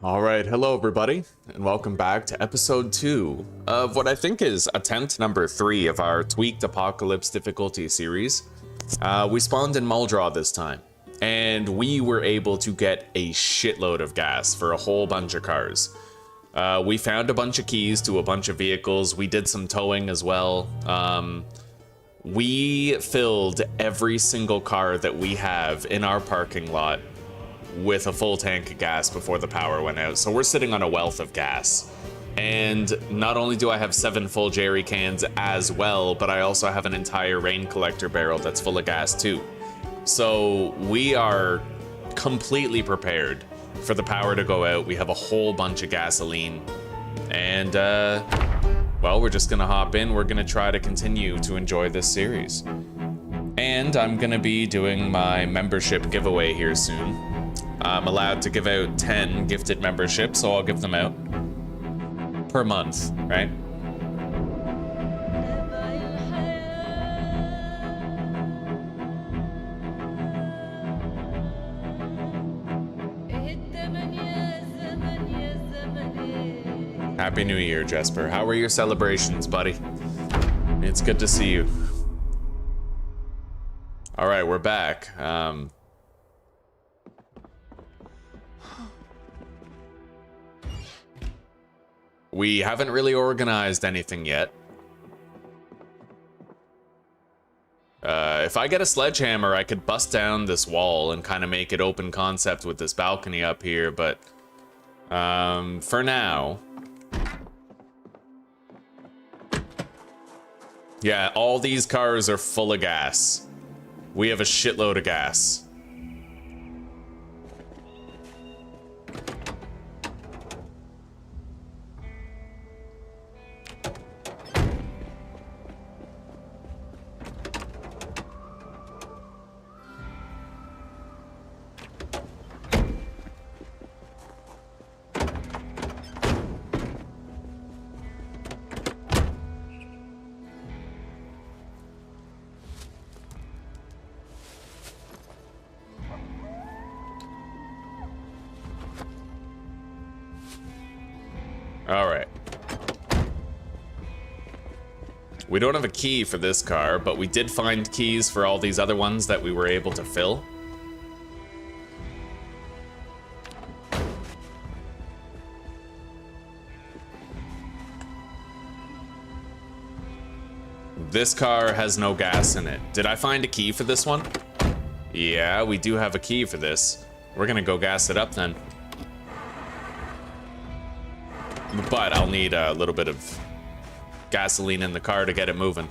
Alright, hello everybody, and welcome back to episode 2 of what I think is attempt number 3 of our Tweaked Apocalypse difficulty series. We spawned in Muldraugh this time, and we were able to get a shitload of gas for a whole bunch of cars. We found a bunch of keys to a bunch of vehicles, we did some towing as well. We filled every single car that we have in our parking lot with a full tank of gas before the power went out. So we're sitting on a wealth of gas. And not only do I have 7 full jerry cans as well, but I also have an entire rain collector barrel that's full of gas too. So we are completely prepared for the power to go out. We have a whole bunch of gasoline. And, well, we're just gonna hop in. We're gonna try to continue to enjoy this series. And I'm gonna be doing my membership giveaway here soon. I'm allowed to give out 10 gifted memberships, so I'll give them out per month, right? Happy New Year, Jesper. How were your celebrations, buddy? It's good to see you. All right, we're back. We haven't really organized anything yet. If I get a sledgehammer, I could bust down this wall and kind of make it open concept with this balcony up here, but for now... Yeah, all these cars are full of gas. We have a shitload of gas. Alright. We don't have a key for this car, but we did find keys for all these other ones that we were able to fill. This car has no gas in it. Did I find a key for this one? Yeah, we do have a key for this. We're gonna go gas it up then. But I'll need a little bit of gasoline in the car to get it moving.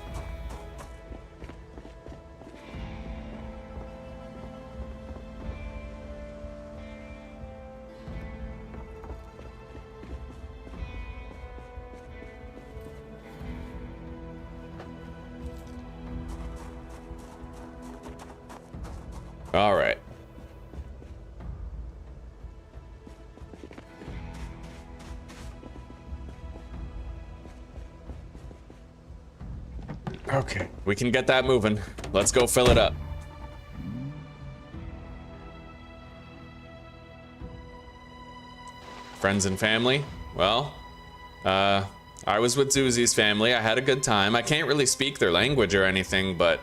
All right. Okay, we can get that moving. Let's go fill it up. Friends and family? Well, I was with Zuzi's family. I had a good time. I can't really speak their language or anything, but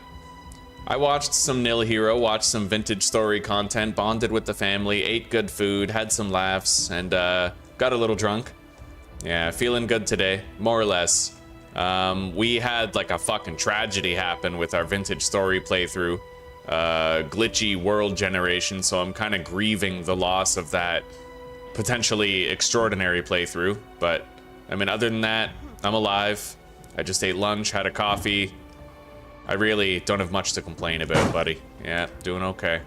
I watched some Nil Hero, watched some vintage story content, bonded with the family, ate good food, had some laughs, and got a little drunk. Yeah, feeling good today, more or less. We had like a fucking tragedy happen with our vintage story playthrough, glitchy world generation, so I'm kind of grieving the loss of that potentially extraordinary playthrough. But I mean, other than that, I'm alive. I just ate lunch, had a coffee. I really don't have much to complain about, buddy. Yeah, doing okay.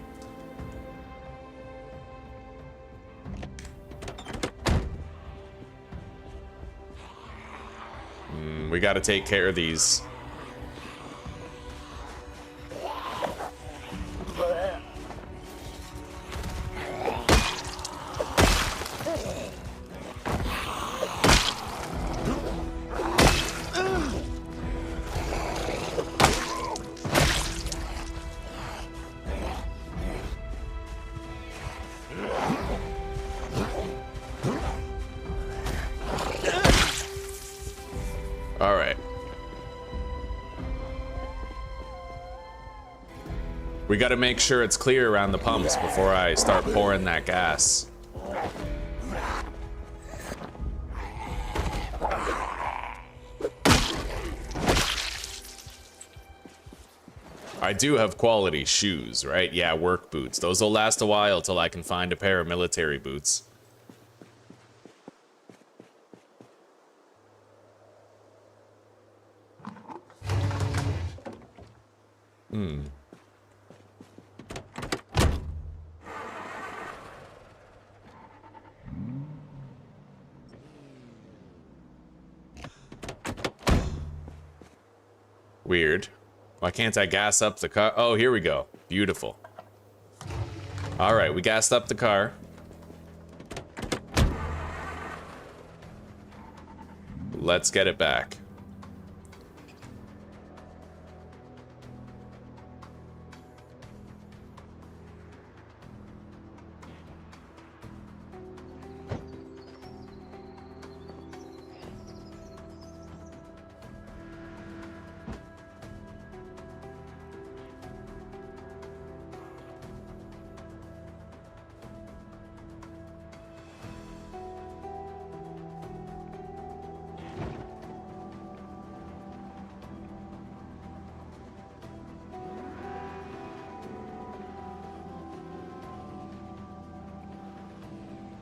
We gotta take care of these. All right. We got to make sure it's clear around the pumps before I start pouring that gas. I do have quality shoes, right? Yeah, work boots. Those will last a while till I can find a pair of military boots. Weird. Why can't I gas up the car? Oh, here we go. Beautiful. All right, we gassed up the car. Let's get it back.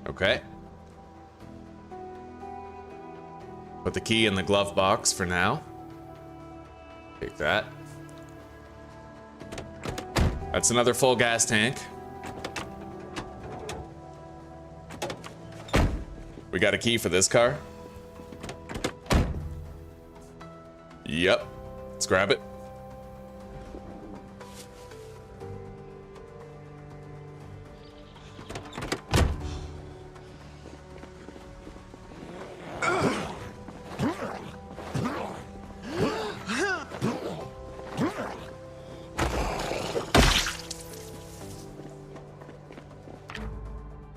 Okay. Put the key in the glove box for now. Take that. That's another full gas tank. We got a key for this car. Yep. Let's grab it.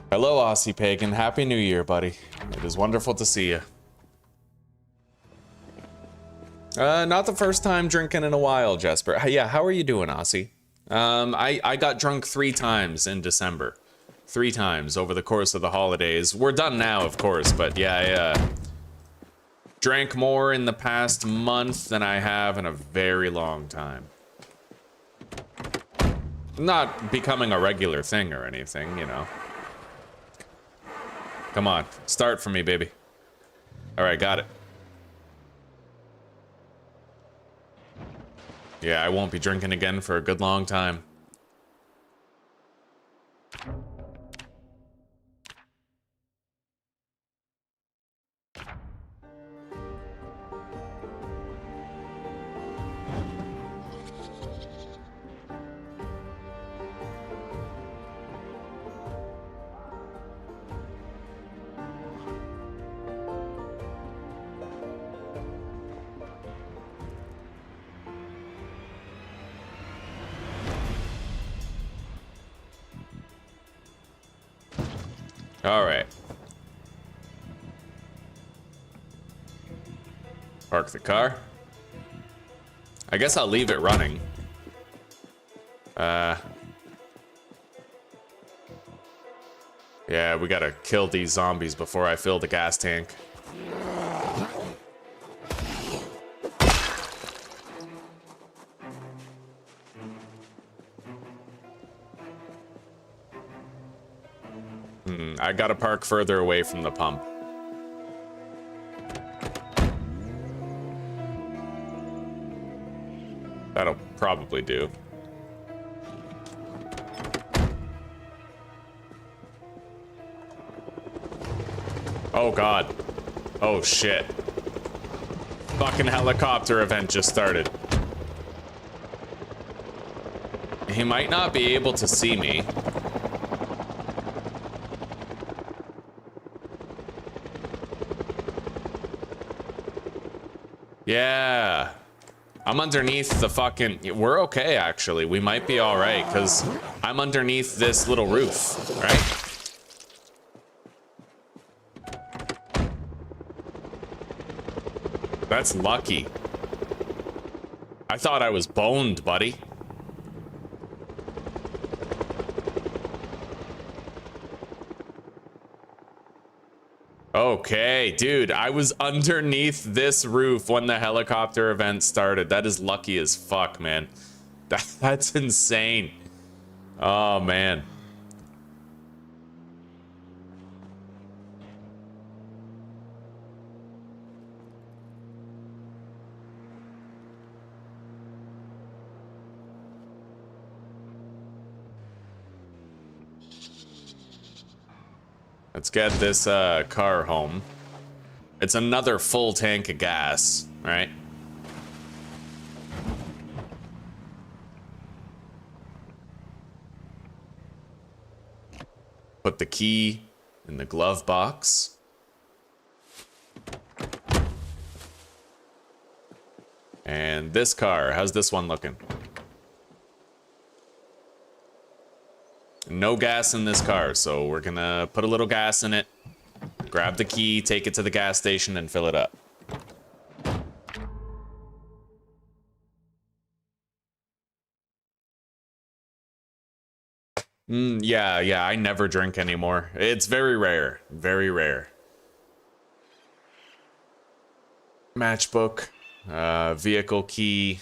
Hello, Aussie Pagan. Happy New Year, buddy. It is wonderful to see you. Not the first time drinking in a while, Jesper. Yeah, how are you doing, Aussie? I got drunk 3 times in December. 3 times over the course of the holidays. We're done now, of course, but yeah, I drank more in the past month than I have in a very long time. Not becoming a regular thing or anything, you know. Come on, start for me, baby. All right, got it. Yeah, I won't be drinking again for a good long time. All right. Park the car. I guess I'll leave it running. Yeah, we gotta kill these zombies before I fill the gas tank. I gotta park further away from the pump. That'll probably do. Oh god. Oh shit. Fucking helicopter event just started. He might not be able to see me. Yeah. I'm underneath the fucking... We're okay, actually. We might be alright, because I'm underneath this little roof, right? That's lucky. I thought I was boned, buddy. Okay, dude, I was underneath this roof when the helicopter event started. That is lucky as fuck, man. That's insane. Oh, man. Let's get this car home. It's another full tank of gas, right? Put the key in the glove box. And this car, how's this one looking? No gas in this car, so we're gonna put a little gas in it, grab the key, take it to the gas station, and fill it up. Yeah, I never drink anymore. It's very rare, very rare. Matchbook, vehicle key.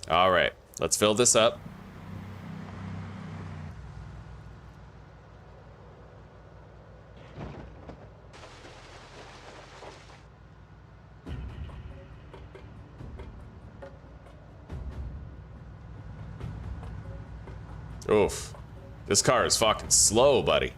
All right. Let's fill this up. Oof. This car is fucking slow, buddy.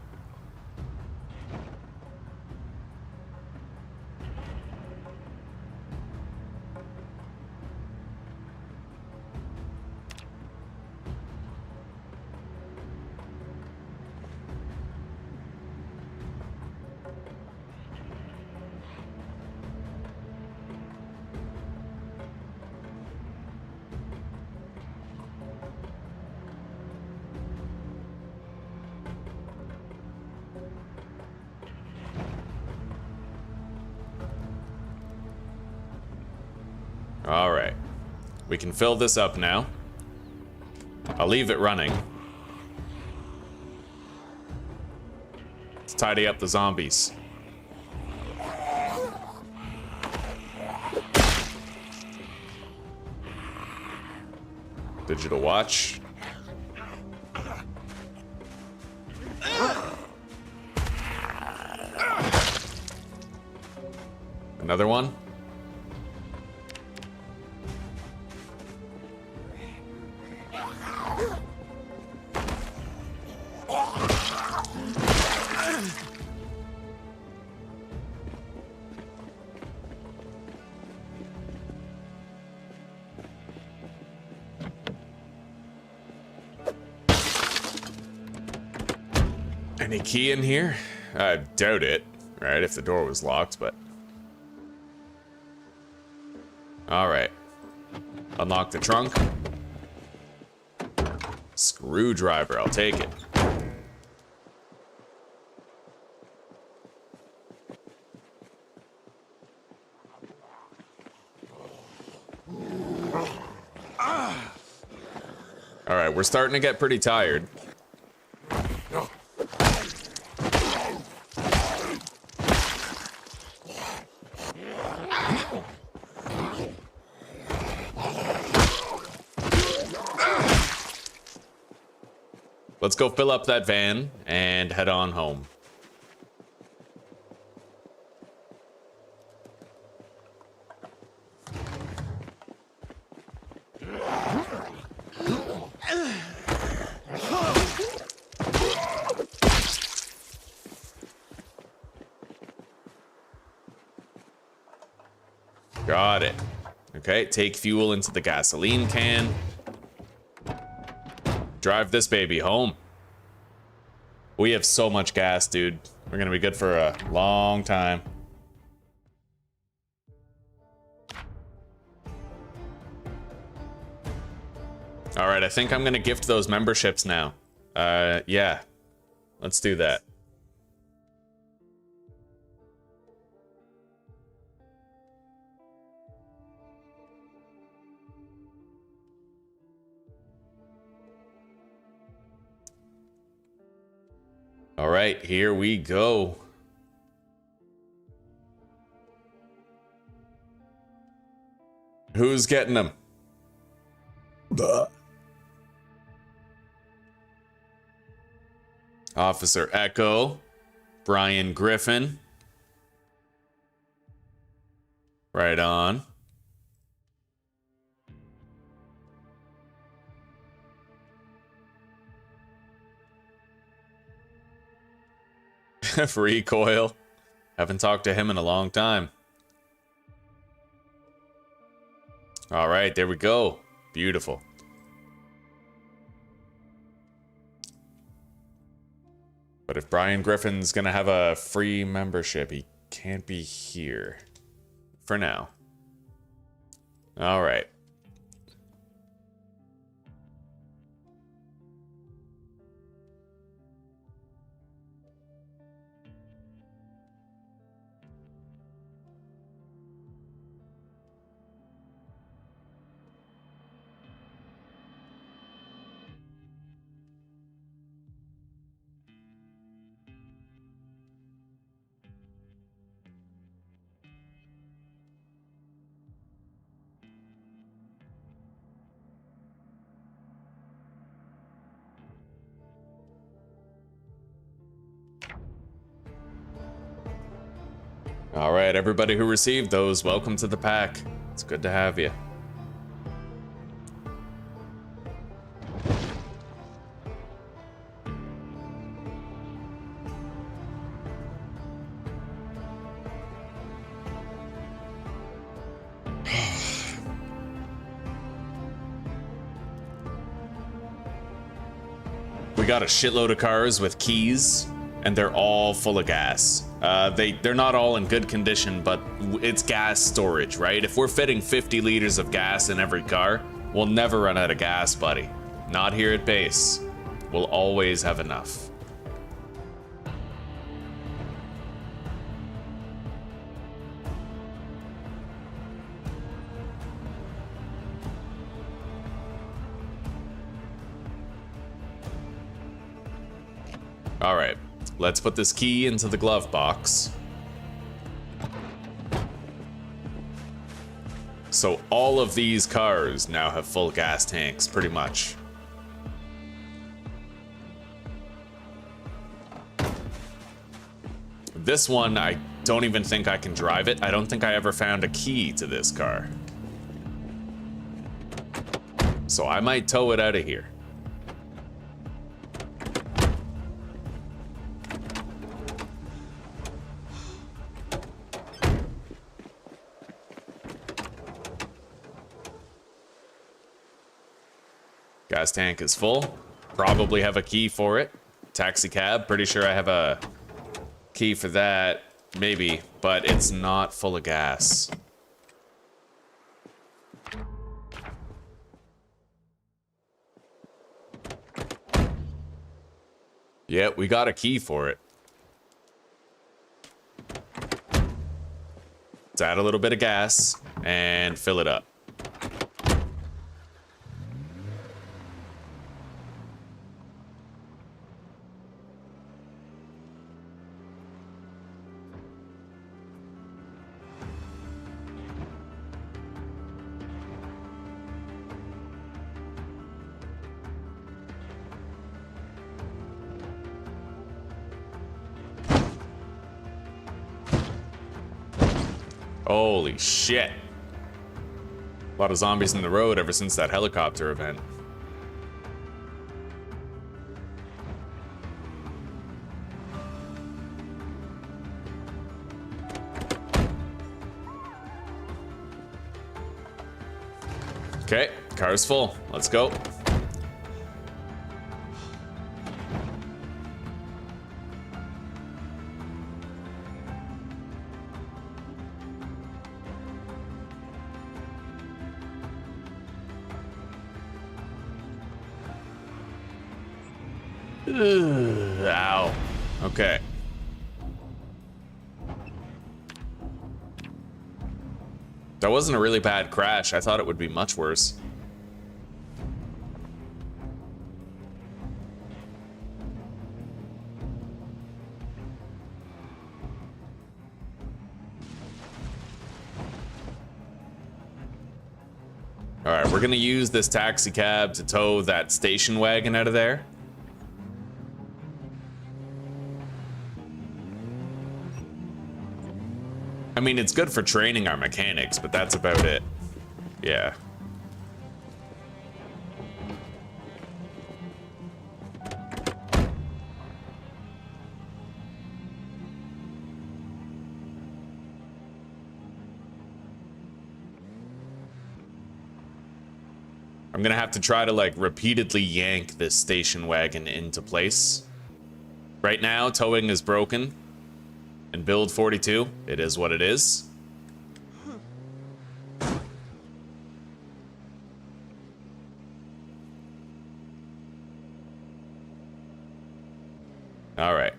All right. We can fill this up now. I'll leave it running. Let's tidy up the zombies. Digital watch. Another one. Any key in here? I doubt it, right? If the door was locked, but... All right. Unlock the trunk. Screwdriver, I'll take it. All right, we're starting to get pretty tired. Let's go fill up that van and head on home. Got it. Okay, take fuel into the gasoline can. Drive this baby home. We have so much gas, dude. We're gonna be good for a long time. All right, I think I'm gonna gift those memberships now. Yeah, let's do that. All right, here we go. Who's getting them? Officer Echo, Brian Griffin. Right on. Recoil. Haven't talked to him in a long time. All right, there we go. Beautiful. But if Brian Griffin's gonna have a free membership, he can't be here. For now. All right. All right, everybody who received those, welcome to the pack. It's good to have you. We got a shitload of cars with keys, and they're all full of gas. They're not all in good condition, but it's gas storage, right? If we're fitting 50 liters of gas in every car, we'll never run out of gas, buddy. Not here at base. We'll always have enough. All right. Let's put this key into the glove box. So all of these cars now have full gas tanks, pretty much. This one, I don't even think I can drive it. I don't think I ever found a key to this car. So I might tow it out of here. Gas tank is full. Probably have a key for it. Taxi cab, pretty sure I have a key for that. Maybe, but it's not full of gas. Yeah, we got a key for it. Let's add a little bit of gas and fill it up. Holy shit. A lot of zombies in the road ever since that helicopter event. Okay, car's full. Let's go. Ow. Okay. That wasn't a really bad crash. I thought it would be much worse. we're gonna use this taxi cab to tow that station wagon out of there. I mean, it's good for training our mechanics, but that's about it. Yeah. I'm gonna have to try to like repeatedly yank this station wagon into place. Right now, towing is broken. And build 42, it is what it is. All right.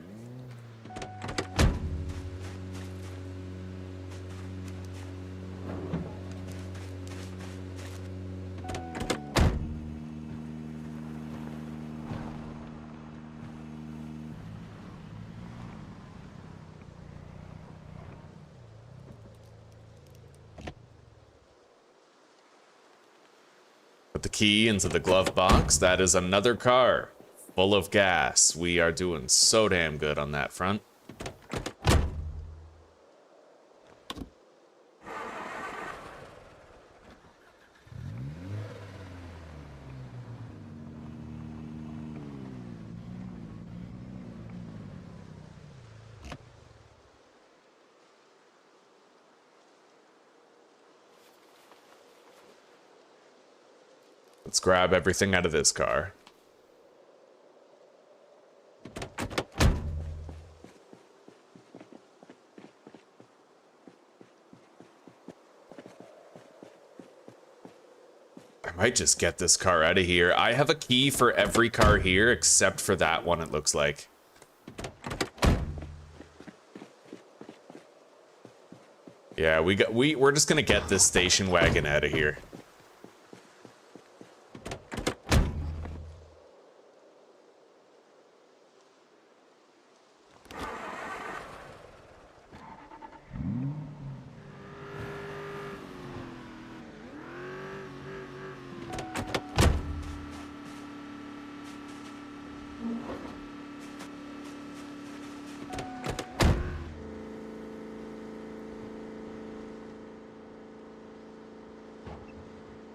Put the key into the glove box. That is another car full of gas. We are doing so damn good on that front. Let's grab everything out of this car. I might just get this car out of here. I have a key for every car here except for that one, it looks like. Yeah, we're just gonna get this station wagon out of here.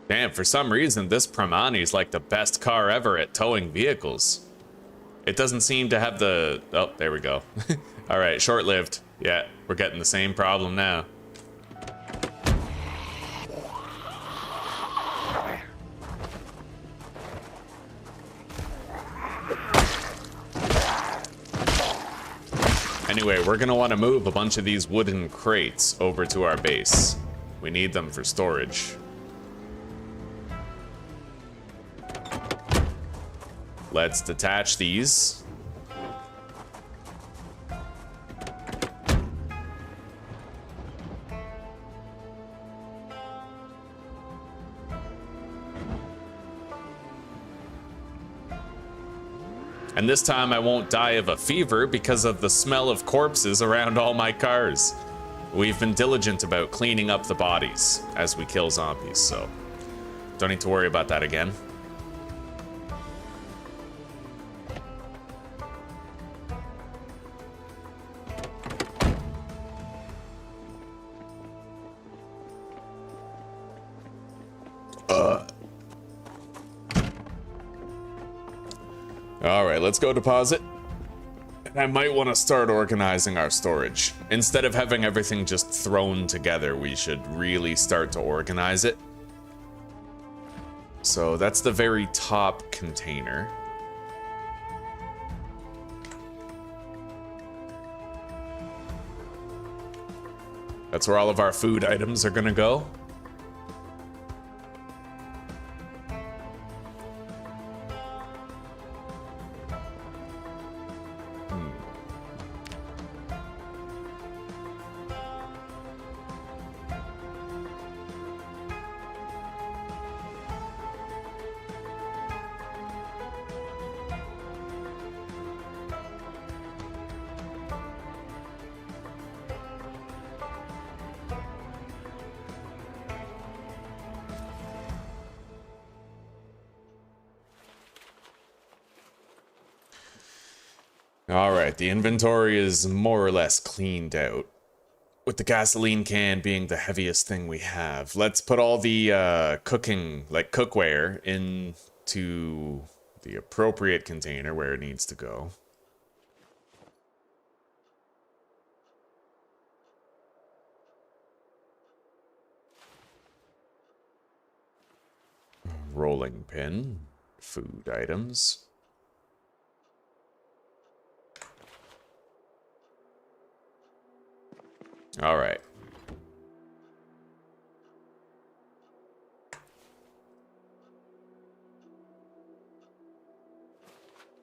Damn, for some reason, this Pramani is like the best car ever at towing vehicles. It doesn't seem to have the... Oh, there we go. All right, short-lived. Yeah, we're getting the same problem now. Anyway, we're gonna want to move a bunch of these wooden crates over to our base. We need them for storage. Let's detach these. And this time I won't die of a fever because of the smell of corpses around all my cars. We've been diligent about cleaning up the bodies as we kill zombies, so don't need to worry about that again. All right, let's go deposit. And I might want to start organizing our storage. Instead of having everything just thrown together, we should really start to organize it. So that's the very top container. That's where all of our food items are gonna go. All right, the inventory is more or less cleaned out, with the gasoline can being the heaviest thing we have. Let's put all the cooking, like cookware, into the appropriate container where it needs to go. Rolling pin, food items. All right.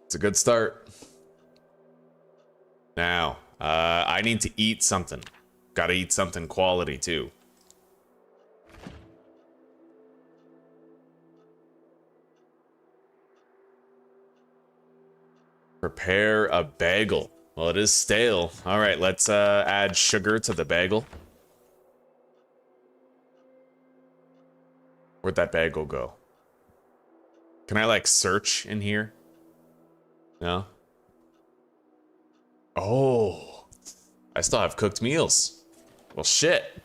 It's a good start. Now, I need to eat something. Gotta eat something quality too. Prepare a bagel. Well, it is stale. All right, let's add sugar to the bagel. Where'd that bagel go? Can I, like, search in here? No? Oh, I still have cooked meals. Well, shit.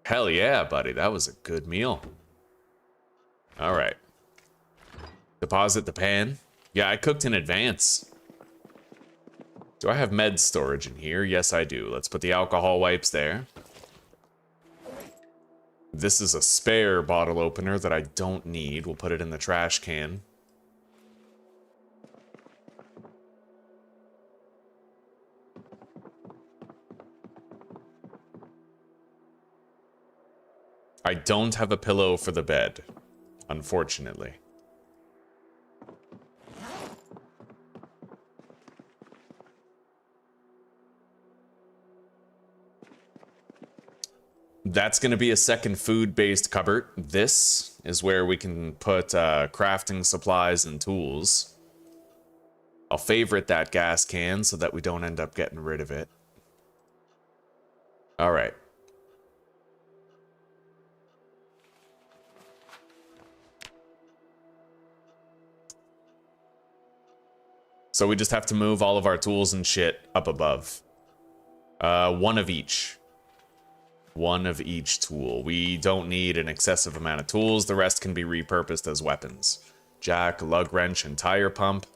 Hell yeah, buddy. That was a good meal. All right. Deposit the pan. Yeah, I cooked in advance. Do I have med storage in here? Yes, I do. Let's put the alcohol wipes there. This is a spare bottle opener that I don't need. We'll put it in the trash can. I don't have a pillow for the bed, unfortunately. That's going to be a second food-based cupboard. This is where we can put crafting supplies and tools. I'll favorite that gas can so that we don't end up getting rid of it. All right. So we just have to move all of our tools and shit up above. One of each. One of each tool. We don't need an excessive amount of tools. The rest can be repurposed as weapons. Jack, lug wrench, and tire pump.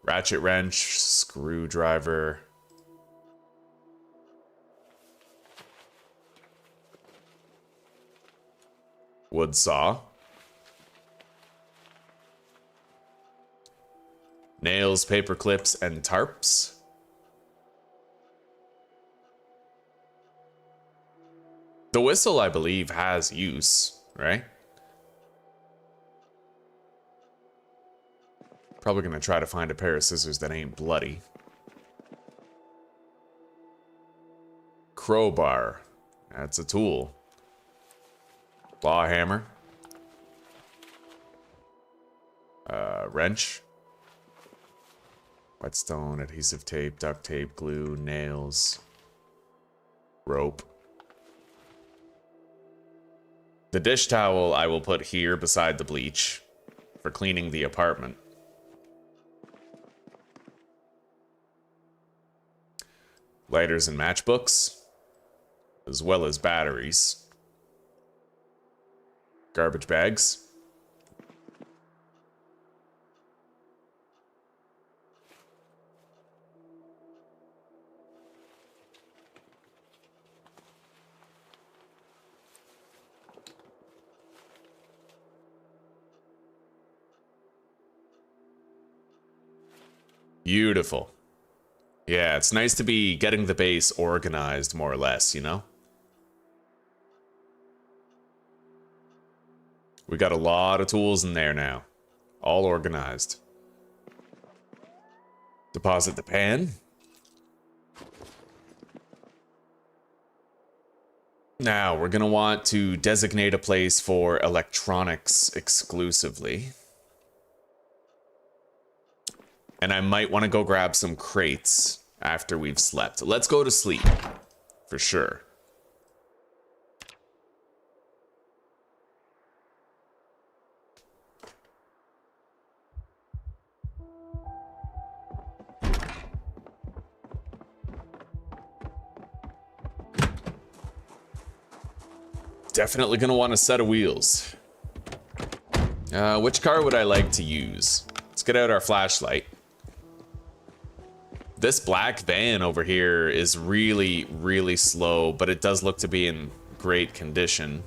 Ratchet wrench, screwdriver. Wood saw. Nails, paper clips, and tarps. The whistle, I believe, has use, right? Probably gonna try to find a pair of scissors that ain't bloody. Crowbar. That's a tool. Claw hammer. Wrench. Whetstone, adhesive tape, duct tape, glue, nails. Rope. The dish towel I will put here beside the bleach for cleaning the apartment. Lighters and matchbooks, as well as batteries. Garbage bags. Beautiful. Yeah, it's nice to be getting the base organized, more or less, you know? We got a lot of tools in there now. All organized. Deposit the pan. Now, we're gonna want to designate a place for electronics exclusively. And I might want to go grab some crates after we've slept. Let's go to sleep, for sure. Definitely gonna want a set of wheels. Which car would I like to use? Let's get out our flashlight. This black van over here is really, really slow, but it does look to be in great condition.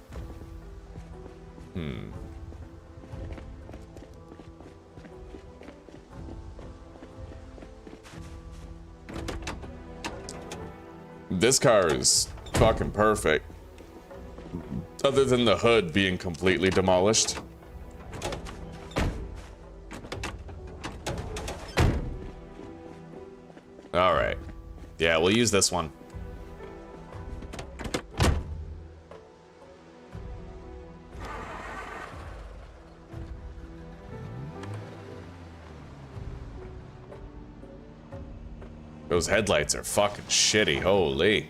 This car is fucking perfect. Other than the hood being completely demolished. All right. Yeah, we'll use this one. Those headlights are fucking shitty, holy.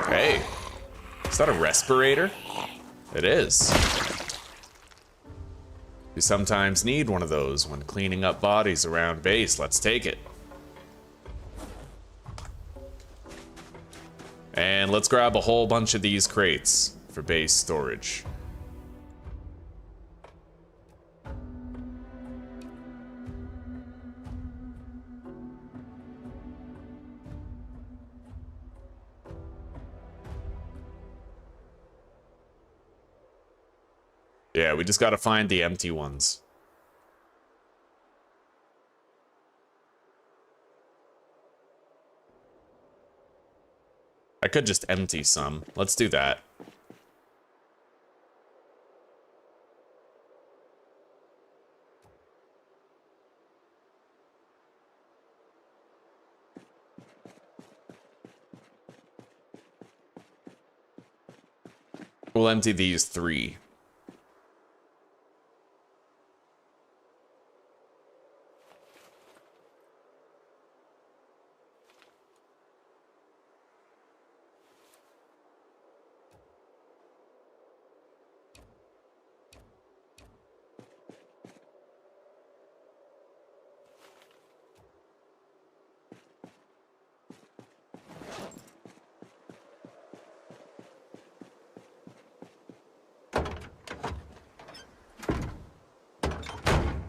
Hey, is that a respirator? It is. You sometimes need one of those when cleaning up bodies around base. Let's take it. And let's grab a whole bunch of these crates for base storage. Yeah, we just gotta find the empty ones. I could just empty some. Let's do that. We'll empty these 3.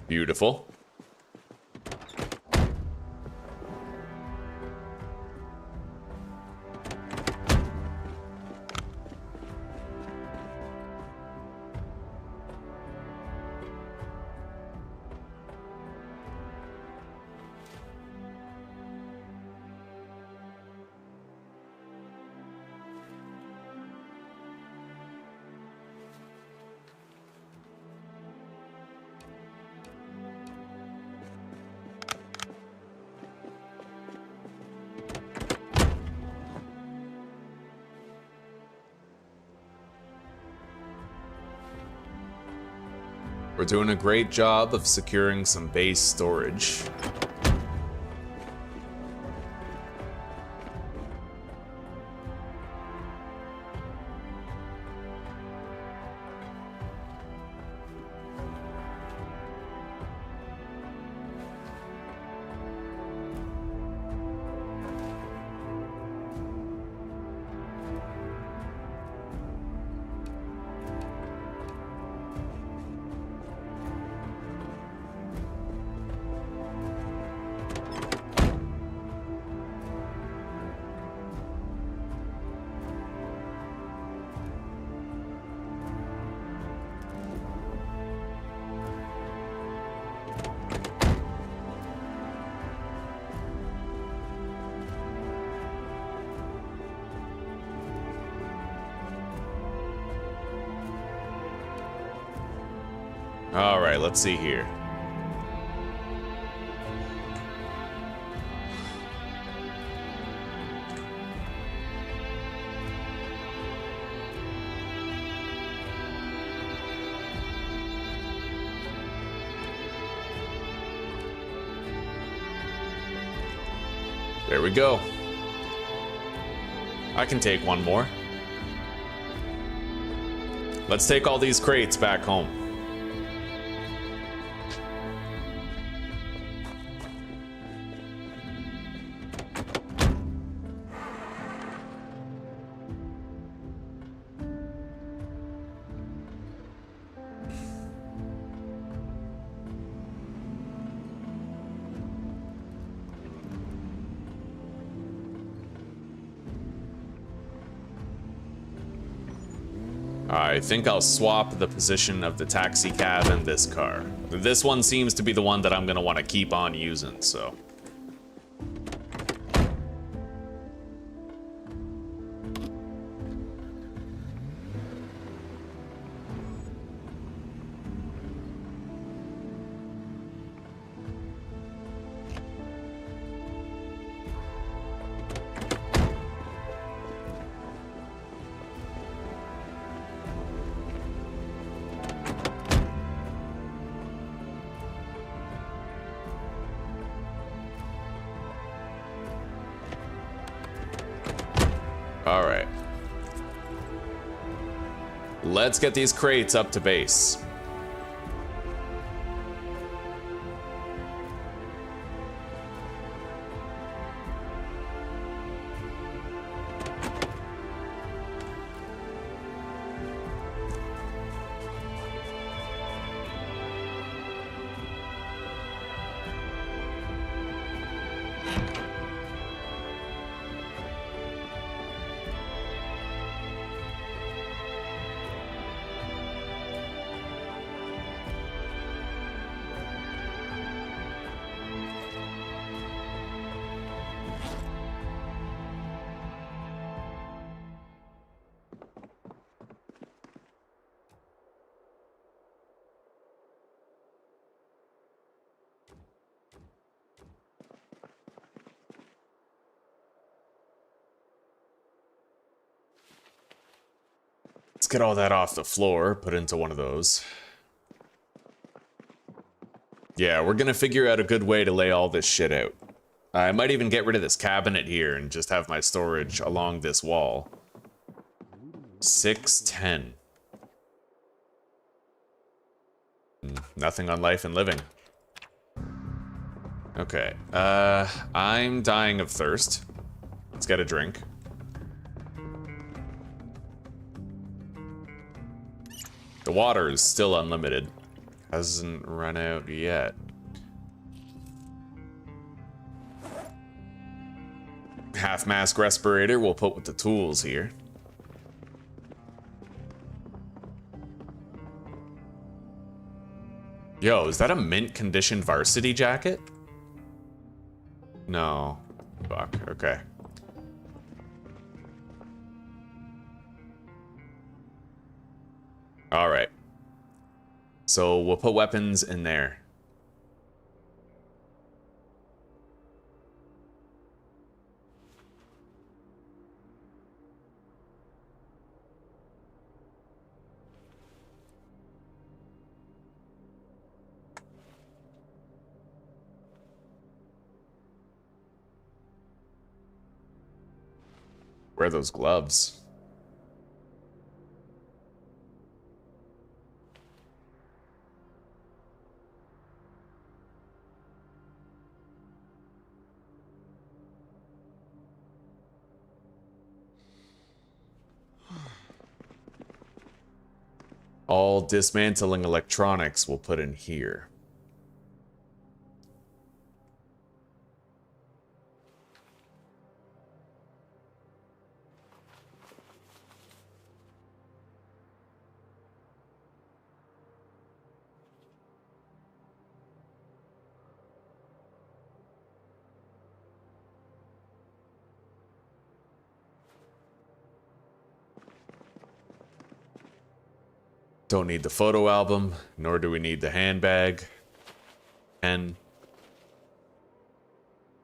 Beautiful. We're doing a great job of securing some base storage. All right, let's see here. There we go. I can take one more. Let's take all these crates back home. I think I'll swap the position of the taxi cab and this car. This one seems to be the one that I'm gonna want to keep on using, so. All right. Let's get these crates up to base. Let's get all that off the floor, put into one of those. Yeah, we're gonna figure out a good way to lay all this shit out. I might even get rid of this cabinet here and just have my storage along this wall. 610. Nothing on life and living. Okay, I'm dying of thirst. Let's get a drink. The water is still unlimited. Hasn't run out yet. Half mask respirator we'll put with the tools here. Yo, is that a mint condition varsity jacket? No. Fuck, okay. All right. So we'll put weapons in there. Where are those gloves? All dismantling electronics we'll put in here. Don't need the photo album, nor do we need the handbag. Pen.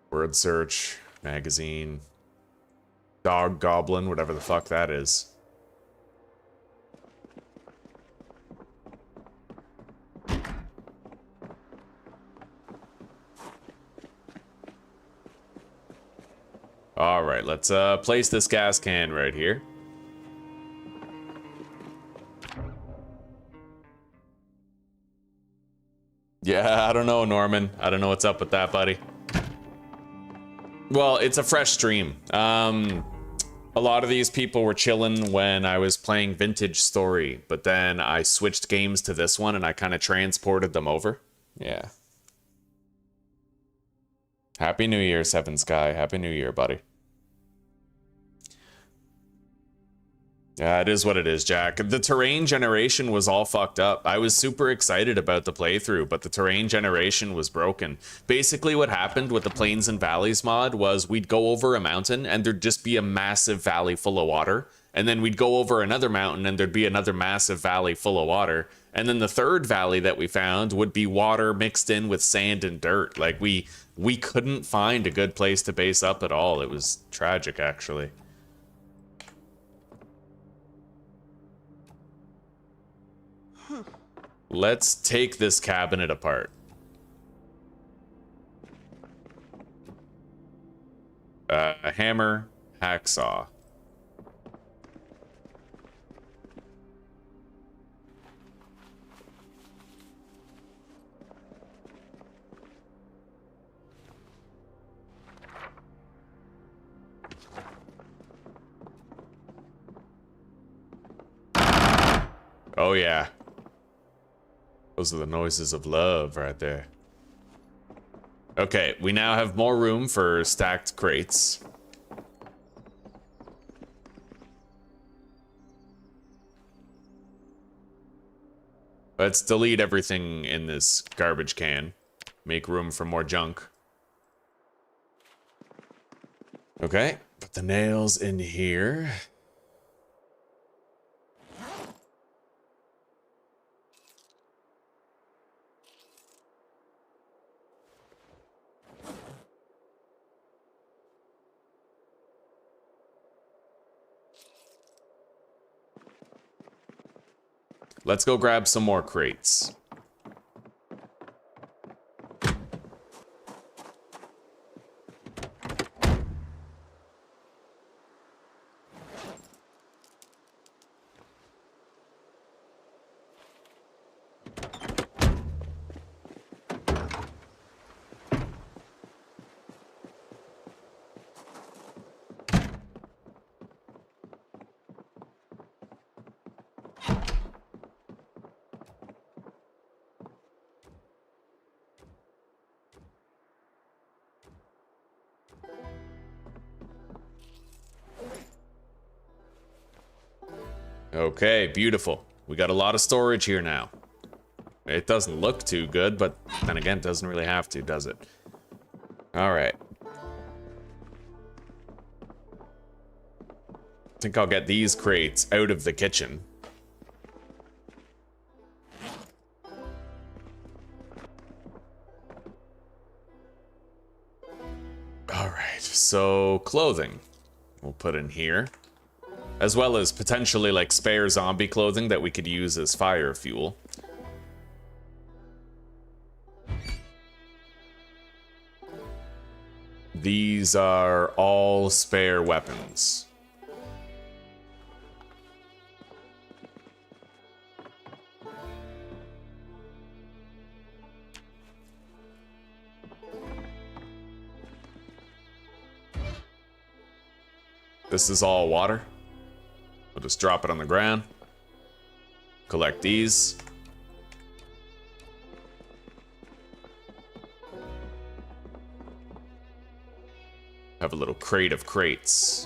Word search. Magazine. Dog goblin, whatever the fuck that is. Alright, let's place this gas can right here. Yeah, I don't know, Norman. I don't know what's up with that, buddy. Well, it's a fresh stream. A lot of these people were chilling when I was playing Vintage Story, but then I switched games to this one and I kind of transported them over. Yeah. Happy New Year, Seven Sky. Happy New Year, buddy. Yeah, it is what it is, Jack. The terrain generation was all fucked up. I was super excited about the playthrough, but the terrain generation was broken. Basically, what happened with the Plains and Valleys mod was we'd go over a mountain and there'd just be a massive valley full of water. And then we'd go over another mountain and there'd be another massive valley full of water. And then the third valley that we found would be water mixed in with sand and dirt. Like, we couldn't find a good place to base up at all. It was tragic, actually. Let's take this cabinet apart. A hammer, hacksaw. Oh yeah. Those are the noises of love right there. Okay, we now have more room for stacked crates. Let's delete everything in this garbage can. Make room for more junk. Okay, put the nails in here. Let's go grab some more crates. Okay, beautiful. We got a lot of storage here now. It doesn't look too good, but then again, it doesn't really have to, does it? All right. I think I'll get these crates out of the kitchen. All right, so clothing we'll put in here. As well as potentially like spare zombie clothing that we could use as fire fuel. These are all spare weapons. This is all water. We'll just drop it on the ground. Collect these. Have a little crate of crates.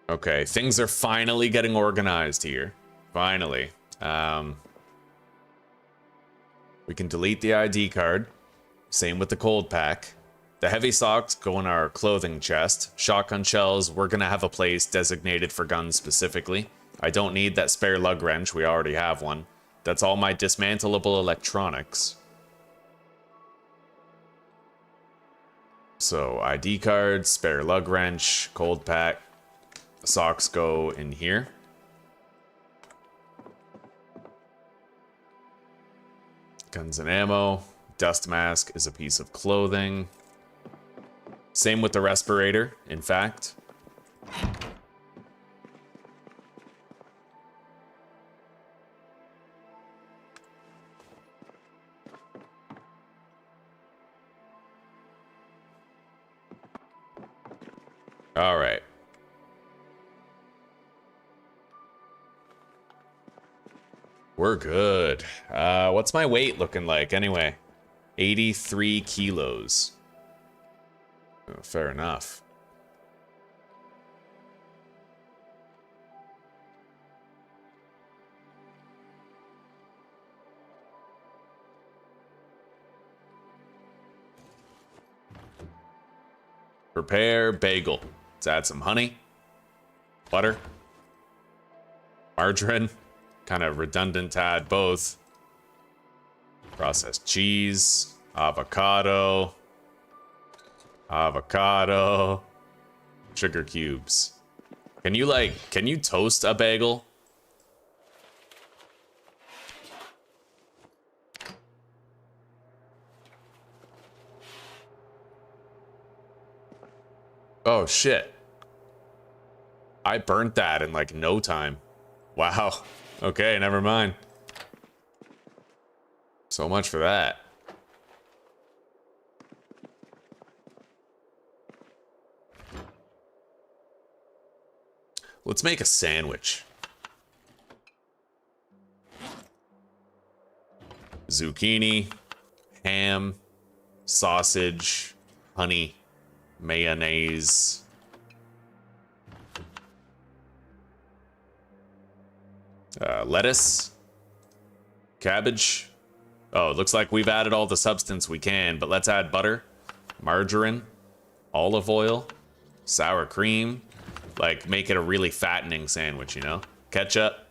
Okay, things are finally getting organized here. Finally. We can delete the ID card. Same with the cold pack. The heavy socks go in our clothing chest. Shotgun shells, we're gonna have a place designated for guns specifically. I don't need that spare lug wrench, we already have one. That's all my dismantleable electronics. So ID card, spare lug wrench, cold pack. Socks go in here. Guns and ammo. Dust mask is a piece of clothing. Same with the respirator, in fact. All right. We're good. What's my weight looking like anyway? 83 kilos. Oh, fair enough. Prepare bagel. Let's add some honey, butter, margarine. Kind of redundant to add both. Processed cheese, avocado, sugar cubes. Can you toast a bagel? Oh shit. I burnt that in like no time. Wow. Okay, never mind. So much for that. Let's make a sandwich. Zucchini, ham, sausage, honey, mayonnaise. Lettuce, cabbage. Oh, it looks like we've added all the substance we can, but let's add butter, margarine, olive oil, sour cream. Like, make it a really fattening sandwich, you know? Ketchup,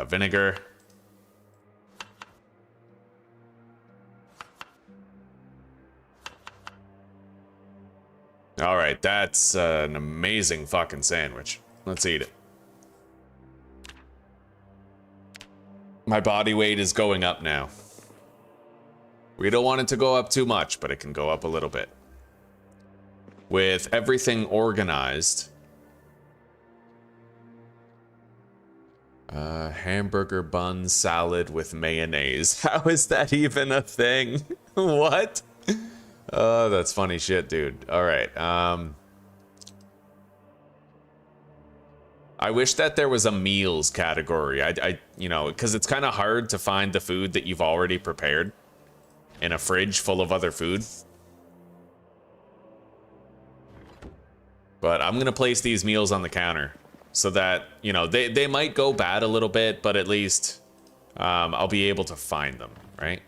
vinegar. All right, that's an amazing fucking sandwich. Let's eat it. My body weight is going up now. We don't want it to go up too much, but it can go up a little bit. With everything organized. Hamburger bun salad with mayonnaise. How is that even a thing? What? Oh, that's funny shit, dude. All right. I wish that there was a meals category. You know, because it's kind of hard to find the food that you've already prepared in a fridge full of other food. But I'm gonna place these meals on the counter so that, you know, they might go bad a little bit, but at least I'll be able to find them, right?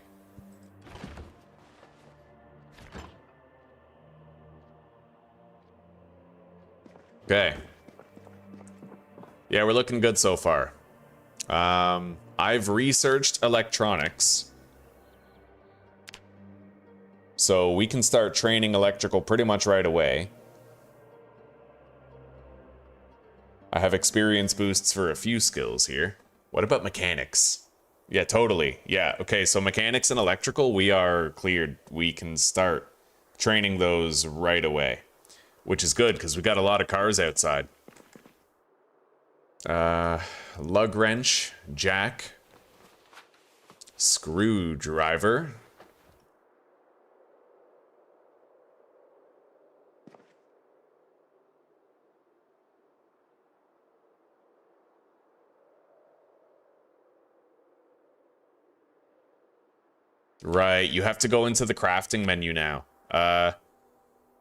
Okay. Yeah, we're looking good so far. I've researched electronics. So we can start training electrical pretty much right away. I have experience boosts for a few skills here. What about mechanics? Yeah, totally. Yeah, okay, so mechanics and electrical, we are cleared. We can start training those right away. Which is good, because we got a lot of cars outside. Lug wrench, jack, screwdriver. Right, you have to go into the crafting menu now.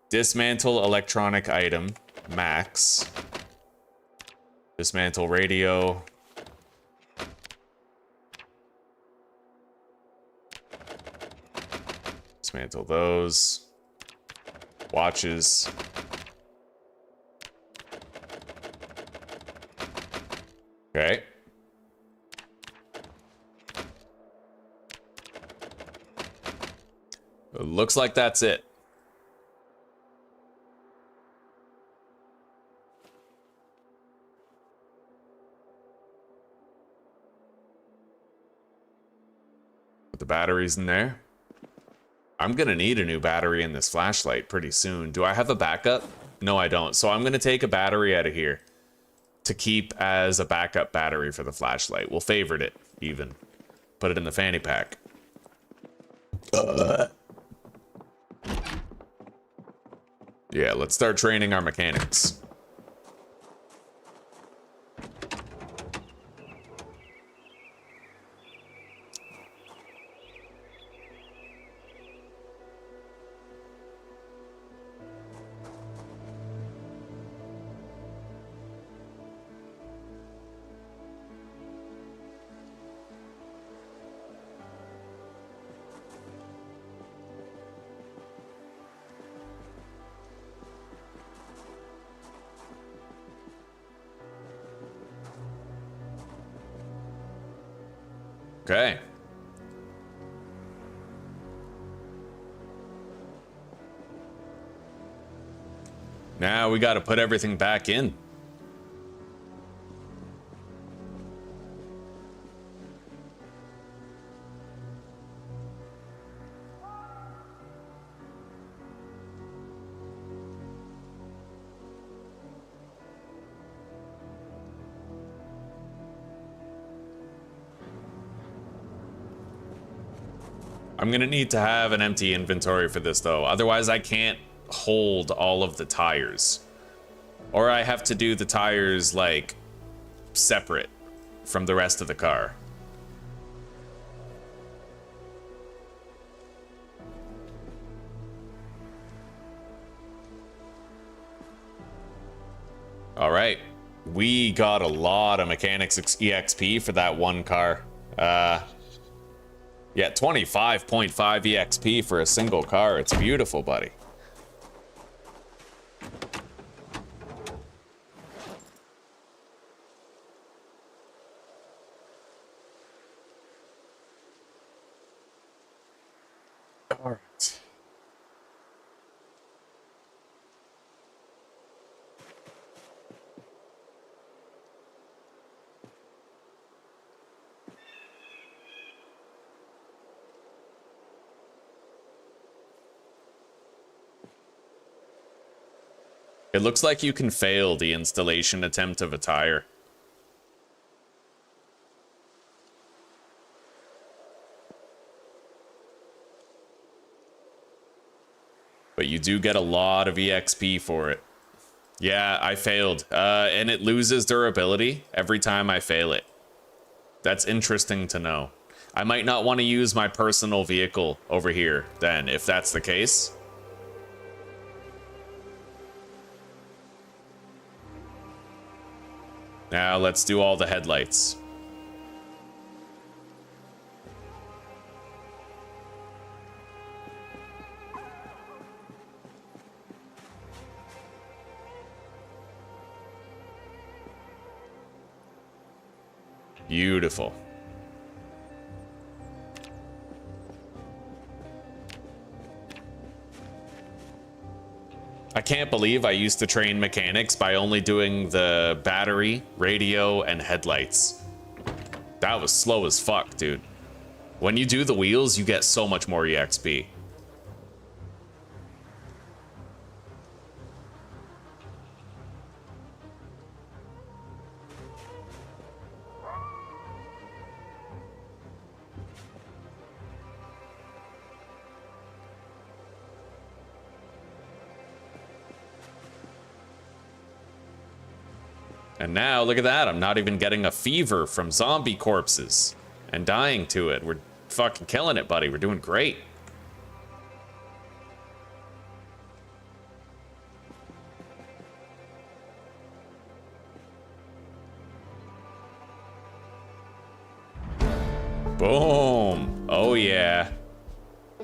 Dismantle electronic item, max. Dismantle radio. Dismantle those. Watches. Okay. It looks like that's it. Put the batteries in there. I'm gonna need a new battery in this flashlight pretty soon. Do I have a backup? No, I don't. So I'm gonna take a battery out of here to keep as a backup battery for the flashlight. We'll favorite it, even. Put it in the fanny pack. Yeah, let's start training our mechanics. Okay. Now we got to put everything back in. I'm gonna need to have an empty inventory for this though, otherwise I can't hold all of the tires. Or I have to do the tires like separate from the rest of the car. All right, we got a lot of mechanics EXP for that one car. Yeah, 25.5 EXP for a single car. It's beautiful, buddy. All right. It looks like you can fail the installation attempt of a tire. But you do get a lot of EXP for it. Yeah, I failed. And it loses durability every time I fail it. That's interesting to know. I might not want to use my personal vehicle over here then, if that's the case. Now let's do all the headlights. Beautiful. I can't believe I used to train mechanics by only doing the battery, radio, and headlights. That was slow as fuck, dude. When you do the wheels, you get so much more EXP. And now, look at that, I'm not even getting a fever from zombie corpses and dying to it. We're fucking killing it, buddy. We're doing great. Boom. Oh, yeah.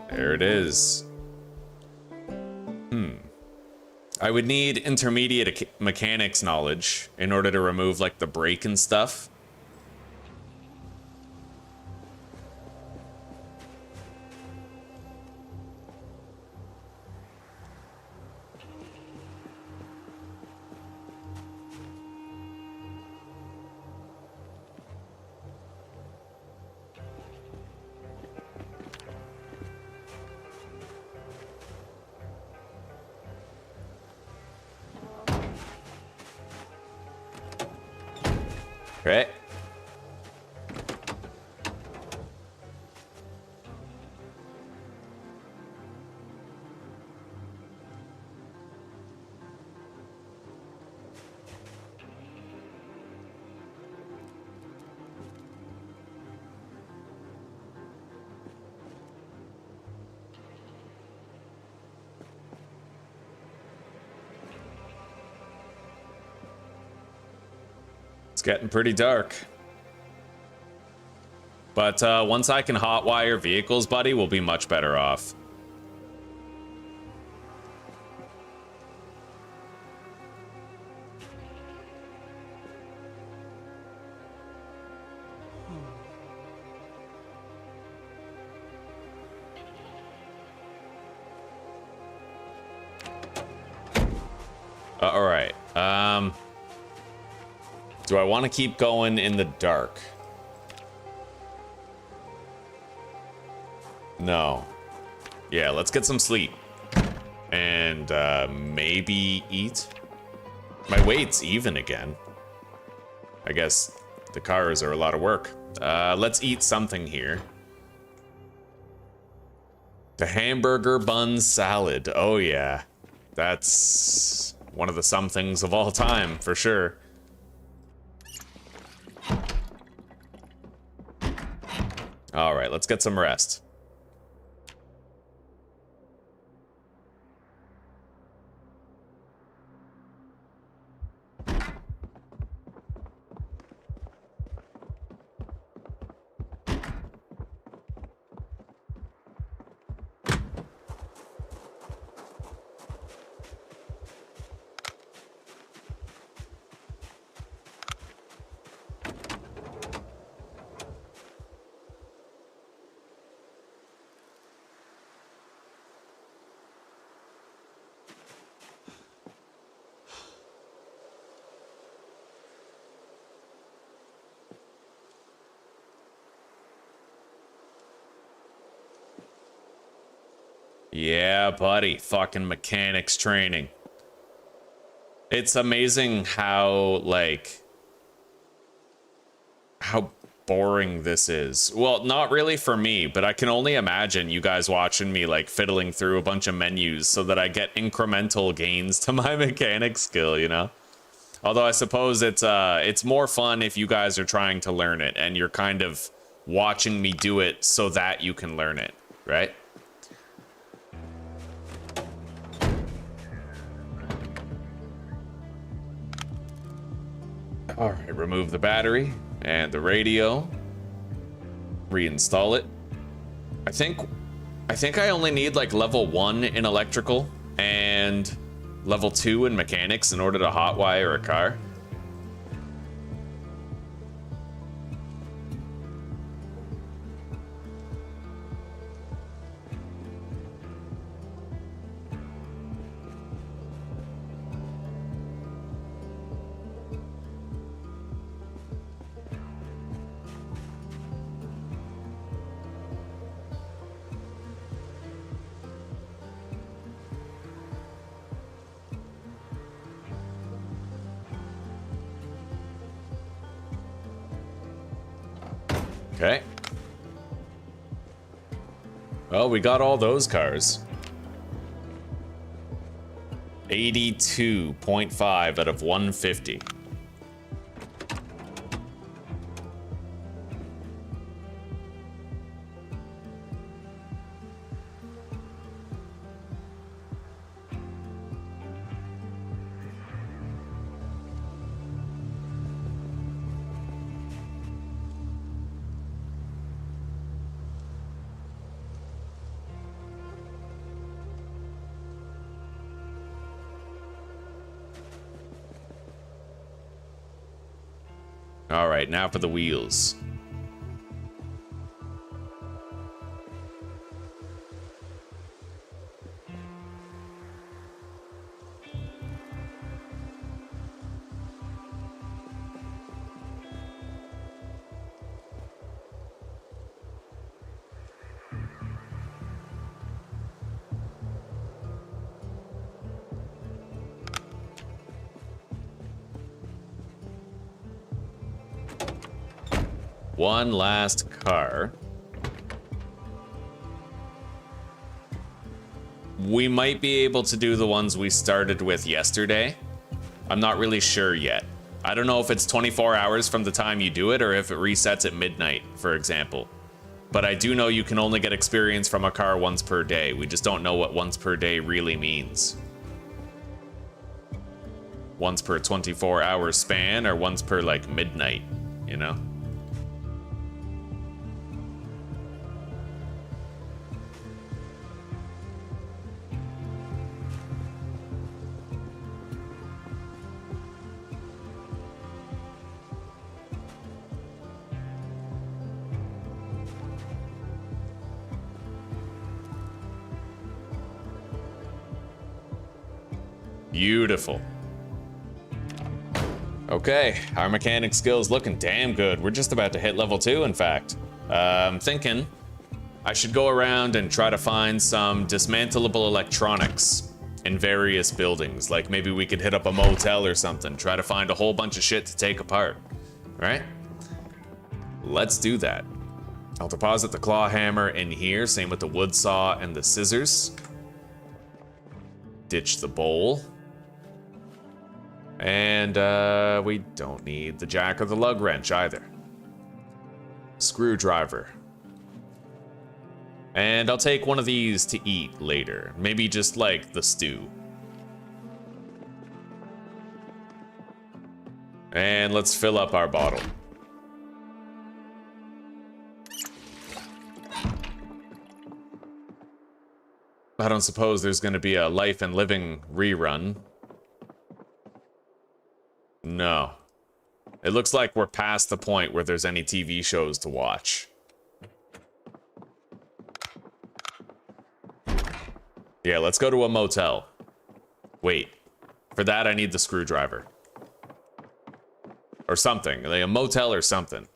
There it is. I would need intermediate mechanics knowledge in order to remove, like, the brake and stuff. Okay. It's getting pretty dark. But once I can hotwire vehicles, buddy, we'll be much better off. All right. Do I want to keep going in the dark? No. Yeah, let's get some sleep. And maybe eat? My weight's even again. I guess the cars are a lot of work. Let's eat something here. The hamburger bun salad. Oh yeah. That's one of the somethings of all time, for sure. All right, let's get some rest. Yeah, buddy. Fucking mechanics training. It's amazing how, like, how boring this is. Well, not really for me, but I can only imagine you guys watching me, like, fiddling through a bunch of menus so that I get incremental gains to my mechanic skill, you know? Although I suppose it's more fun if you guys are trying to learn it and you're kind of watching me do it so that you can learn it, right? All right, remove the battery and the radio. Reinstall it. I think I only need like level 1 in electrical and level 2 in mechanics in order to hotwire a car. Okay. Well, we got all those cars. 82.5 out of 150. All right, now for the wheels. One last car. We might be able to do the ones we started with yesterday. I'm not really sure yet. I don't know if it's 24 hours from the time you do it or if it resets at midnight, for example. But I do know you can only get experience from a car once per day. We just don't know what once per day really means. Once per 24-hour span or once per, like, midnight, you know? Beautiful. Okay, our mechanic skills looking damn good. We're just about to hit level 2, in fact. I'm thinking I should go around and try to find some dismantleable electronics in various buildings. Like maybe we could hit up a motel or something. Try to find a whole bunch of shit to take apart. Right? Let's do that. I'll deposit the claw hammer in here. Same with the wood saw and the scissors. Ditch the bowl. And we don't need the jack or the lug wrench either. Screwdriver. And I'll take one of these to eat later. Maybe just like the stew. And let's fill up our bottle. I don't suppose there's going to be a Life and Living rerun. No. It looks like we're past the point where there's any TV shows to watch. Yeah, let's go to a motel. Wait. For that, I need the screwdriver. Or something. Like a motel or something.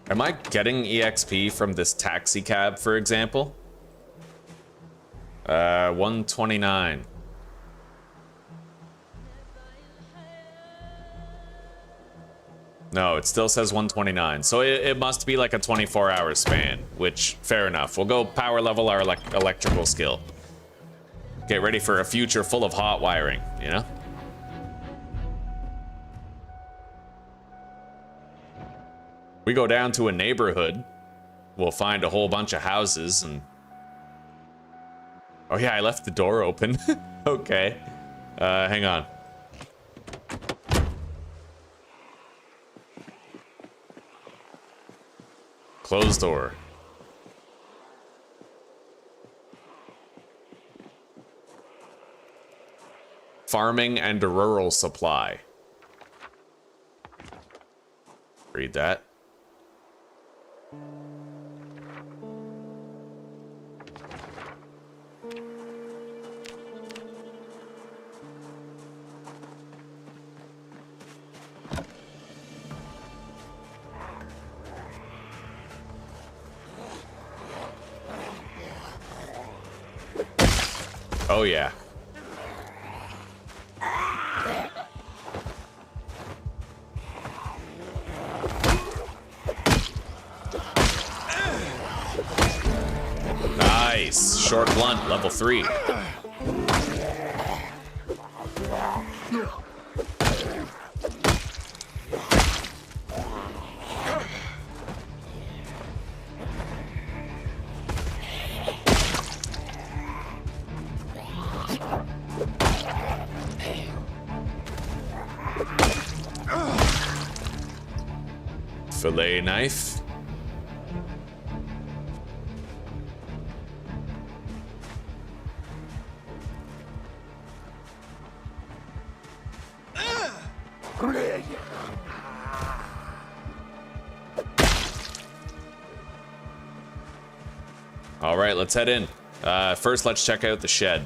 Am I getting EXP from this taxi cab, for example? 129. No, it still says 129. So it must be like a 24-hour span, which, fair enough. We'll go power level our electrical skill. Get ready for a future full of hot wiring, you know? We go down to a neighborhood, we'll find a whole bunch of houses and... Oh yeah, I left the door open. Okay. Hang on. Closed door. Farming and a rural supply. Read that. Oh yeah. Nice. Short blunt, level 3. Fillet knife. All right, let's head in. First, let's check out the shed.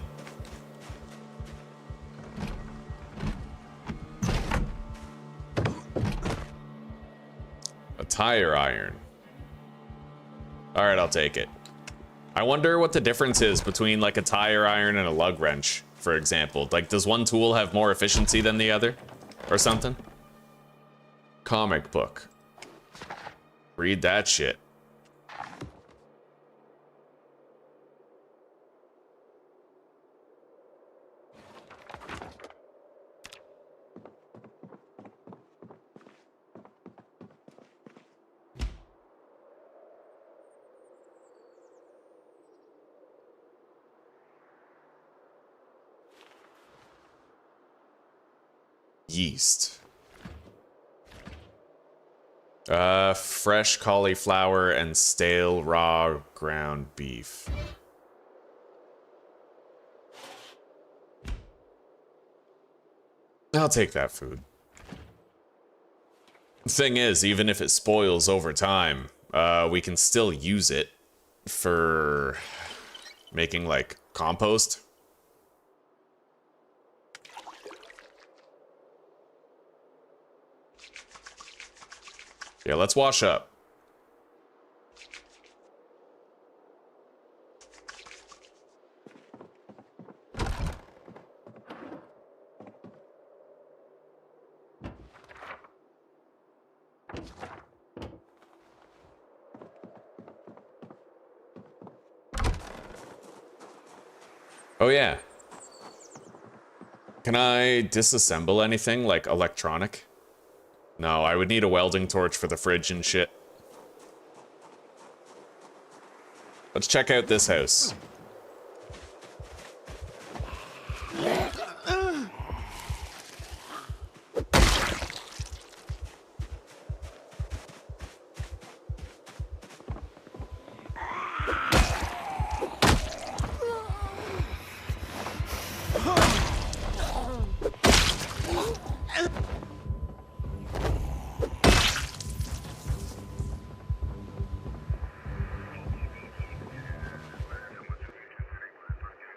A tire iron. All right, I'll take it. I wonder what the difference is between like a tire iron and a lug wrench, for example. Like, does one tool have more efficiency than the other or something? Comic book. Read that shit. Yeast. Fresh cauliflower and stale raw ground beef. I'll take that food. Thing is, even if it spoils over time, we can still use it for making like compost. Yeah, let's wash up. Oh yeah. Can I disassemble anything like electronic? No, I would need a welding torch for the fridge and shit. Let's check out this house.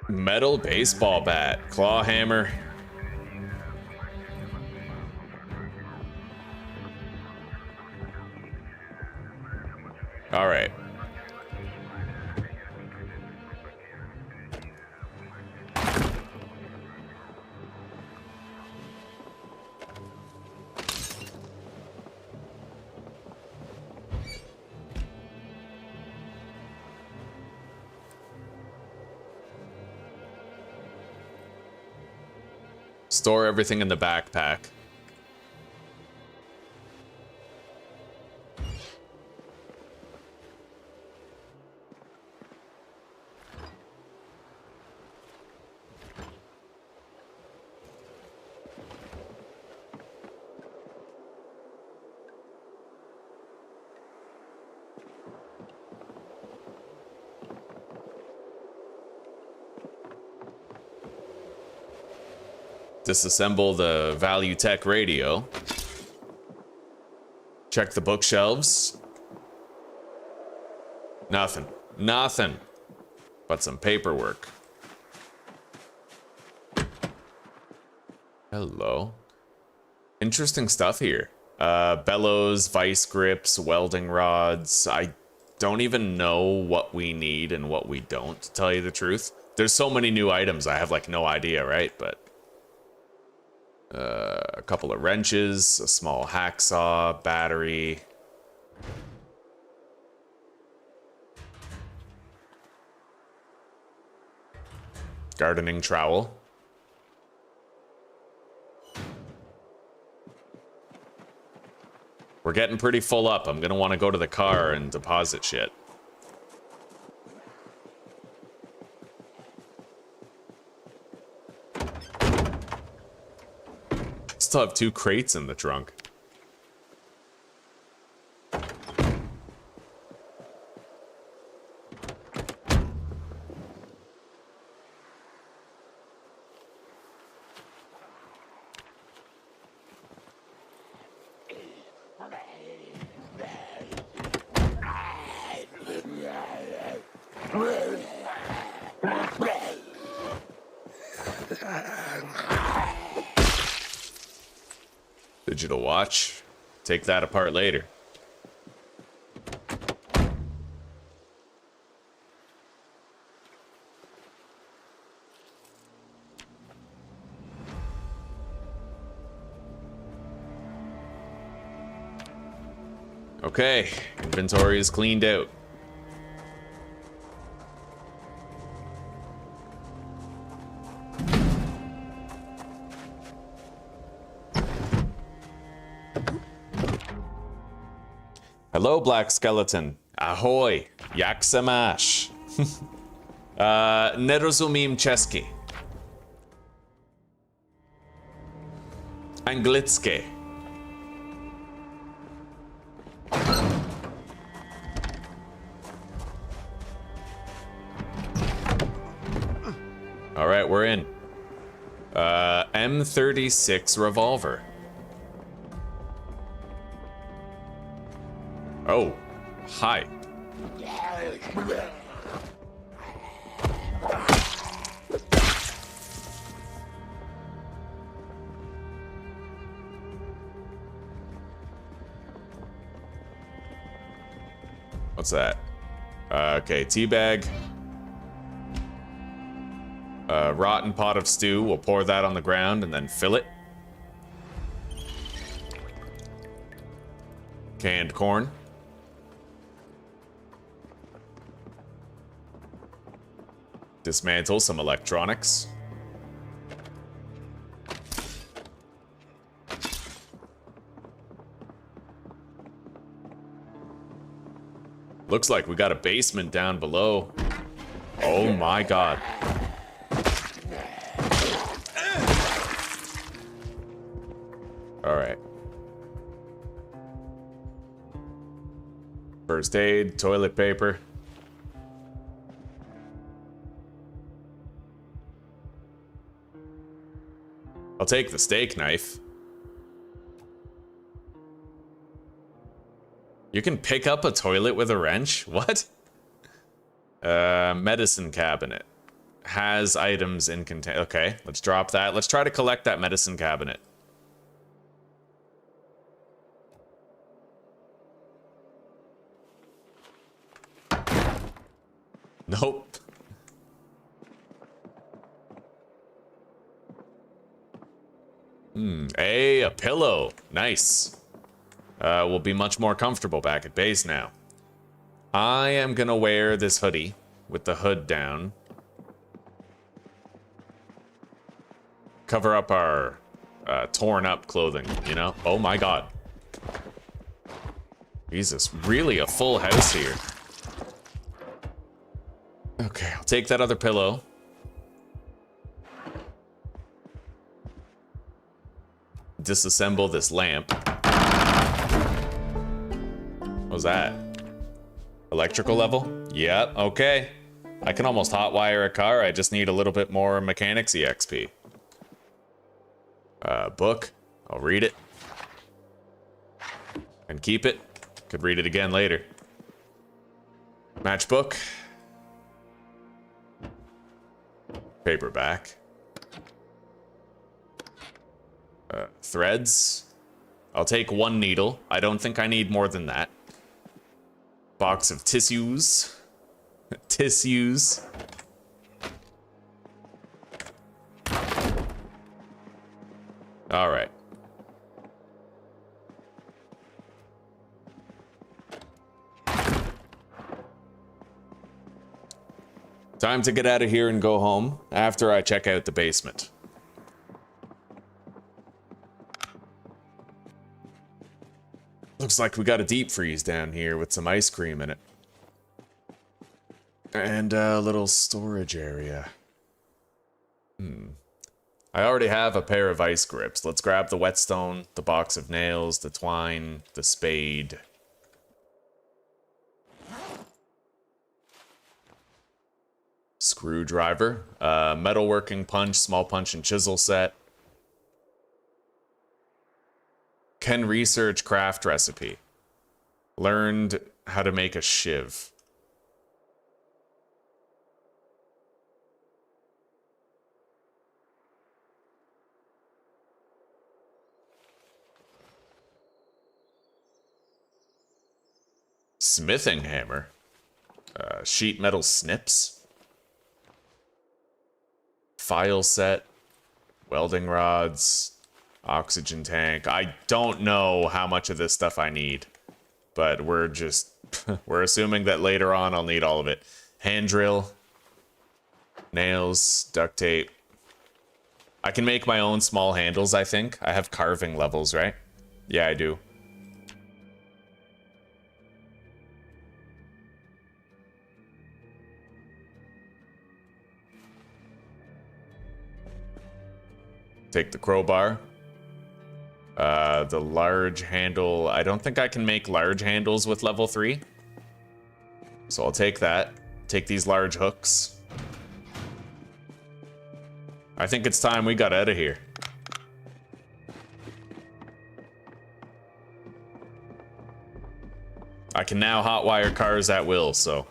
Metal baseball bat, claw hammer. All right. Store everything in the backpack. Disassemble the Value Tech radio. Check the bookshelves. Nothing. Nothing. But some paperwork. Hello. Interesting stuff here. Bellows, vice grips, welding rods. I don't even know what we need and what we don't, to tell you the truth. There's so many new items, I have like no idea, right? But a couple of wrenches, a small hacksaw, battery. Gardening trowel. We're getting pretty full up. I'm gonna want to go to the car and deposit shit. Still have 2 crates in the trunk. Digital watch. Take that apart later. Okay, inventory is cleaned out. Hello, Black Skeleton. Ahoy. Jak se máš? Nerozumím česky. Anglicky. All right, we're in. M36 revolver. Oh, hi. What's that? Okay, teabag. Rotten pot of stew. We'll pour that on the ground and then fill it. Canned corn. Dismantle some electronics. Looks like we got a basement down below. Oh my god. All right. First aid, toilet paper. I'll take the steak knife. You can pick up a toilet with a wrench? What? Medicine cabinet. Has items in contain. Okay, let's drop that. Let's try to collect that medicine cabinet. Nope. Hey, a pillow. Nice. We'll be much more comfortable back at base now. I am gonna wear this hoodie with the hood down. Cover up our torn up clothing, you know? Oh my god. Jesus, really a full house here. Okay, I'll take that other pillow. Disassemble this lamp. What was that? Electrical level? Yep, okay. I can almost hotwire a car, I just need a little bit more mechanics EXP. Book. I'll read it. And keep it. Could read it again later. Matchbook. Paperback. Threads. I'll take one needle. I don't think I need more than that. Box of tissues. Tissues. All right. Time to get out of here and go home after I check out the basement. Looks like we got a deep freeze down here with some ice cream in it. And a little storage area. I already have a pair of ice grips. Let's grab the whetstone, the box of nails, the twine, the spade. Screwdriver, metalworking punch, small punch and chisel set. Can research craft recipe. Learned how to make a shiv. Smithing hammer. Sheet metal snips. File set. Welding rods. Oxygen tank. I don't know how much of this stuff I need. But we're just... we're assuming that later on I'll need all of it. Hand drill. Nails. Duct tape. I can make my own small handles, I think. I have carving levels, right? Yeah, I do. Take the crowbar. The large handle. I don't think I can make large handles with level 3. So I'll take that. Take these large hooks. I think it's time we got out of here. I can now hotwire cars at will, so...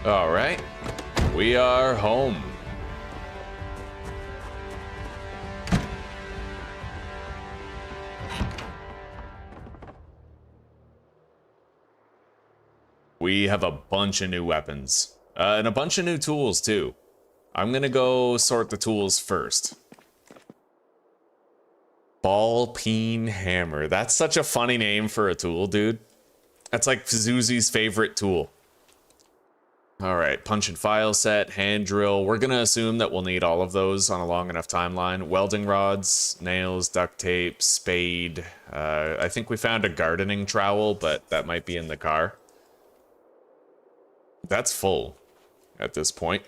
All right, we are home. We have a bunch of new weapons, and a bunch of new tools too. I'm gonna go sort the tools first. Ball peen hammer. That's such a funny name for a tool, dude. That's like Zuzi's favorite tool. All right, punch and file set, hand drill. We're gonna assume that we'll need all of those on a long enough timeline. Welding rods, nails, duct tape, spade. I think we found a gardening trowel, but that might be in the car. That's full at this point.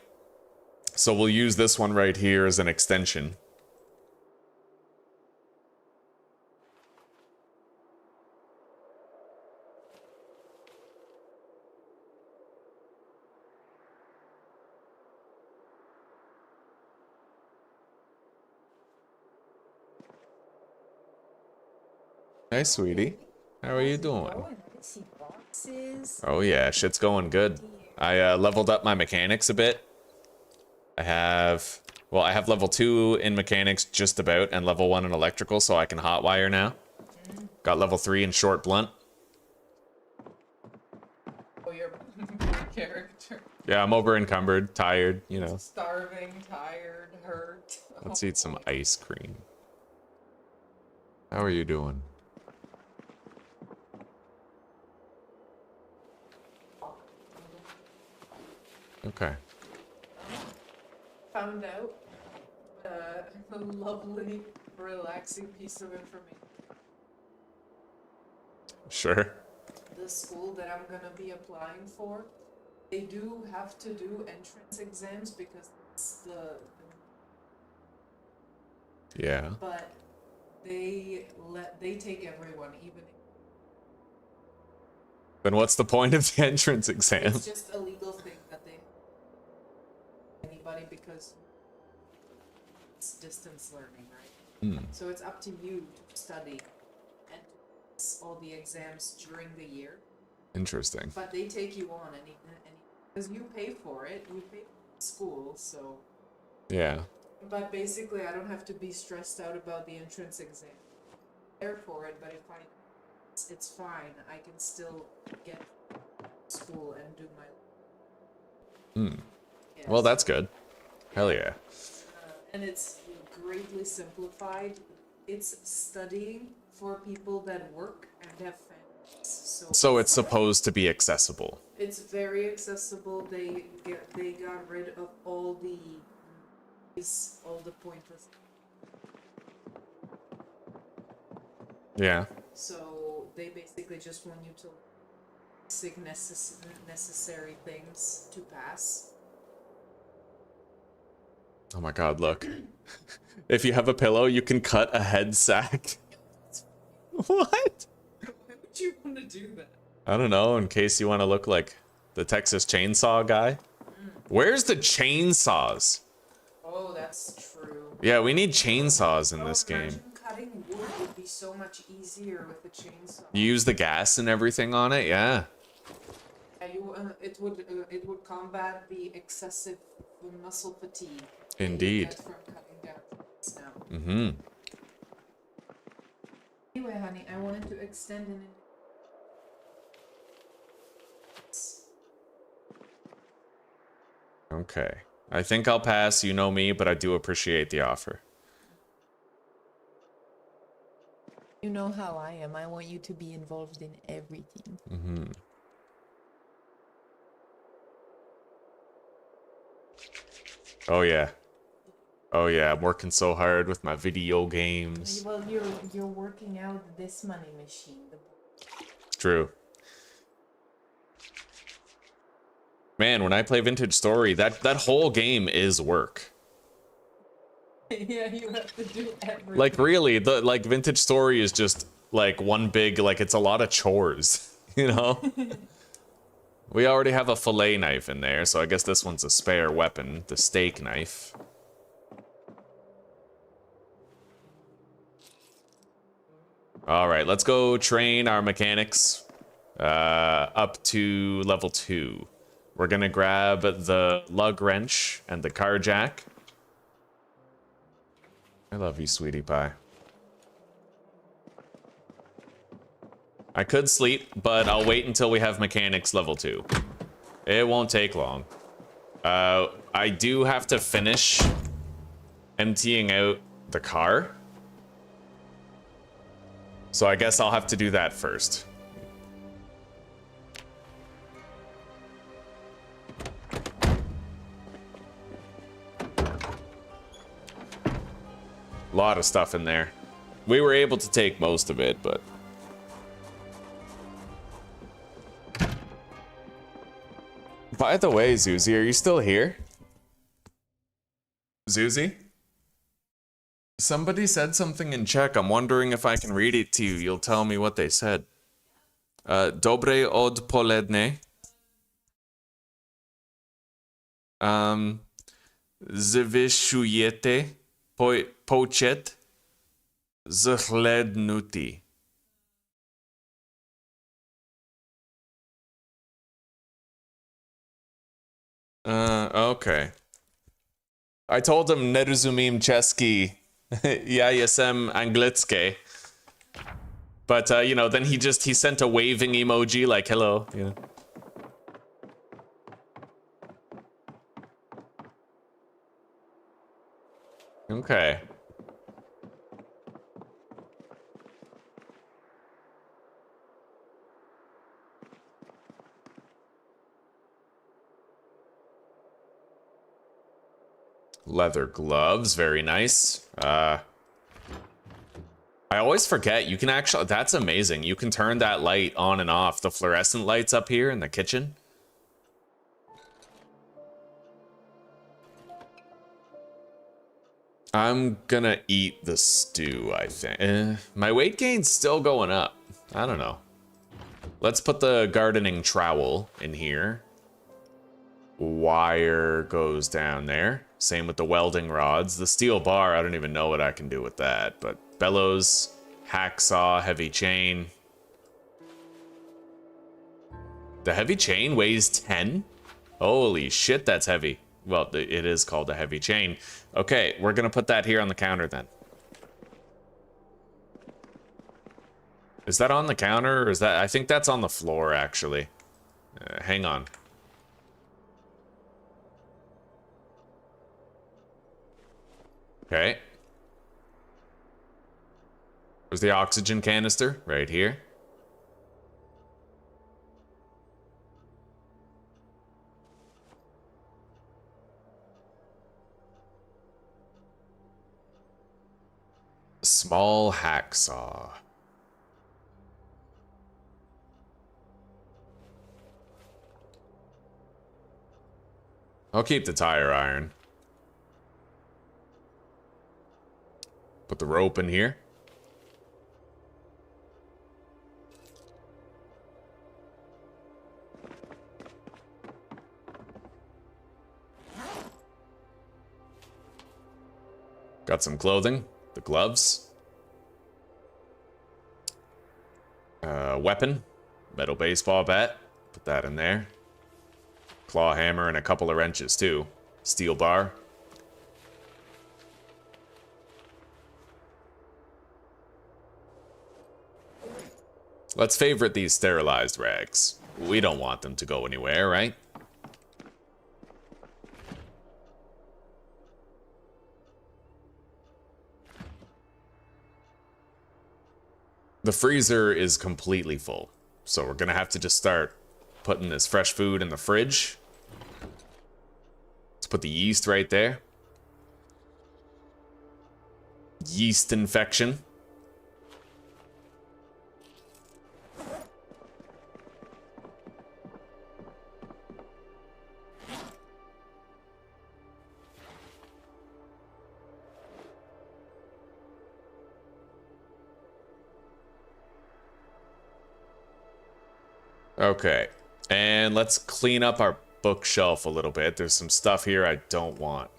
So we'll use this one right here as an extension. Hey, sweetie. How are you doing? Oh yeah, shit's going good. I leveled up my mechanics a bit. I have level 2 in mechanics just about, and level 1 in electrical, so I can hotwire now. Got level 3 in short blunt. Oh, your character. Yeah, I'm over encumbered, tired, you know. Starving, tired, hurt. Let's eat some ice cream. How are you doing? Okay. Found out a lovely, relaxing piece of information. Sure. The school that I'm gonna be applying for, they do have to do entrance exams because it's Yeah. but they take everyone, even Then what's the point of the entrance exam? it's just a legal thing that they anybody because it's distance learning, right? So it's up to you to study and pass all the exams during the year. Interesting. But they take you on any because you pay for it, you pay for school, so. Yeah. But basically, I don't have to be stressed out about the entrance exam. There for it, but if it's fine. I can still get to school and do my. Yeah, Well, that's good. Hell yeah. And it's greatly simplified. It's studying for people that work and have families. So it's supposed to be accessible. It's very accessible. They got rid of all the pointless. Yeah. So they basically just want you to sig necessary things to pass. Oh my god, look. If you have a pillow, you can cut a head sack. What? Why would you want to do that? I don't know, in case you want to look like the Texas Chainsaw guy. Where's the chainsaws? Oh, that's true. Yeah, we need chainsaws in this game. Imagine cutting wood would be so much easier with the chainsaw. You use the gas and everything on it, yeah. Yeah, it would combat the excessive muscle fatigue. Indeed. That you get from cutting down trees now. Mm-hmm. Anyway, honey, I wanted to extend an. Okay. I think I'll pass, you know me, but I do appreciate the offer. You know how I am. I want you to be involved in everything. Mm-hmm. Oh yeah. Oh yeah, I'm working so hard with my video games. Well, you're working out this money machine. It's true. Man, when I play Vintage Story, that whole game is work. Yeah, you have to do everything. Like really, the Vintage Story is just like one big, like it's a lot of chores, you know? We already have a fillet knife in there, so I guess this one's a spare weapon, the steak knife. All right, let's go train our mechanics up to level 2. We're gonna grab the lug wrench and the car jack. I love you, sweetie pie. I could sleep, but I'll wait until we have mechanics level 2. It won't take long. I do have to finish emptying out the car. So I guess I'll have to do that first. A lot of stuff in there. We were able to take most of it, but... By the way, Zuzi, are you still here? Zuzi? Somebody said something in Czech. I'm wondering if I can read it to you. You'll tell me what they said. Dobre odpoledne. Zvyšujete počet zhlédnutí. Okay. I told him nerozumím česky. Já jsem anglické. But, you know, then he sent a waving emoji like, hello, you know. Okay. Leather gloves, very nice. I always forget, you can actually, that's amazing. You can turn that light on and off, the fluorescent lights up here in the kitchen. I'm gonna eat the stew, I think. My weight gain's still going up. I don't know. Let's put the gardening trowel in here. Wire goes down there. Same with the welding rods. The steel bar, I don't even know what I can do with that. But bellows, hacksaw, heavy chain. The heavy chain weighs 10? Holy shit, that's heavy. Well, it is called a heavy chain. Okay, we're gonna put that here on the counter then. Is that on the counter or is that... I think that's on the floor, actually. Hang on. Okay. There's the oxygen canister right here. Small hacksaw. I'll keep the tire iron. Put the rope in here. Got some clothing, the gloves. Weapon, metal baseball bat, put that in there. Claw hammer and a couple of wrenches too. Steel bar. Let's favorite these sterilized rags. We don't want them to go anywhere, right? The freezer is completely full, so we're gonna have to just start putting this fresh food in the fridge. Let's put the yeast right there. Yeast infection. Okay, and let's clean up our bookshelf a little bit. There's some stuff here I don't want.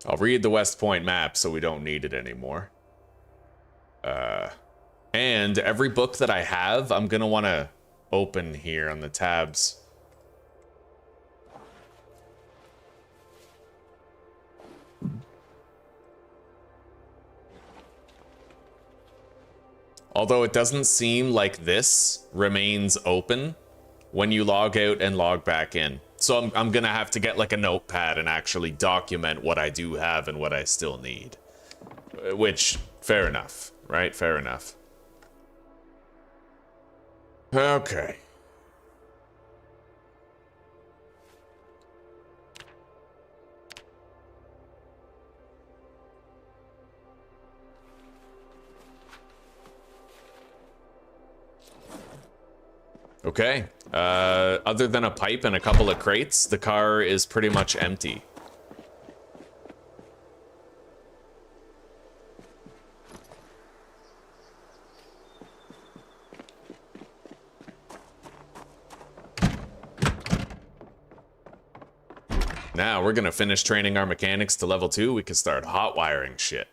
I'll read the West Point map so we don't need it anymore. And every book that I have, I'm gonna want to open here on the tabs. Although it doesn't seem like this remains open when you log out and log back in. So I'm gonna have to get like a notepad and actually document what I do have and what I still need. Which, fair enough, right? Fair enough. Okay. Okay. Other than a pipe and a couple of crates, the car is pretty much empty. Now we're gonna finish training our mechanics to level 2. We can start hot wiring shit.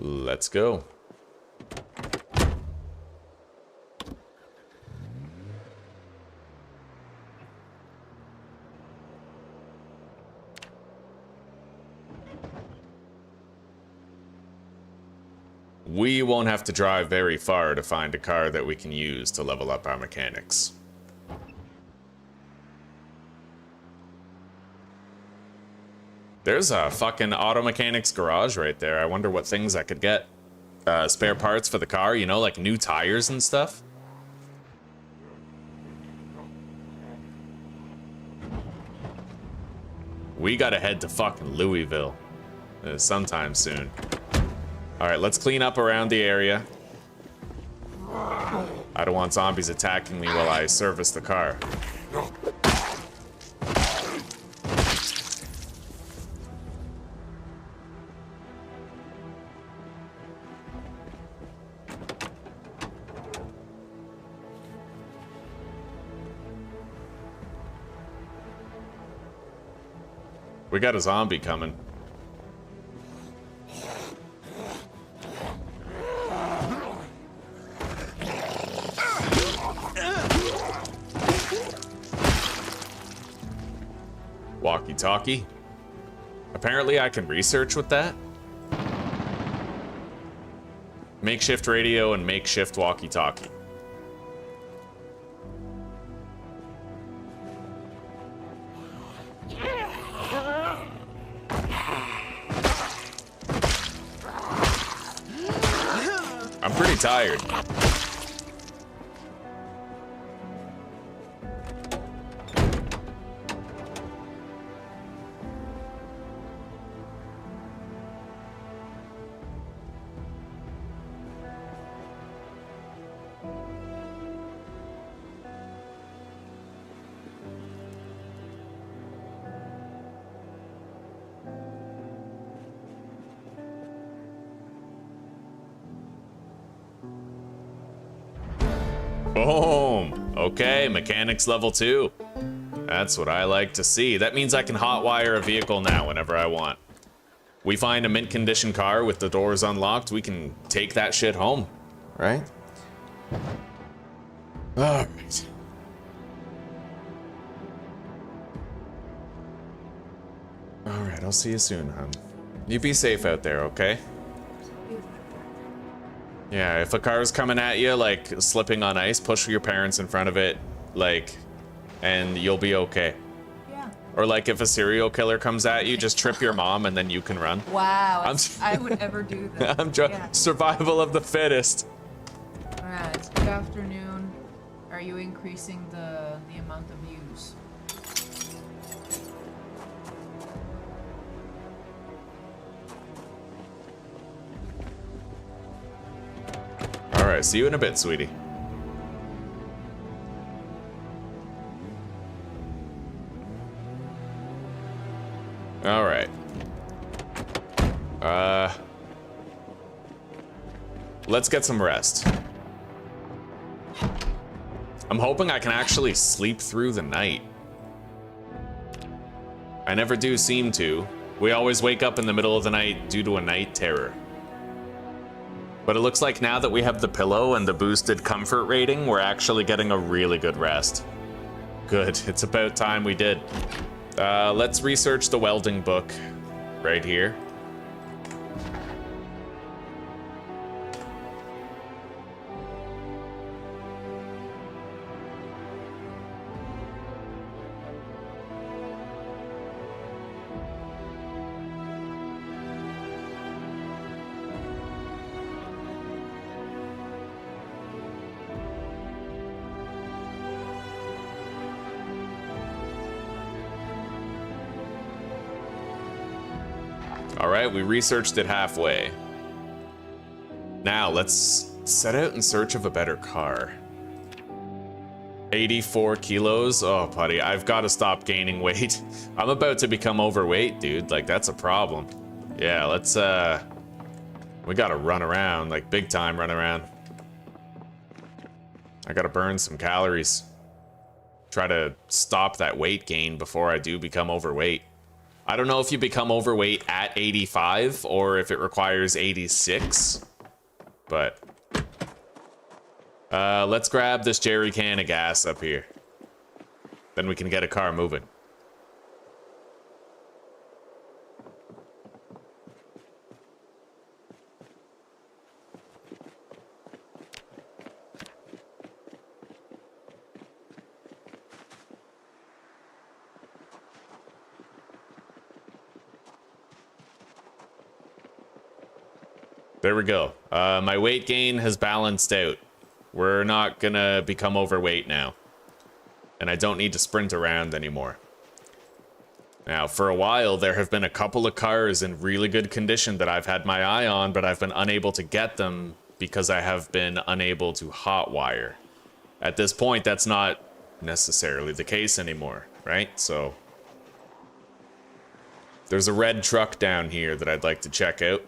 Let's go. We won't have to drive very far to find a car that we can use to level up our mechanics. There's a fucking auto mechanics garage right there. I wonder what things I could get. Spare parts for the car, you know, like new tires and stuff. We gotta head to fucking Louisville sometime soon. Alright, let's clean up around the area. I don't want zombies attacking me while I service the car. We got a zombie coming. Walkie-talkie. Apparently I can research with that. Makeshift radio and makeshift walkie-talkie. tired. Boom. Okay, mechanics level 2. That's what I like to see. That means I can hotwire a vehicle now whenever I want. We find a mint condition car with the doors unlocked, we can take that shit home, right? All right. All right, I'll see you soon, hon. You be safe out there, okay? Yeah, if a car's coming at you, like, slipping on ice, push your parents in front of it, like, and you'll be okay. Yeah. Or, like, if a serial killer comes at you, just trip your mom and then you can run. Wow, I would never do that. Yeah. Survival of the fittest. Alright, good afternoon. Are you increasing the amount of use? Alright, see you in a bit, sweetie. Alright. Let's get some rest. I'm hoping I can actually sleep through the night. I never do seem to. We always wake up in the middle of the night due to a night terror. But it looks like now that we have the pillow and the boosted comfort rating, we're actually getting a really good rest. Good, it's about time we did. Let's research the welding book right here. Alright, we researched it halfway. Now, let's set out in search of a better car. 84 kilos? Oh, buddy, I've got to stop gaining weight. I'm about to become overweight, dude. Like, that's a problem. Yeah, let's, we gotta run around, like, big time run around. I gotta burn some calories. Try to stop that weight gain before I do become overweight. I don't know if you become overweight at 85 or if it requires 86, but let's grab this jerry can of gas up here. Then we can get a car moving. There we go. My weight gain has balanced out. We're not gonna become overweight now. And I don't need to sprint around anymore. Now, for a while, there have been a couple of cars in really good condition that I've had my eye on, but I've been unable to get them because I have been unable to hotwire. At this point, that's not necessarily the case anymore, right? So, there's a red truck down here that I'd like to check out.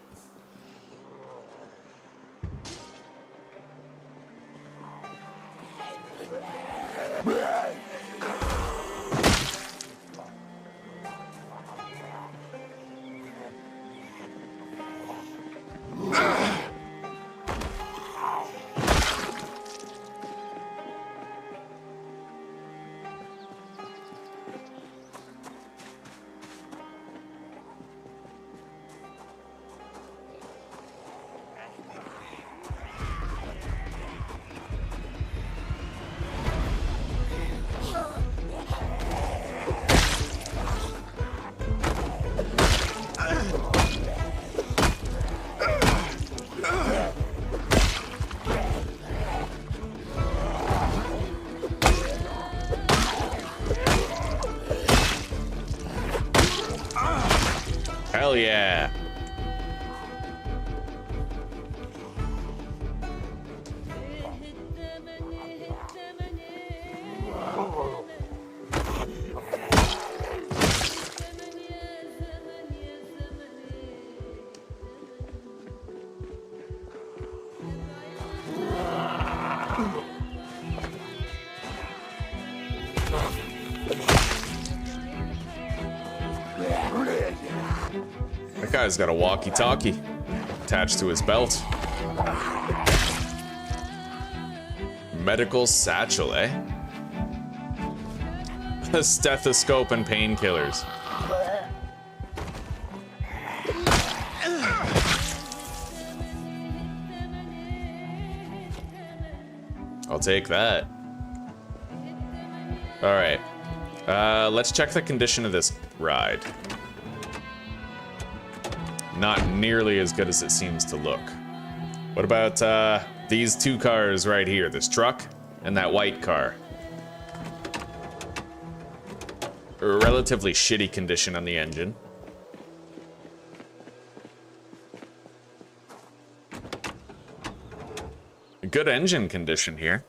Hell yeah. That guy's got a walkie-talkie attached to his belt. Medical satchel, eh? A stethoscope and painkillers. I'll take that. All right. Let's check the condition of this ride. Not nearly as good as it seems to look. What about these two cars right here? This truck and that white car. Relatively shitty condition on the engine. Good engine condition here.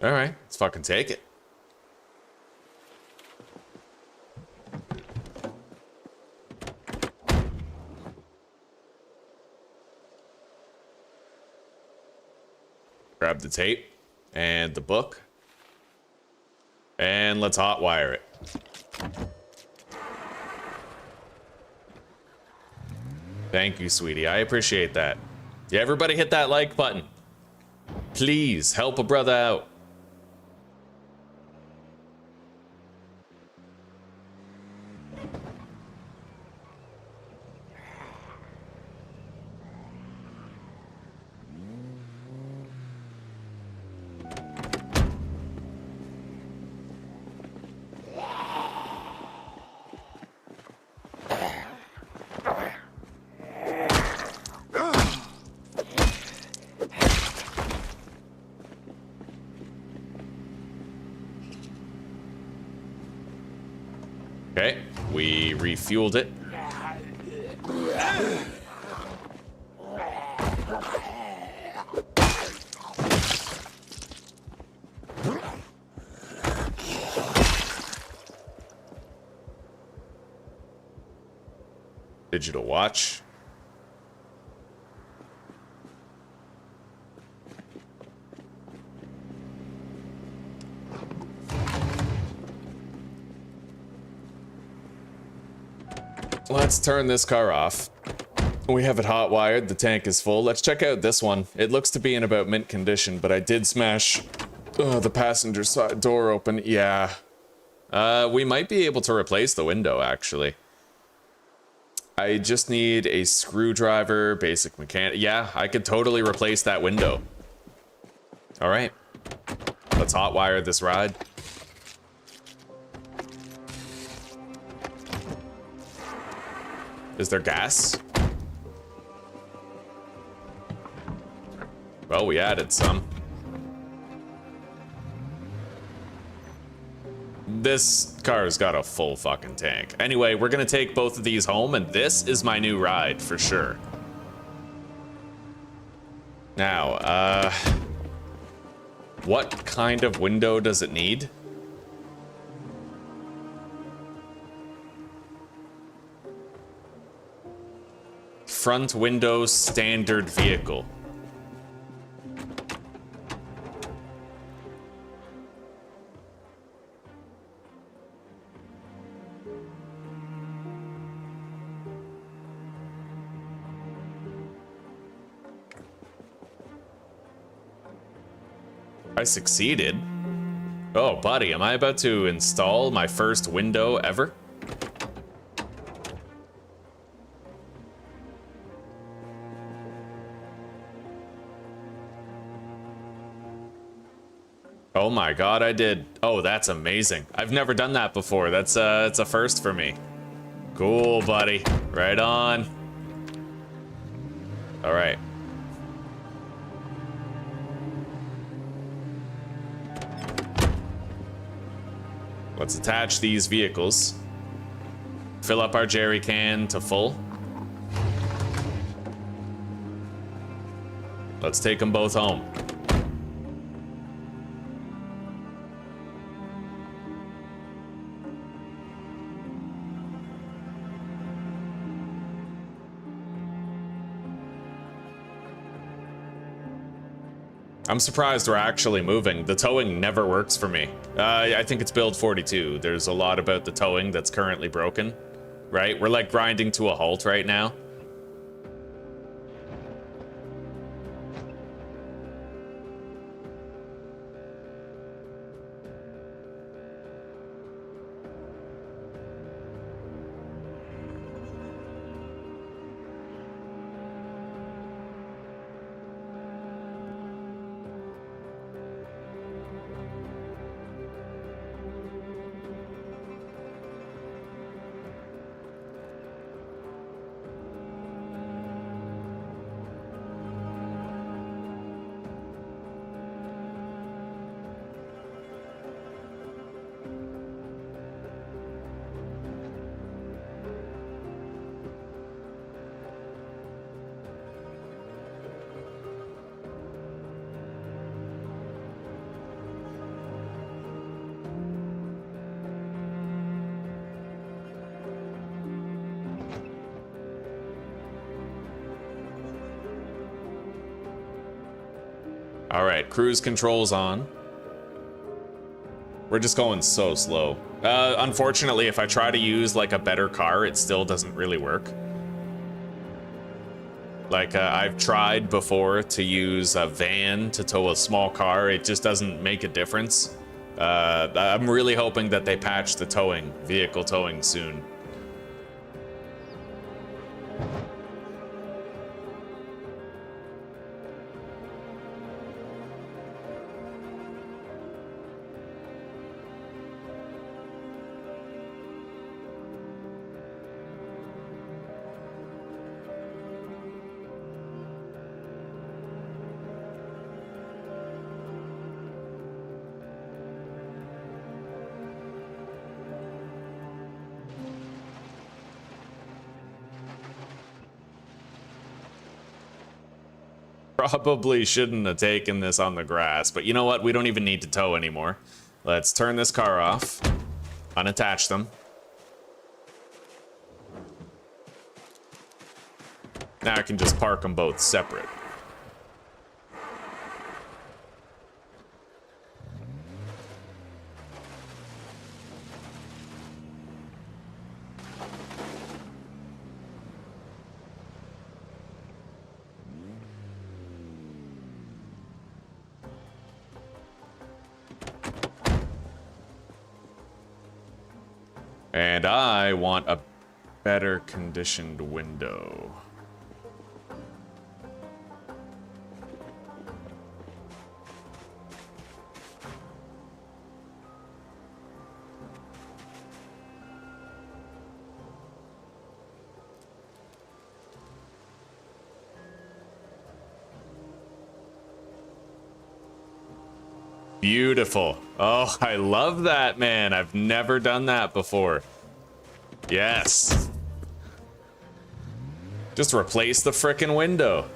All right, let's fucking take it. Grab the tape and the book. And let's hotwire it. Thank you, sweetie. I appreciate that. Yeah, everybody hit that like button. Please, help a brother out. Okay, we refueled it. Digital watch. Let's turn this car off. We have it hot wired, the tank is full. Let's check out this one. It looks to be in about mint condition, but I did smash the passenger side door open. Yeah. We might be able to replace the window, actually. I just need a screwdriver, basic mechanic. Yeah, I could totally replace that window. All right. Let's hot wire this ride. Is there gas? Well, we added some. This car's got a full fucking tank. Anyway, we're gonna take both of these home, and this is my new ride for sure. Now, what kind of window does it need? Front window standard vehicle. I succeeded. Oh, buddy, am I about to install my first window ever? Oh my god, I did. Oh, that's amazing. I've never done that before. That's it's a first for me. Cool, buddy. Right on. All right. Let's attach these vehicles. Fill up our jerry can to full. Let's take them both home. I'm surprised we're actually moving. The towing never works for me. I think it's build 42. There's a lot about the towing that's currently broken, right? We're like grinding to a halt right now. All right, cruise controls on. We're just going so slow. Unfortunately, if I try to use like a better car, it still doesn't really work. Like I've tried before to use a van to tow a small car. It just doesn't make a difference. I'm really hoping that they patch the towing, vehicle towing soon. Probably shouldn't have taken this on the grass, but you know what? We don't even need to tow anymore. Let's turn this car off, unattach them. Now I can just park them both separate. And I want a better conditioned window. Beautiful. Oh, I love that, man. I've never done that before. Yes. Just replace the frickin' window.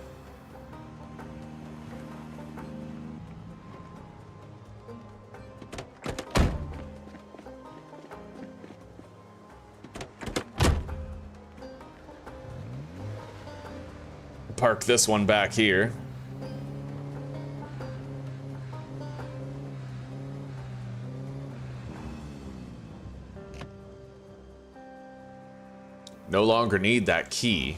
Park this one back here. No longer need that key.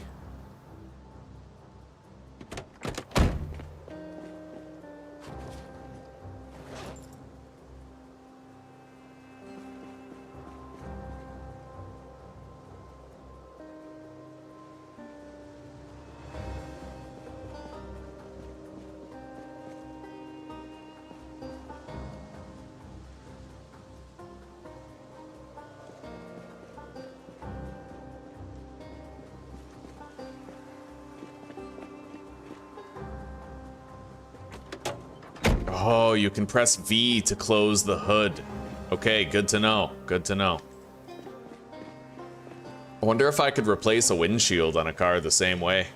Oh, you can press V to close the hood. Okay, good to know. Good to know. I wonder if I could replace a windshield on a car the same way.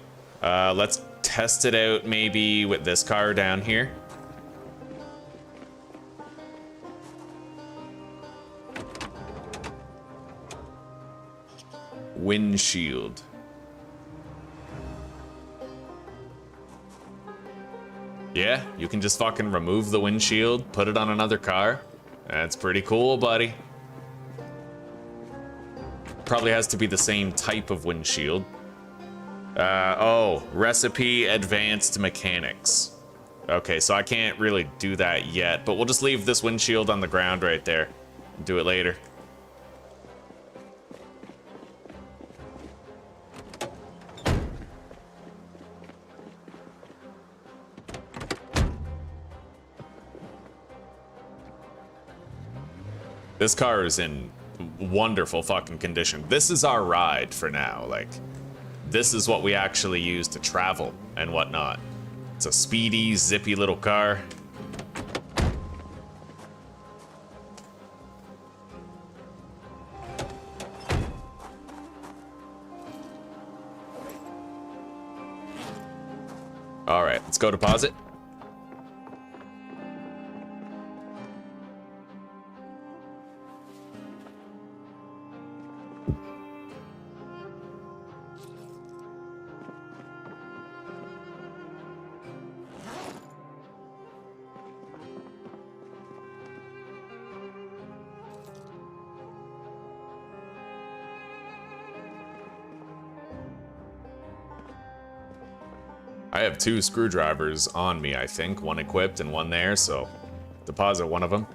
Let's test it out maybe with this car down here. Windshield. Yeah, you can just fucking remove the windshield, put it on another car. That's pretty cool, buddy. Probably has to be the same type of windshield. Oh, recipe advanced mechanics. Okay, so I can't really do that yet, but we'll just leave this windshield on the ground right there. Do it later. This car is in wonderful fucking condition. This is our ride for now. Like, this is what we actually use to travel and whatnot. It's a speedy, zippy little car. All right, let's go deposit. I have 2 screwdrivers on me, I think. One equipped and one there, so deposit one of them.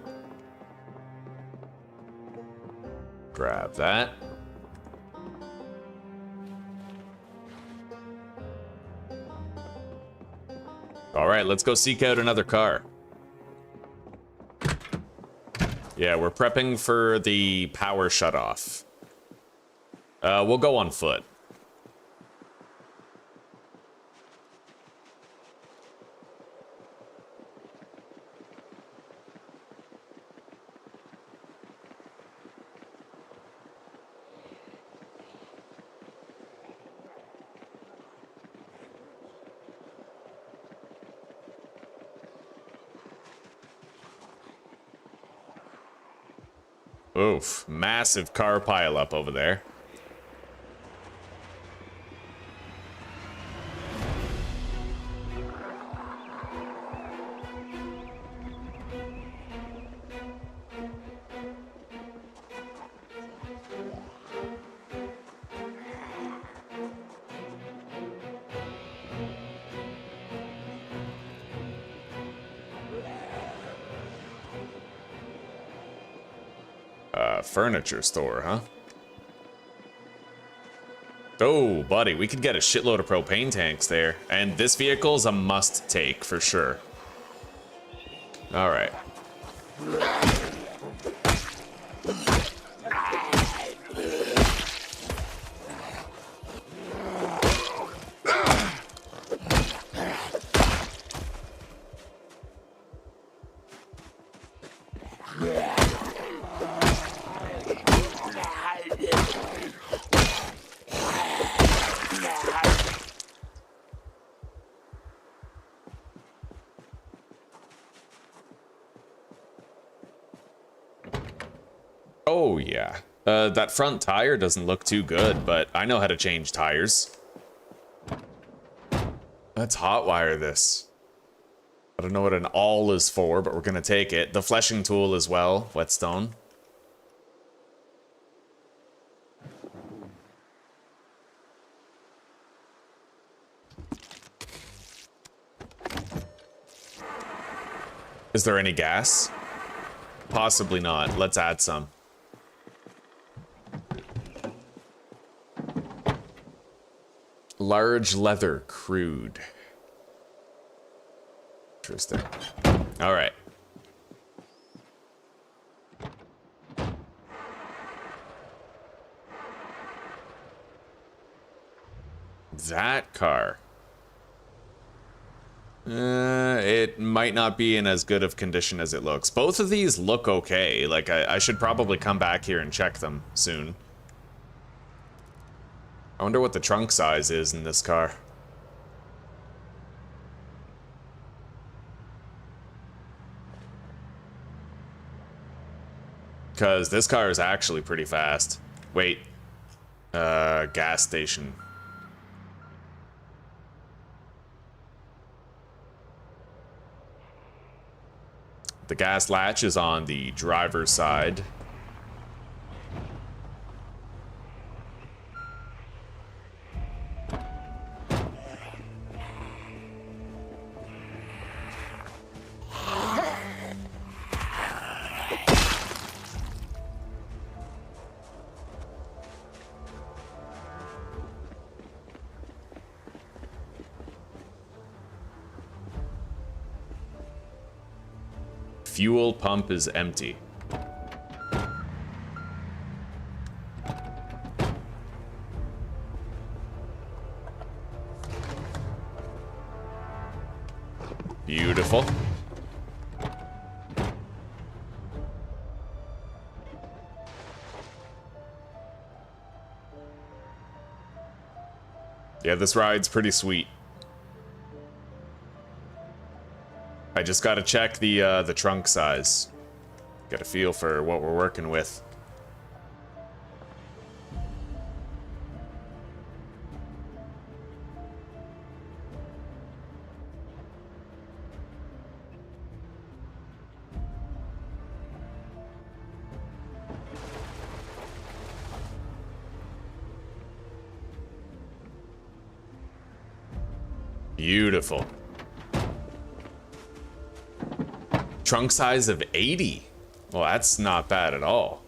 Grab that. All right, let's go seek out another car. Yeah, we're prepping for the power shutoff. We'll go on foot. Oof, massive car pileup over there. Furniture store, huh? Oh, buddy, we could get a shitload of propane tanks there. And this vehicle is a must take for sure. All right. Oh, yeah. That front tire doesn't look too good, but I know how to change tires. Let's hotwire this. I don't know what an awl is for, but we're gonna take it. The fleshing tool as well, whetstone. Is there any gas? Possibly not. Let's add some. Large leather, crude. Interesting. All right. That car. It might not be in as good of condition as it looks. Both of these look okay. Like, I should probably come back here and check them soon. I wonder what the trunk size is in this car. Because this car is actually pretty fast. Wait. Gas station. The gas latch is on the driver's side. Fuel pump is empty. Beautiful. Yeah, this ride's pretty sweet. I just gotta check the trunk size. Get a feel for what we're working with. Beautiful. Trunk size of 80. Well, that's not bad at all.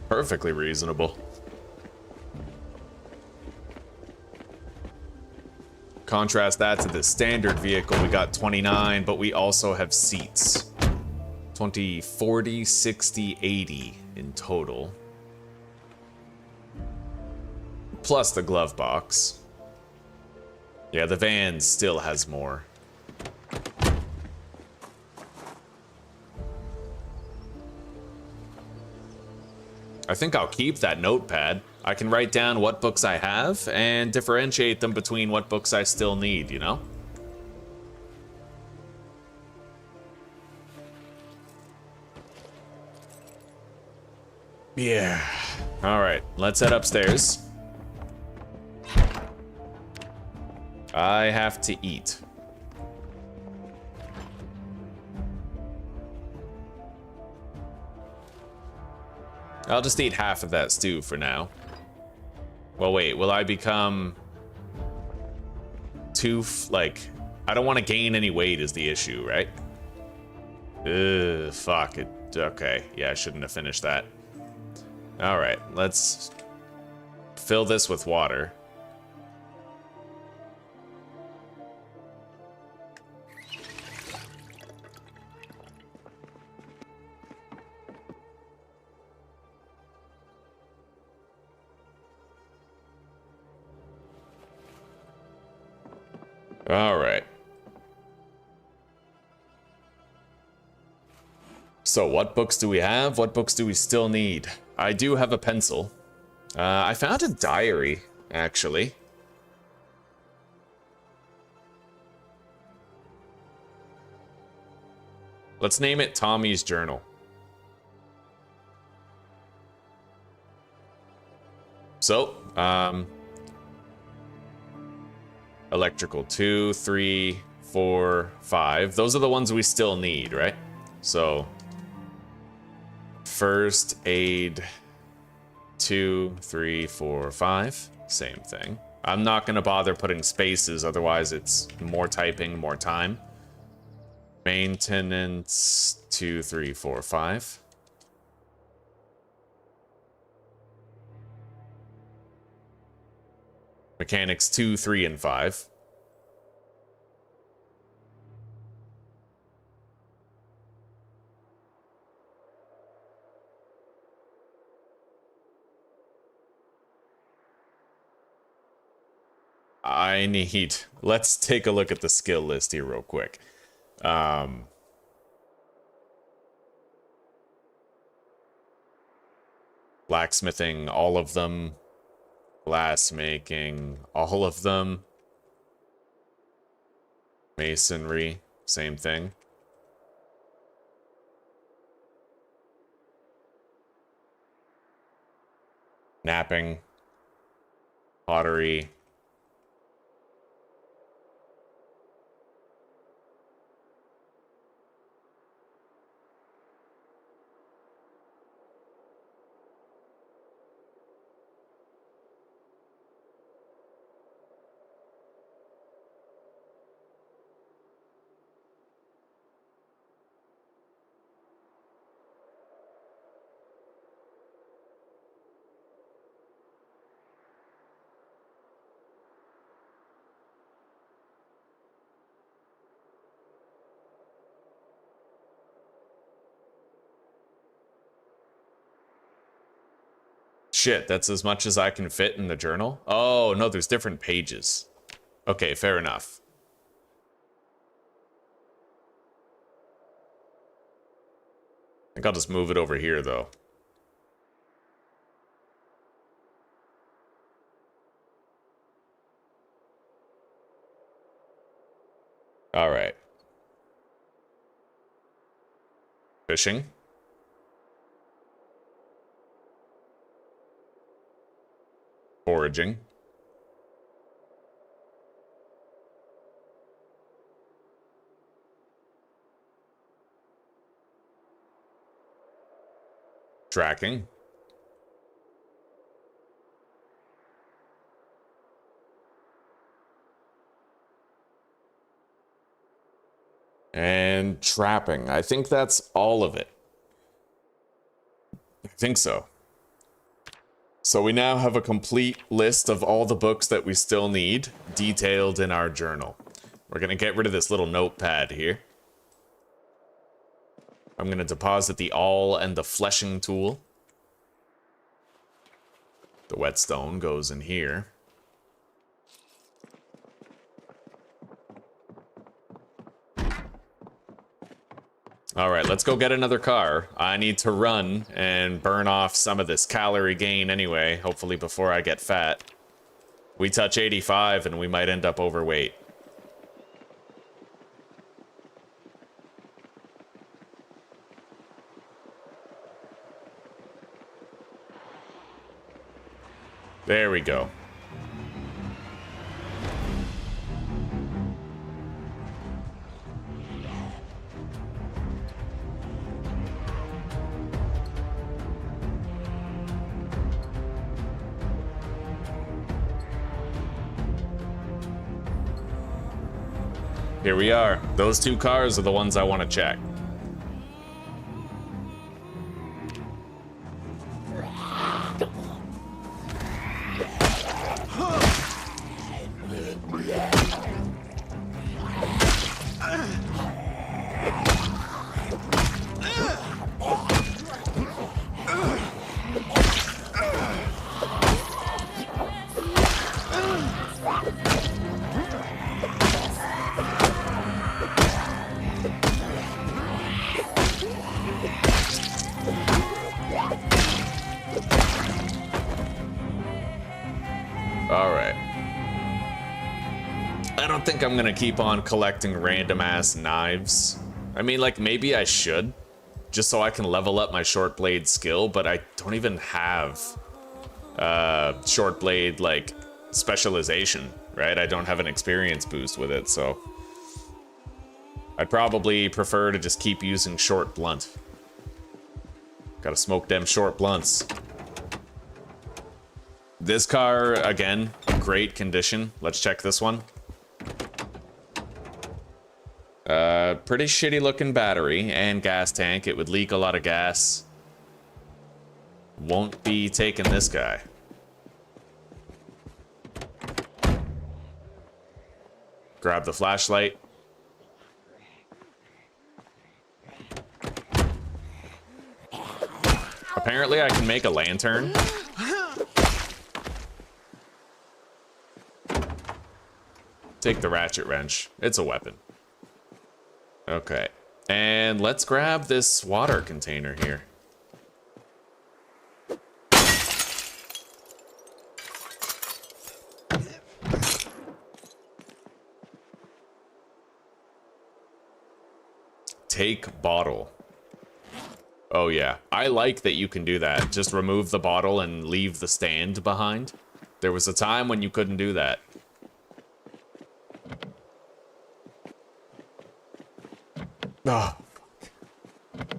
Perfectly reasonable. Contrast that to the standard vehicle. We got 29, but we also have seats. 20, 40, 60, 80 in total. Plus the glove box. Yeah, the van still has more. I think I'll keep that notepad. I can write down what books I have and differentiate them between what books I still need, you know? Yeah. All right, let's head upstairs. I have to eat. I'll just eat half of that stew for now. Well, wait, will I become too, like, I don't want to gain any weight is the issue, right? Ugh, fuck it. Okay, yeah, I shouldn't have finished that. All right, let's fill this with water. All right. So what books do we have? What books do we still need? I do have a pencil. I found a diary, actually. Let's name it Tommy's Journal. So, electrical 2, 3, 4, 5. Those are the ones we still need, right? So, first aid 2, 3, 4, 5. Same thing. I'm not gonna bother putting spaces, otherwise it's more typing, more time. Maintenance 2, 3, 4, 5. Mechanics 2, 3, and 5. I need... Let's take a look at the skill list here real quick. Blacksmithing, all of them. Glassmaking, all of them. Masonry, same thing. Napping. Pottery. Shit, that's as much as I can fit in the journal? Oh, no, there's different pages. Okay, fair enough. I think I'll just move it over here, though. All right. Fishing. Foraging. Tracking. And trapping. I think that's all of it. I think so. So we now have a complete list of all the books that we still need, detailed in our journal. We're going to get rid of this little notepad here. I'm going to deposit the awl and the fleshing tool. The whetstone goes in here. All right, let's go get another car. I need to run and burn off some of this calorie gain anyway, hopefully before I get fat. We touch 85 and we might end up overweight. There we go. Here we are. Those two cars are the ones I want to check. I'm gonna keep on collecting random ass knives. I mean, like, maybe I should, just so I can level up my short blade skill, but I don't even have short blade, like, specialization, right? I don't have an experience boost with it, so I'd probably prefer to just keep using short blunt. Gotta smoke them short blunts. This car, again, great condition. Let's check this one. Pretty shitty looking battery and gas tank. It would leak a lot of gas. Won't be taking this guy. Grab the flashlight. Apparently I can make a lantern. Take the ratchet wrench. It's a weapon. Okay. And let's grab this water container here. Take bottle. Oh yeah, I like that you can do that. Just remove the bottle and leave the stand behind. There was a time when you couldn't do that. Oh.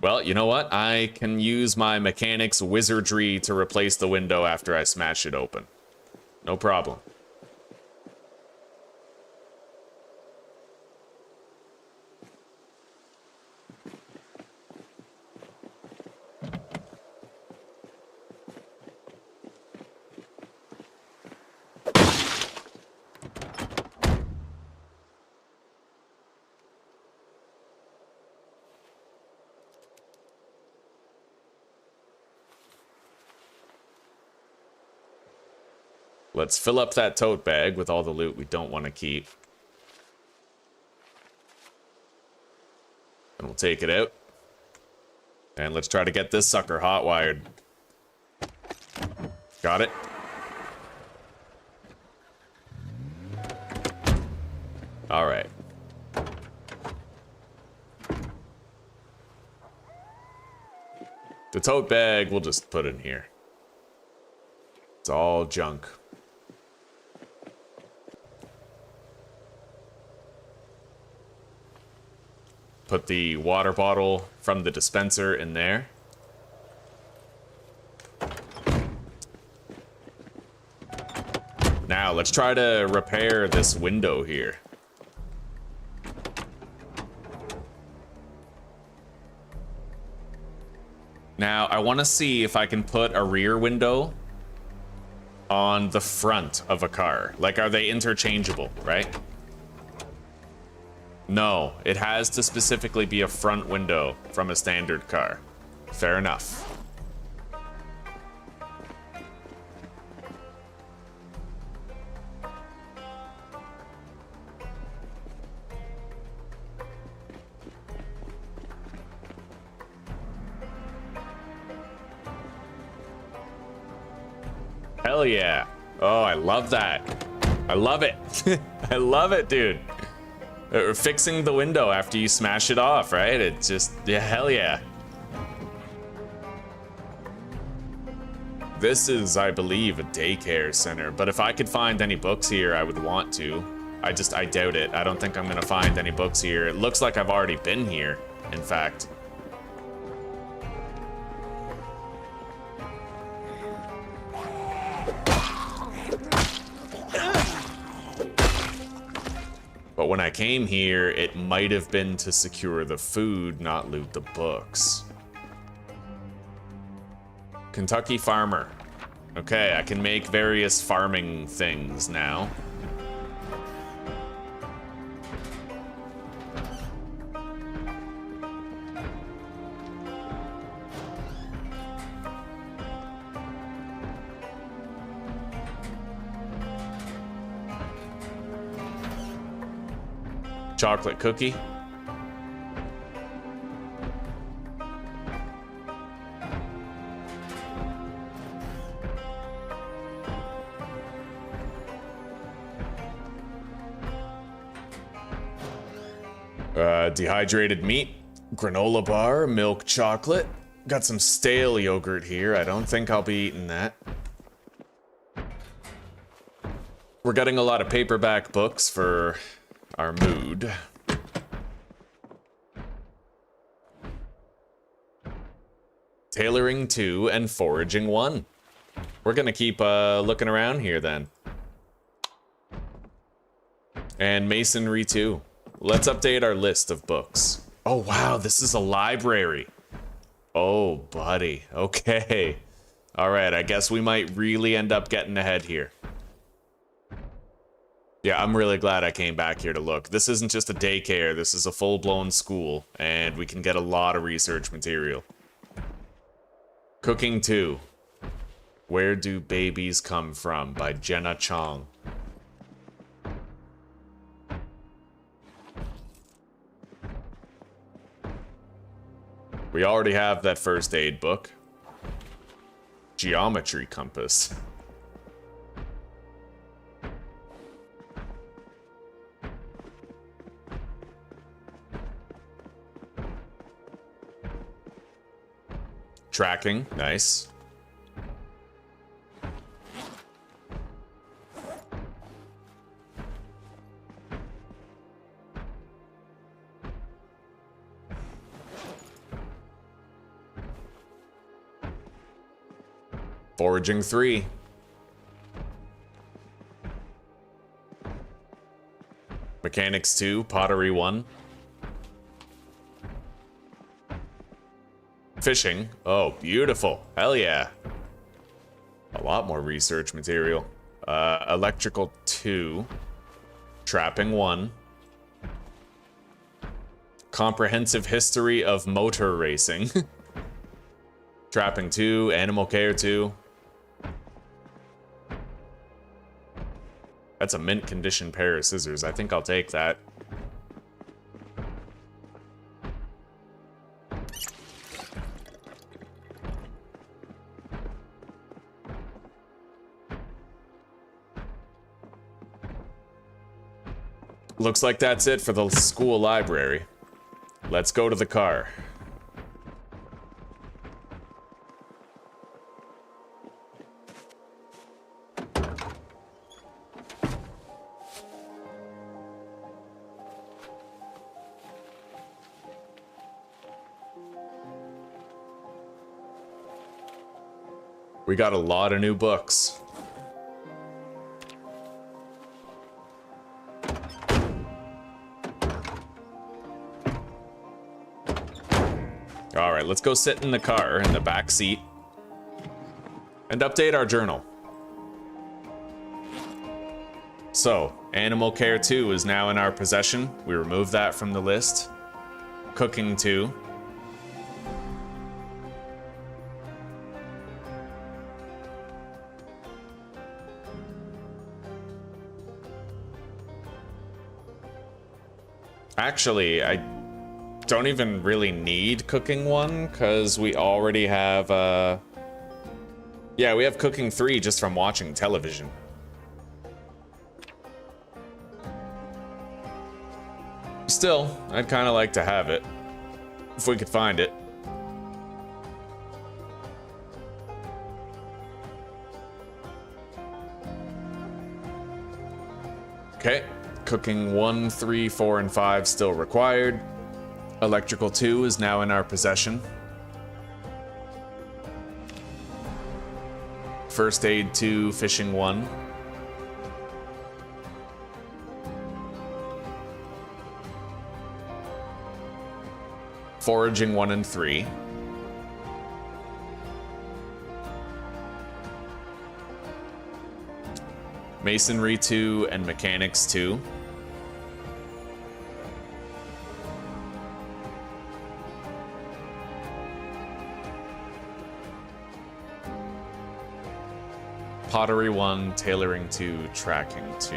Well, you know what? I can use my mechanic's wizardry to replace the window after I smash it open. No problem. Let's fill up that tote bag with all the loot we don't want to keep. And we'll take it out. And let's try to get this sucker hot-wired. Got it? Alright. The tote bag, we'll just put in here. It's all junk. Put the water bottle from the dispenser in there. Now, let's try to repair this window here. Now, I want to see if I can put a rear window on the front of a car. Like, are they interchangeable, right? No, it has to specifically be a front window from a standard car. Fair enough. Hell yeah. Oh, I love that. I love it. I love it, dude. Fixing the window after you smash it off, right? It's just, yeah, hell yeah. This is, I believe, a daycare center, but if I could find any books here, I would want to. I doubt it. I don't think I'm gonna find any books here. It looks like I've already been here, in fact. But when I came here, it might have been to secure the food, not loot the books. Kentucky farmer. Okay, I can make various farming things now. Chocolate cookie. Dehydrated meat, granola bar, milk chocolate. Got some stale yogurt here. I don't think I'll be eating that. We're getting a lot of paperback books for our mood. Tailoring 2 and Foraging 1. We're gonna keep looking around here then. And Masonry 2. Let's update our list of books. Oh wow, this is a library. Oh buddy, okay. Alright, I guess we might really end up getting ahead here. Yeah, I'm really glad I came back here to look. This isn't just a daycare, this is a full-blown school, and we can get a lot of research material. Cooking 2. Where Do Babies Come From by Jenna Chong. We already have that first aid book. Geometry compass. Tracking, nice. Foraging 3. Mechanics 2, Pottery 1. Fishing. Oh, beautiful. Hell yeah. A lot more research material. Electrical 2. Trapping 1. Comprehensive history of motor racing. Trapping 2. Animal care 2. That's a mint condition pair of scissors. I think I'll take that. Looks like that's it for the school library. Let's go to the car. We got a lot of new books. All right, let's go sit in the car in the back seat and update our journal. So, Animal Care 2 is now in our possession. We removed that from the list. Cooking 2. Actually, I don't even really need Cooking 1, because we already have, yeah, we have Cooking 3 just from watching television. Still, I'd kind of like to have it, if we could find it. Okay. Cooking 1, 3, 4, and 5 still required. Electrical 2 is now in our possession. First Aid 2, Fishing 1. Foraging 1 and 3. Masonry 2 and Mechanics 2. Pottery 1, Tailoring 2, Tracking 2.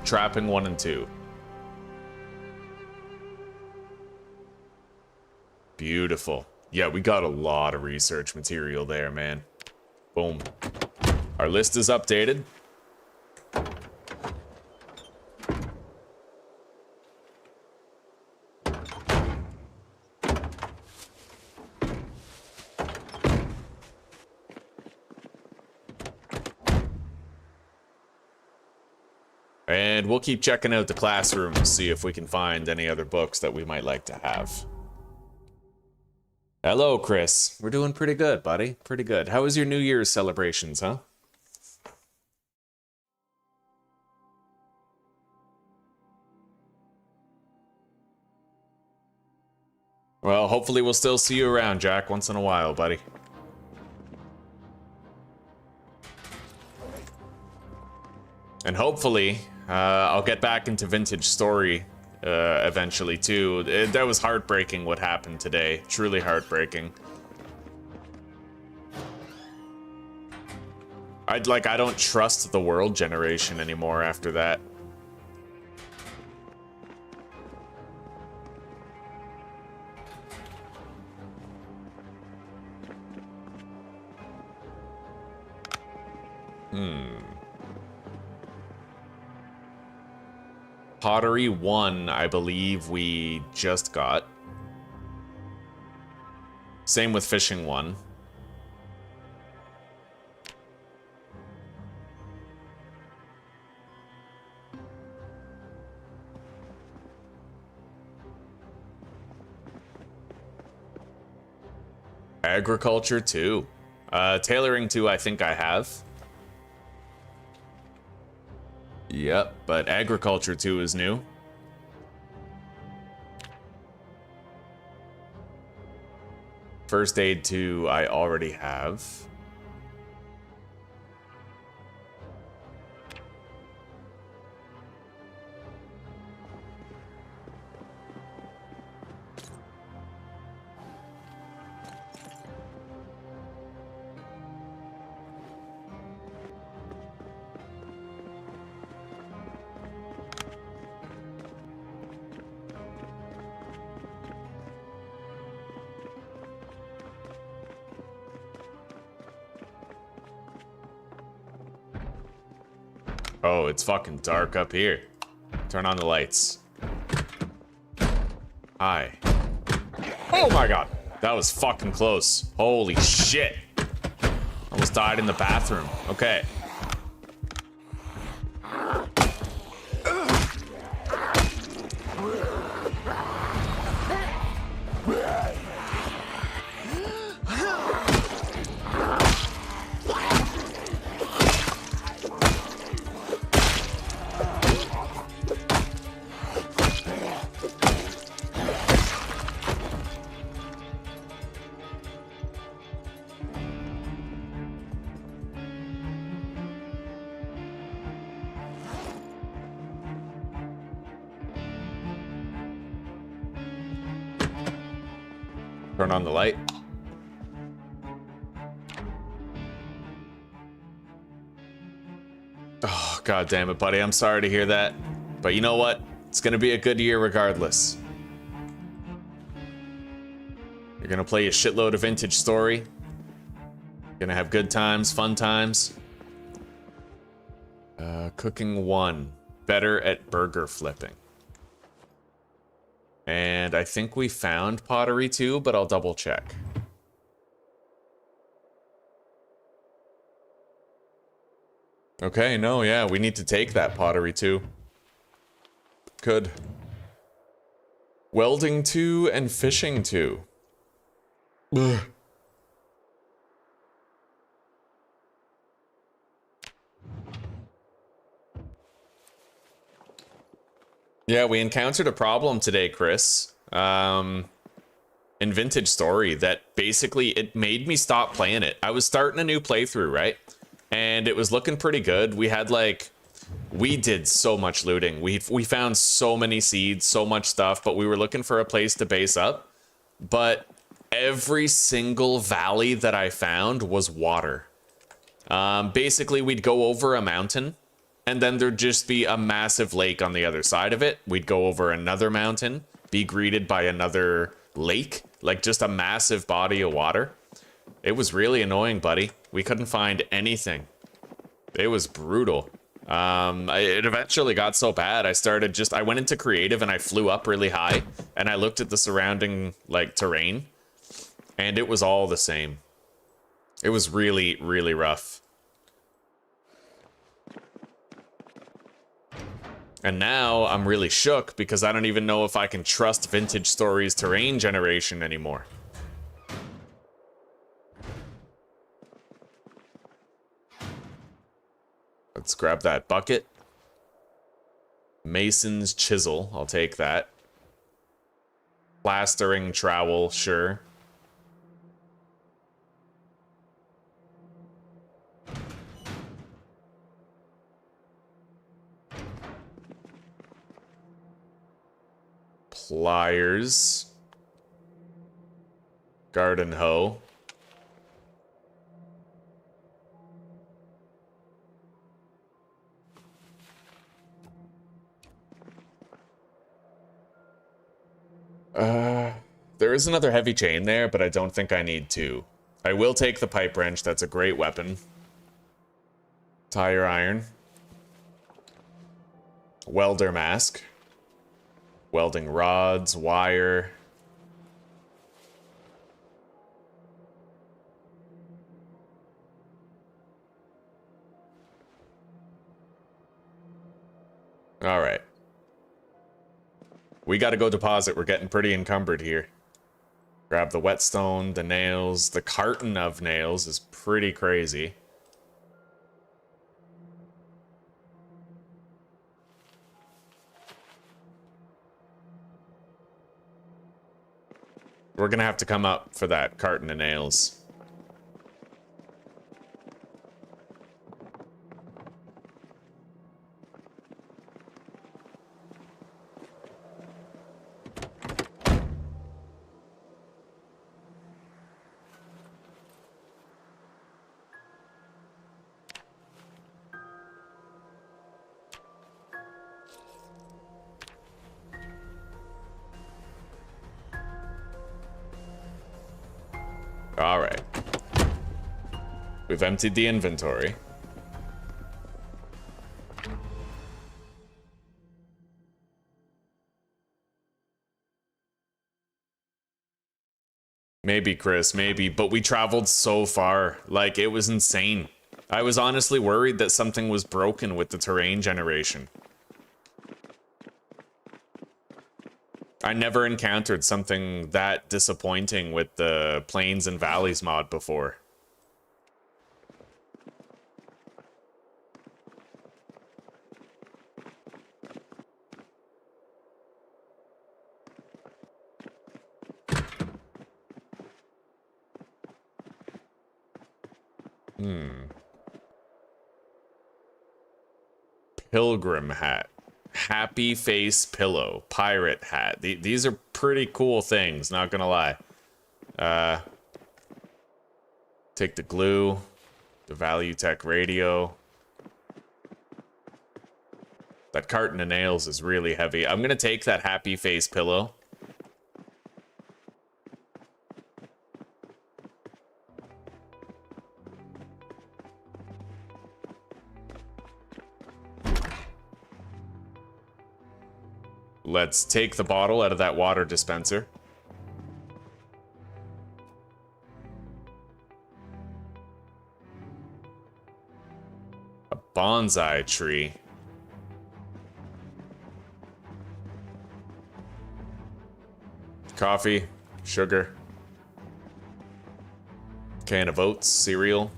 Trapping 1 and 2. Beautiful. Yeah, we got a lot of research material there, man. Boom. Our list is updated. And we'll keep checking out the classroom to see if we can find any other books that we might like to have. Hello, Chris. We're doing pretty good, buddy. Pretty good. How was your New Year's celebrations, huh? Well, hopefully we'll still see you around, Jack, once in a while, buddy. And hopefully, I'll get back into Vintage Story eventually, too. That was heartbreaking what happened today. Truly heartbreaking. I don't trust the world generation anymore after that. Pottery 1, I believe we just got. Same with fishing 1. Agriculture 2. Tailoring 2, I think I have. Yep, but Agriculture 2 is new. First Aid 2, I already have. Oh, it's fucking dark up here. Turn on the lights. Hi. Oh my god. That was fucking close. Holy shit. Almost died in the bathroom. Okay. Turn on the light. Oh, god damn it, buddy. I'm sorry to hear that. But you know what? It's gonna be a good year regardless. You're gonna play a shitload of vintage story. You're gonna have good times, fun times. Cooking 1. Better at burger flipping. And I think we found pottery 2, but I'll double check. Okay, no, yeah, we need to take that pottery 2. Good. Welding 2 and fishing 2. Ugh. Yeah, we encountered a problem today, Chris. In Vintage Story that basically it made me stop playing it. I was starting a new playthrough, right? And it was looking pretty good. We did so much looting. We found so many seeds, so much stuff, but we were looking for a place to base up. But every single valley that I found was water. Basically, we'd go over a mountain, and then there'd just be a massive lake on the other side of it. We'd go over another mountain, be greeted by another lake, like just a massive body of water. It was really annoying, buddy. We couldn't find anything. It was brutal. It eventually got so bad, I went into creative and I flew up really high, and I looked at the surrounding, like, terrain, and it was all the same. It was really, really rough. And now I'm really shook because I don't even know if I can trust Vintage Story's terrain generation anymore. Let's grab that bucket. Mason's chisel, I'll take that. Plastering trowel, sure. Pliers. Garden hoe. There is another heavy chain there, but I don't think I need two. I will take the pipe wrench. That's a great weapon. Tire iron. Welder mask. Welding rods, wire. All right. We got to go deposit. We're getting pretty encumbered here. Grab the whetstone, the nails. The carton of nails is pretty crazy. We're gonna have to come up for that carton of nails. All right. We've emptied the inventory. Maybe, Chris, maybe, but we traveled so far. Like, it was insane. I was honestly worried that something was broken with the terrain generation. I never encountered something that disappointing with the Plains and Valleys mod before. Pilgrim hat. Happy face pillow. Pirate hat. These are pretty cool things, not gonna lie. Take the glue. The Value Tech radio. That carton of nails is really heavy. I'm gonna take that happy face pillow. Let's take the bottle out of that water dispenser. A bonsai tree. Coffee, sugar. Can of oats, cereal.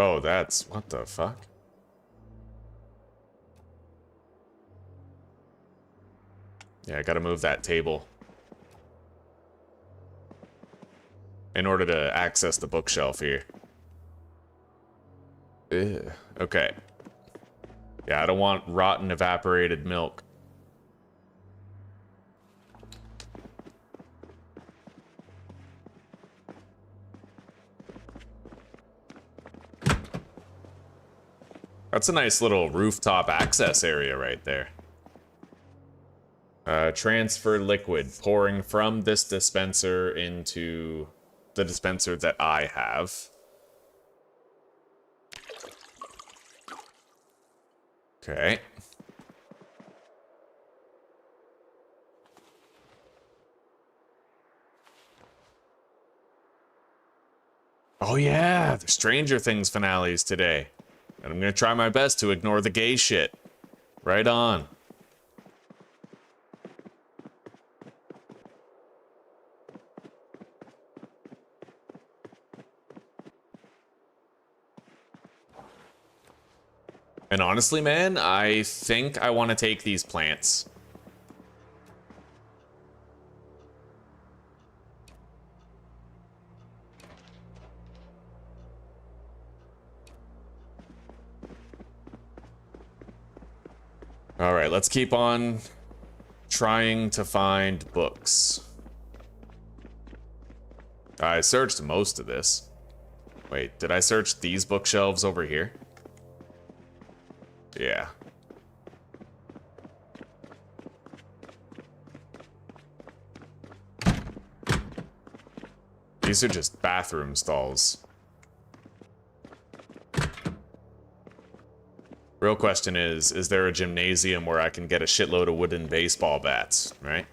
Oh, that's... what the fuck? Yeah, I gotta move that table in order to access the bookshelf here. Ugh. Okay. Yeah, I don't want rotten evaporated milk. That's a nice little rooftop access area right there. Transfer liquid pouring from this dispenser into the dispenser that I have. Okay. Oh yeah, the Stranger Things finales today. And I'm gonna try my best to ignore the gay shit. Right on. And honestly, man, I think I want to take these plants. All right, let's keep on trying to find books. I searched most of this. Wait, did I search these bookshelves over here? Yeah. These are just bathroom stalls. Real question is there a gymnasium where I can get a shitload of wooden baseball bats, right?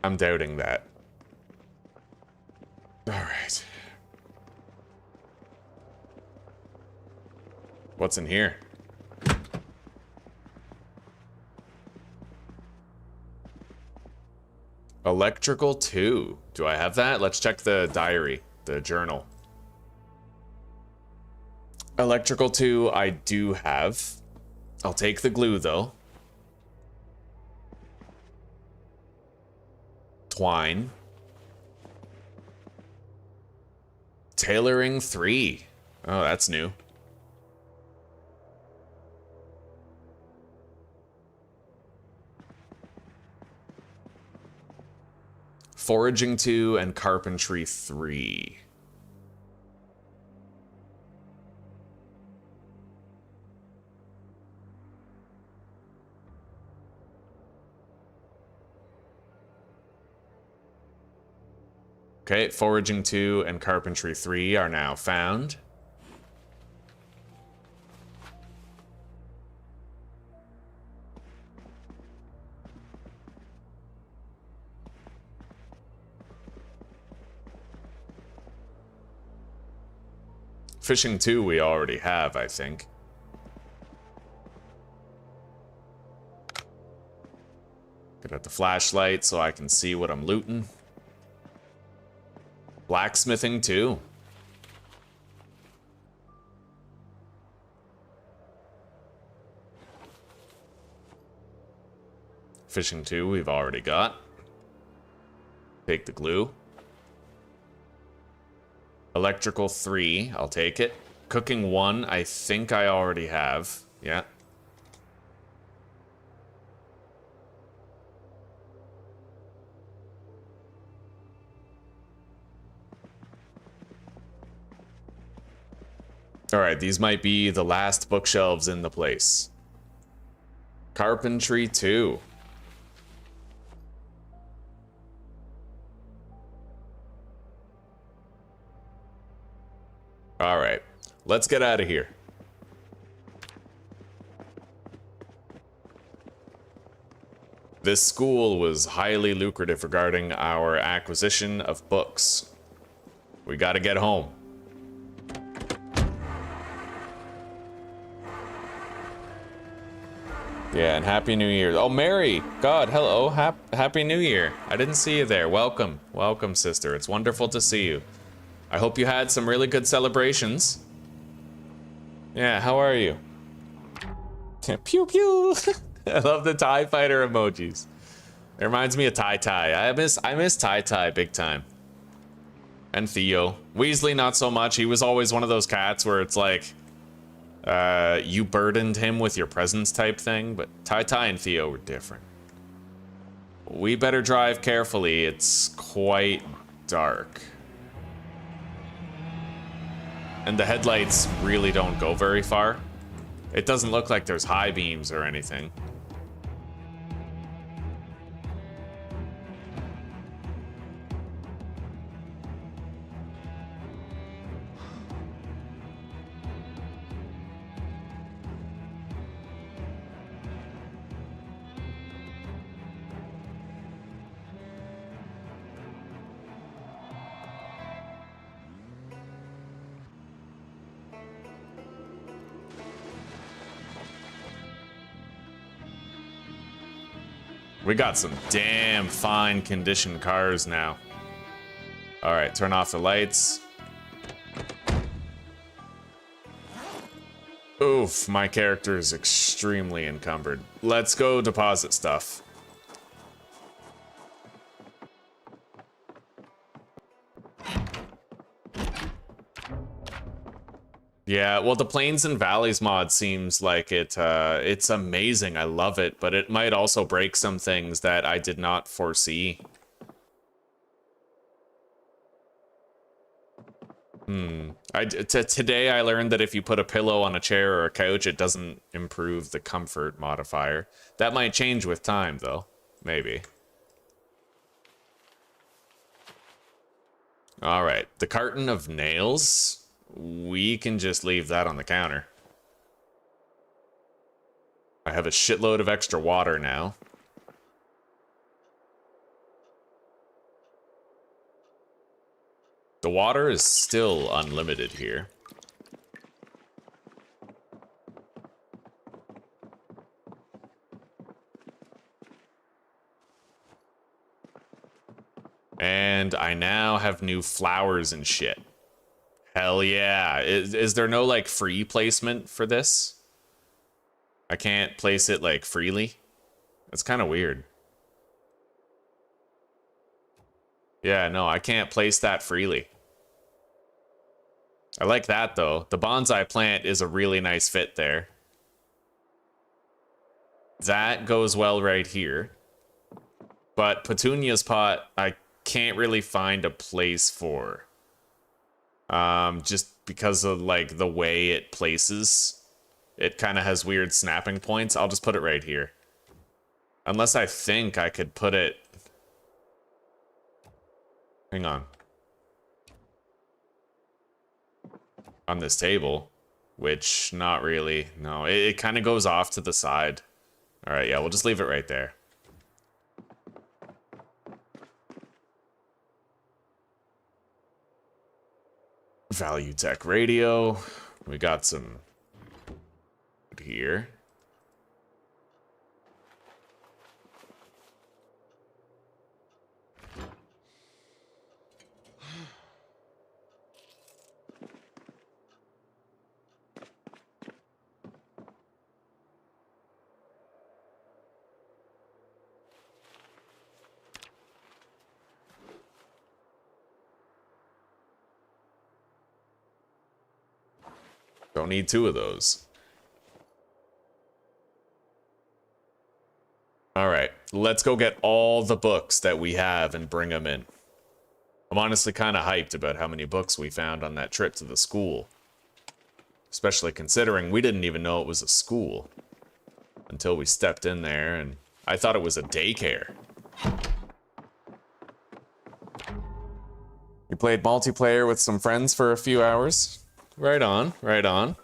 I'm doubting that. Alright. What's in here? Electrical 2. Do I have that? Let's check the diary, the journal. Electrical 2, I do have. I'll take the glue, though. Twine. Tailoring 3. Oh, that's new. Foraging 2 and Carpentry 3. Okay, Foraging 2 and Carpentry 3 are now found. Fishing 2 we already have, I think. Get out the flashlight so I can see what I'm looting. Blacksmithing 2. Fishing 2 we've already got. Take the glue. Electrical 3, I'll take it. Cooking 1, I think I already have. Yeah. Alright, these might be the last bookshelves in the place. Carpentry 2. Alright, let's get out of here. This school was highly lucrative regarding our acquisition of books. We gotta get home. Yeah, and Happy New Year. Oh, Mary! God, hello. Happy New Year. I didn't see you there. Welcome. Welcome, sister. It's wonderful to see you. I hope you had some really good celebrations. Yeah, how are you? Pew pew! I love the TIE fighter emojis. It reminds me of Tai. I miss Tai big time. And Theo. Weasley, not so much. He was always one of those cats where it's like, you burdened him with your presence type thing, but Tai and Theo were different. We better drive carefully. It's quite dark. And the headlights really don't go very far. It doesn't look like there's high beams or anything. We got some damn fine condition cars now. All right, turn off the lights. Oof, my character is extremely encumbered. Let's go deposit stuff. Yeah, well, the Plains and Valleys mod seems like it's amazing. I love it, but it might also break some things that I did not foresee. Today I learned that if you put a pillow on a chair or a couch, it doesn't improve the comfort modifier. That might change with time, though. Maybe. All right, the carton of nails. We can just leave that on the counter. I have a shitload of extra water now. The water is still unlimited here. And I now have new flowers and shit. Hell yeah. Is there no, like, free placement for this? I can't place it, like, freely? That's kind of weird. Yeah, no, I can't place that freely. I like that, though. The bonsai plant is a really nice fit there. That goes well right here. But Petunia's pot, I can't really find a place for. Just because of, like, the way it places. It kind of has weird snapping points. I'll just put it right here. Unless I think I could put it... Hang on. On this table. Which, not really. No, it kind of goes off to the side. Alright, yeah, we'll just leave it right there. Value Tech Radio. We got some here. Don't need two of those. Alright, let's go get all the books that we have and bring them in. I'm honestly kind of hyped about how many books we found on that trip to the school. Especially considering we didn't even know it was a school. Until we stepped in there, and I thought it was a daycare. You played multiplayer with some friends for a few hours? Right on, right on.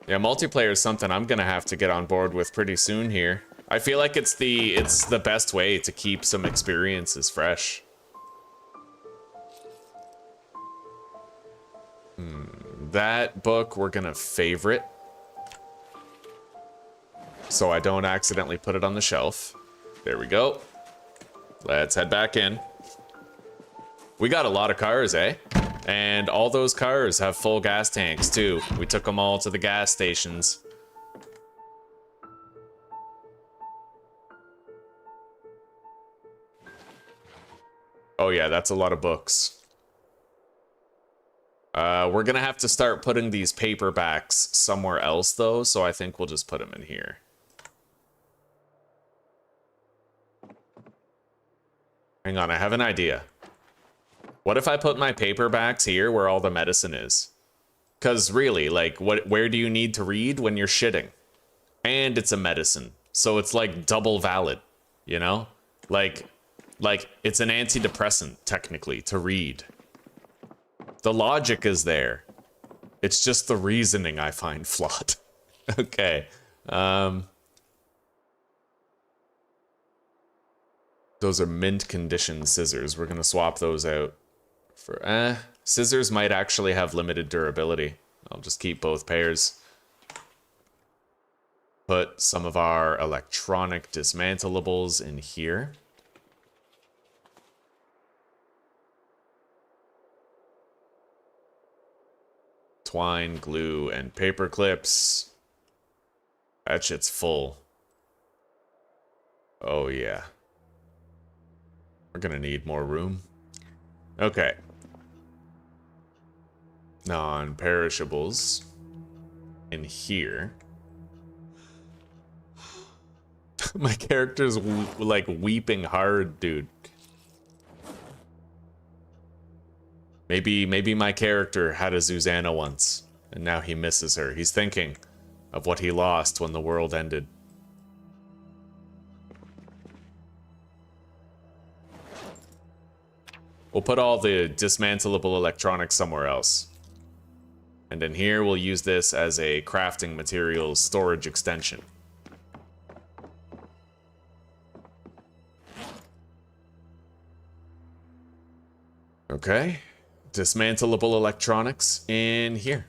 Yeah, multiplayer is something I'm gonna have to get on board with pretty soon here. I feel like it's the best way to keep some experiences fresh. That book we're gonna favorite. So I don't accidentally put it on the shelf. There we go. Let's head back in. We got a lot of cars, eh? And all those cars have full gas tanks, too. We took them all to the gas stations. Oh yeah, that's a lot of books. We're gonna have to start putting these paperbacks somewhere else, though, so I think we'll just put them in here. Hang on, I have an idea. What if I put my paperbacks here where all the medicine is? Because really, like, where do you need to read when you're shitting? And it's a medicine, so it's like double valid, you know? Like it's an antidepressant, technically, to read. The logic is there. It's just the reasoning I find flawed. Okay. Those are mint condition scissors. We're gonna swap those out. For scissors might actually have limited durability. I'll just keep both pairs. Put some of our electronic dismantleables in here. Twine, glue, and paper clips. That shit's full. Oh yeah. We're gonna need more room. Okay. Non-perishables in here. My character's like weeping hard, dude. Maybe my character had a Zuzana once, and now he misses her. He's thinking of what he lost when the world ended. We'll put all the dismantleable electronics somewhere else. And in here, we'll use this as a crafting materials storage extension. Okay. Dismantleable electronics in here.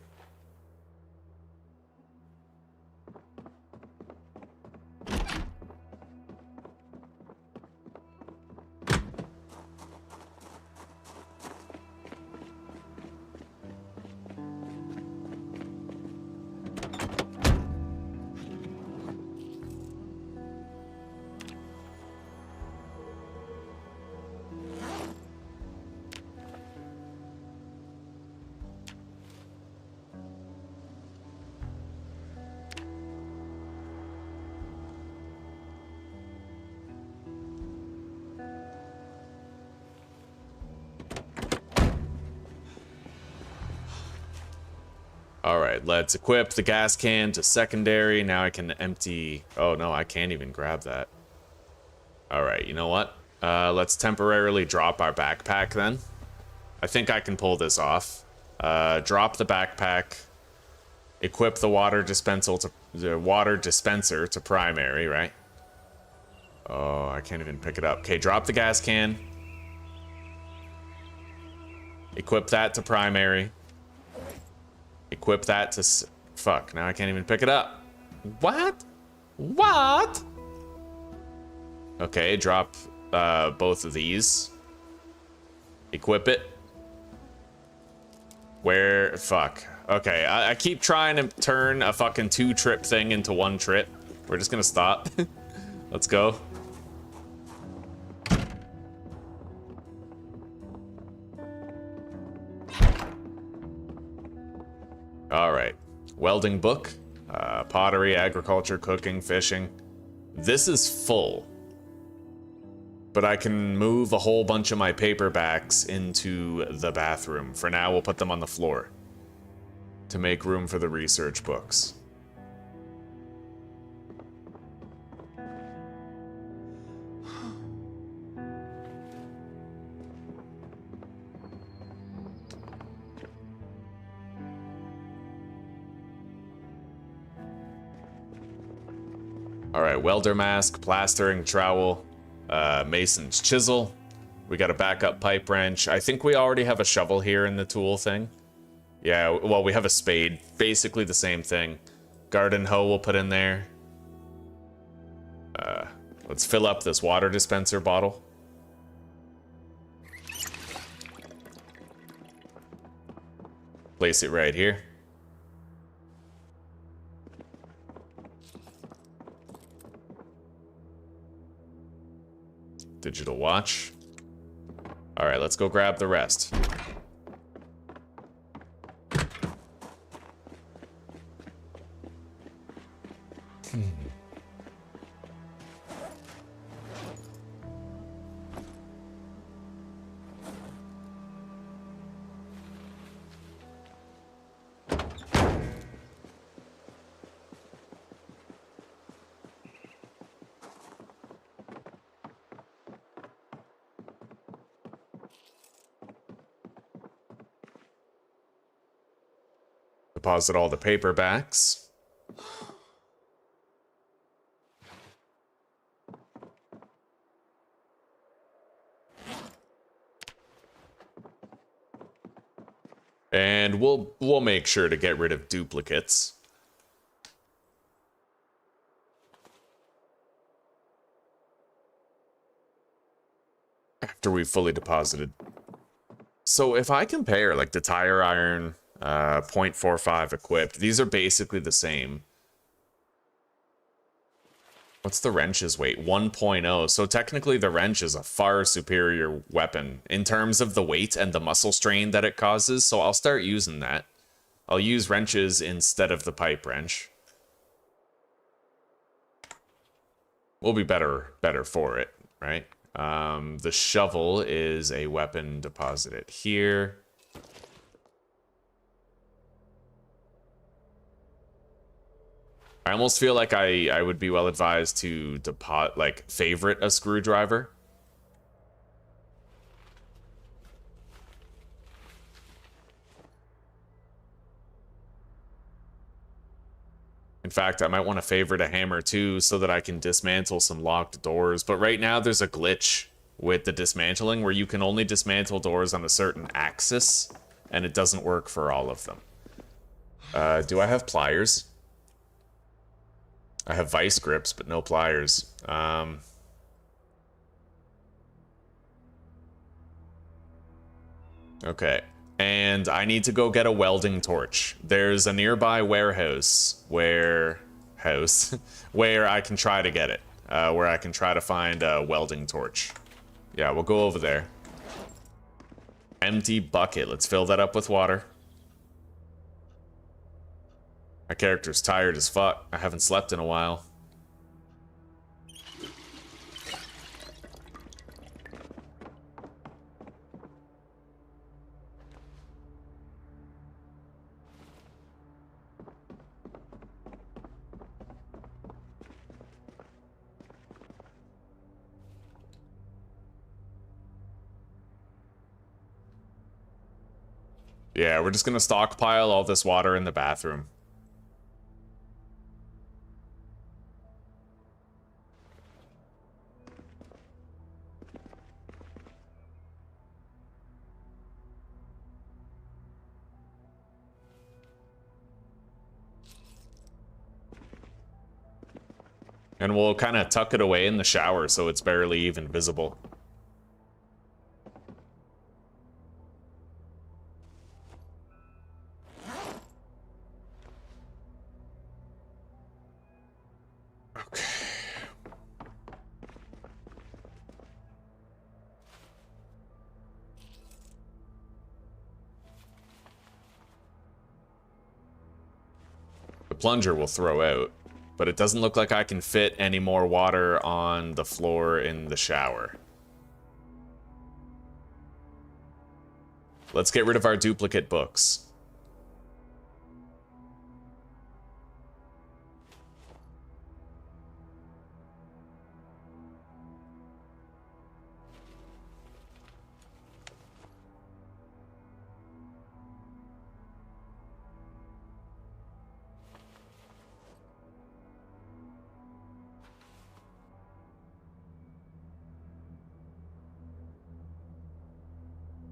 Alright, let's equip the gas can to secondary. Now I can empty... Oh, no, I can't even grab that. Alright, you know what? Let's temporarily drop our backpack then. I think I can pull this off. Drop the backpack. Equip the water dispenser to primary, right? Oh, I can't even pick it up. Okay, drop the gas can. Equip that to primary. Equip that to... Fuck, now I can't even pick it up. What? What? Okay, drop both of these. Equip it. Where... Fuck. Okay, I keep trying to turn a fucking 2-trip thing into 1 trip. We're just gonna stop. Let's go. Alright. Welding book. Pottery, agriculture, cooking, fishing. This is full. But I can move a whole bunch of my paperbacks into the bathroom. For now, we'll put them on the floor to make room for the research books. Alright, welder mask, plastering trowel, mason's chisel. We got a backup pipe wrench. I think we already have a shovel here in the tool thing. Yeah, well, we have a spade. Basically the same thing. Garden hoe we'll put in there. Let's fill up this water dispenser bottle. Place it right here. Digital watch. All right, let's go grab the rest. Deposit all the paperbacks. And we'll make sure to get rid of duplicates. After we've fully deposited. So if I compare like the tire iron 0.45 equipped. These are basically the same. What's the wrench's weight? 1.0. So technically the wrench is a far superior weapon in terms of the weight and the muscle strain that it causes. So I'll start using that. I'll use wrenches instead of the pipe wrench. We'll be better for it, right? The shovel is a weapon deposited here. I almost feel like I would be well advised to favorite a screwdriver. In fact, I might want to favorite a hammer too so that I can dismantle some locked doors. But right now there's a glitch with the dismantling where you can only dismantle doors on a certain axis, and it doesn't work for all of them. Do I have pliers? I have vice grips, but no pliers. Okay. And I need to go get a welding torch. There's a nearby warehouse where I can try to get it. Where I can try to find a welding torch. Yeah, we'll go over there. Empty bucket. Let's fill that up with water. My character's tired as fuck. I haven't slept in a while. Yeah, we're just gonna stockpile all this water in the bathroom. And we'll kind of tuck it away in the shower so it's barely even visible. Okay. The plunger will throw out, but it doesn't look like I can fit any more water on the floor in the shower. Let's get rid of our duplicate books.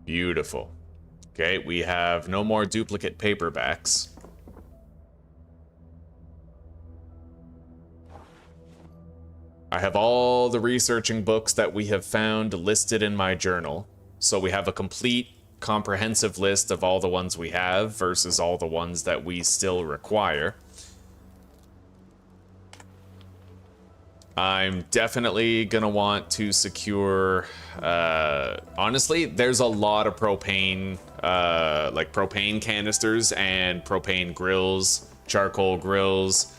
Beautiful. Okay, we have no more duplicate paperbacks. I have all the researching books that we have found listed in my journal. So we have a complete, comprehensive list of all the ones we have versus all the ones that we still require. I'm definitely gonna want to secure, honestly, there's a lot of propane, like propane canisters and propane grills, charcoal grills,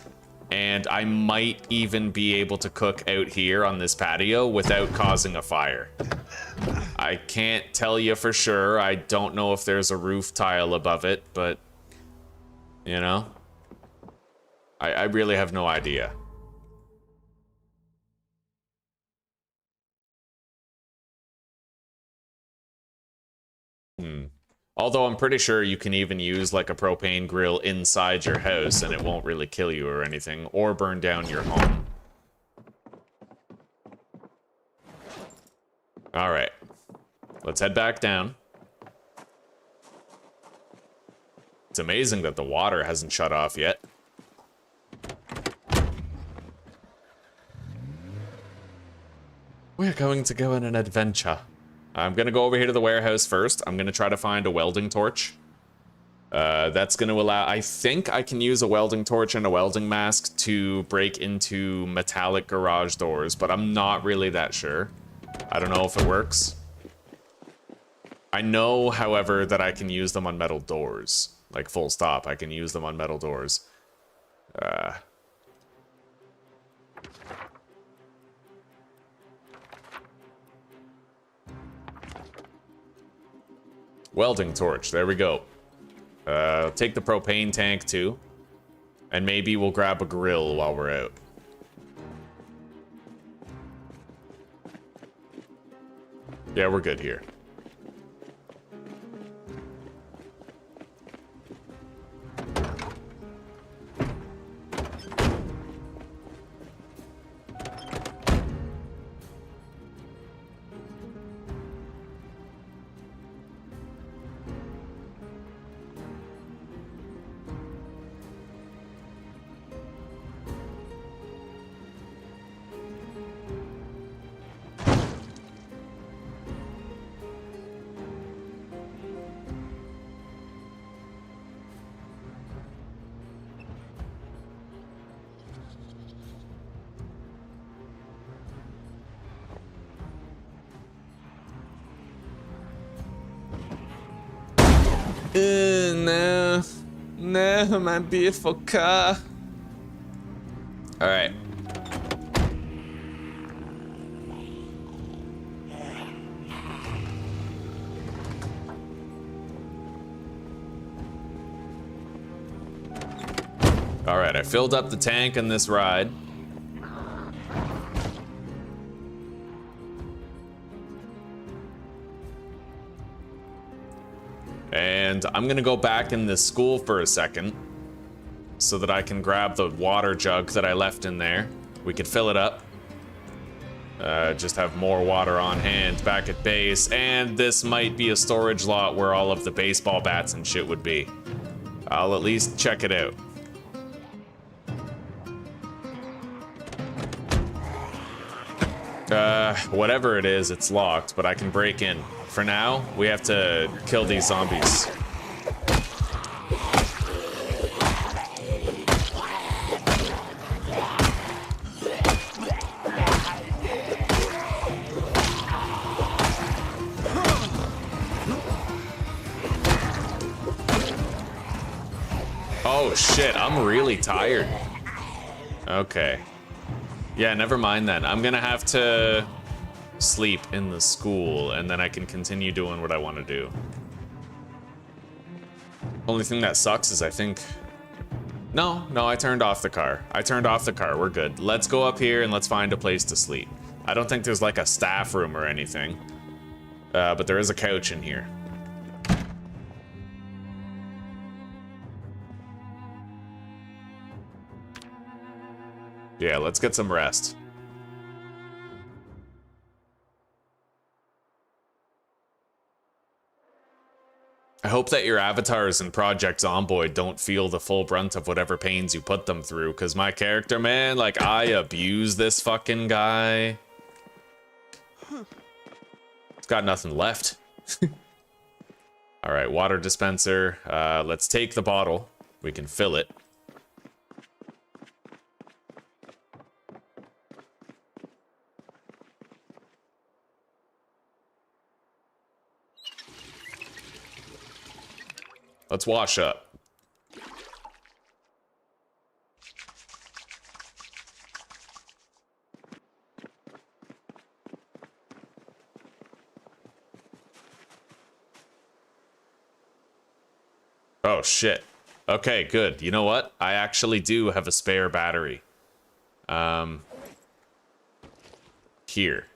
and I might even be able to cook out here on this patio without causing a fire. I can't tell you for sure. I don't know if there's a roof tile above it, but, you know, I really have no idea. Although I'm pretty sure you can even use like a propane grill inside your house and it won't really kill you or anything, or burn down your home. Alright. Let's head back down. It's amazing that the water hasn't shut off yet. We're going to go on an adventure. I'm gonna go over here to the warehouse first. I'm gonna try to find a welding torch. That's gonna allow... I think I can use a welding torch and a welding mask to break into metallic garage doors, but I'm not really that sure. I don't know if it works. I know, however, that I can use them on metal doors. Like, full stop. I can use them on metal doors. Welding torch. There we go. Take the propane tank too. And maybe we'll grab a grill while we're out. Yeah, we're good here. No. No, my beautiful car. Alright. Alright, I filled up the tank in this ride. And I'm gonna go back in this school for a second so that I can grab the water jug that I left in there. We could fill it up. Just have more water on hand back at base. And this might be a storage lot where all of the baseball bats and shit would be. I'll at least check it out. Whatever it is, it's locked, but I can break in. For now, we have to kill these zombies. Oh shit, I'm really tired. Okay. Yeah, never mind then. I'm gonna have to sleep in the school, and then I can continue doing what I want to do. Only thing that sucks is I think... No, I turned off the car. We're good. Let's go up here and let's find a place to sleep. I don't think there's like a staff room or anything. But there is a couch in here. Yeah, let's get some rest. I hope that your avatars in Project Zomboid don't feel the full brunt of whatever pains you put them through, because my character, man, like, I abuse this fucking guy. It's got nothing left. Alright, water dispenser. Let's take the bottle. We can fill it. Let's wash up. Oh, shit. Okay, good. You know what? I actually do have a spare battery. Here.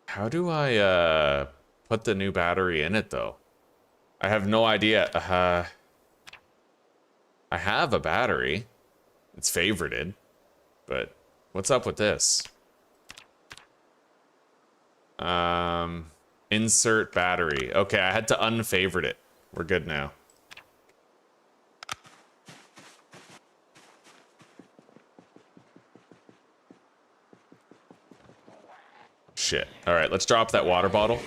How do I, put the new battery in it, though? I have no idea. I have a battery. It's favorited. But what's up with this? Insert battery. Okay, I had to unfavorite it. We're good now. Shit. All right, let's drop that water bottle.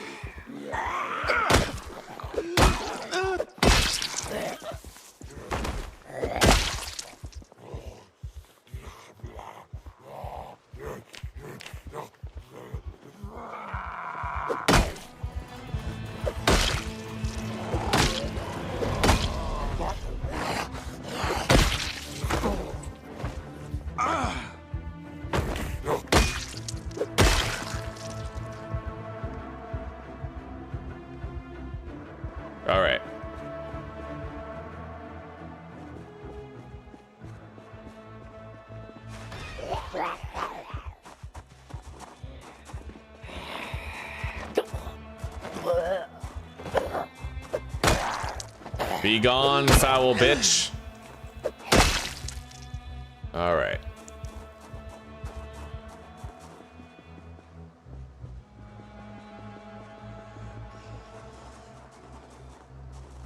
Be gone, foul bitch. All right.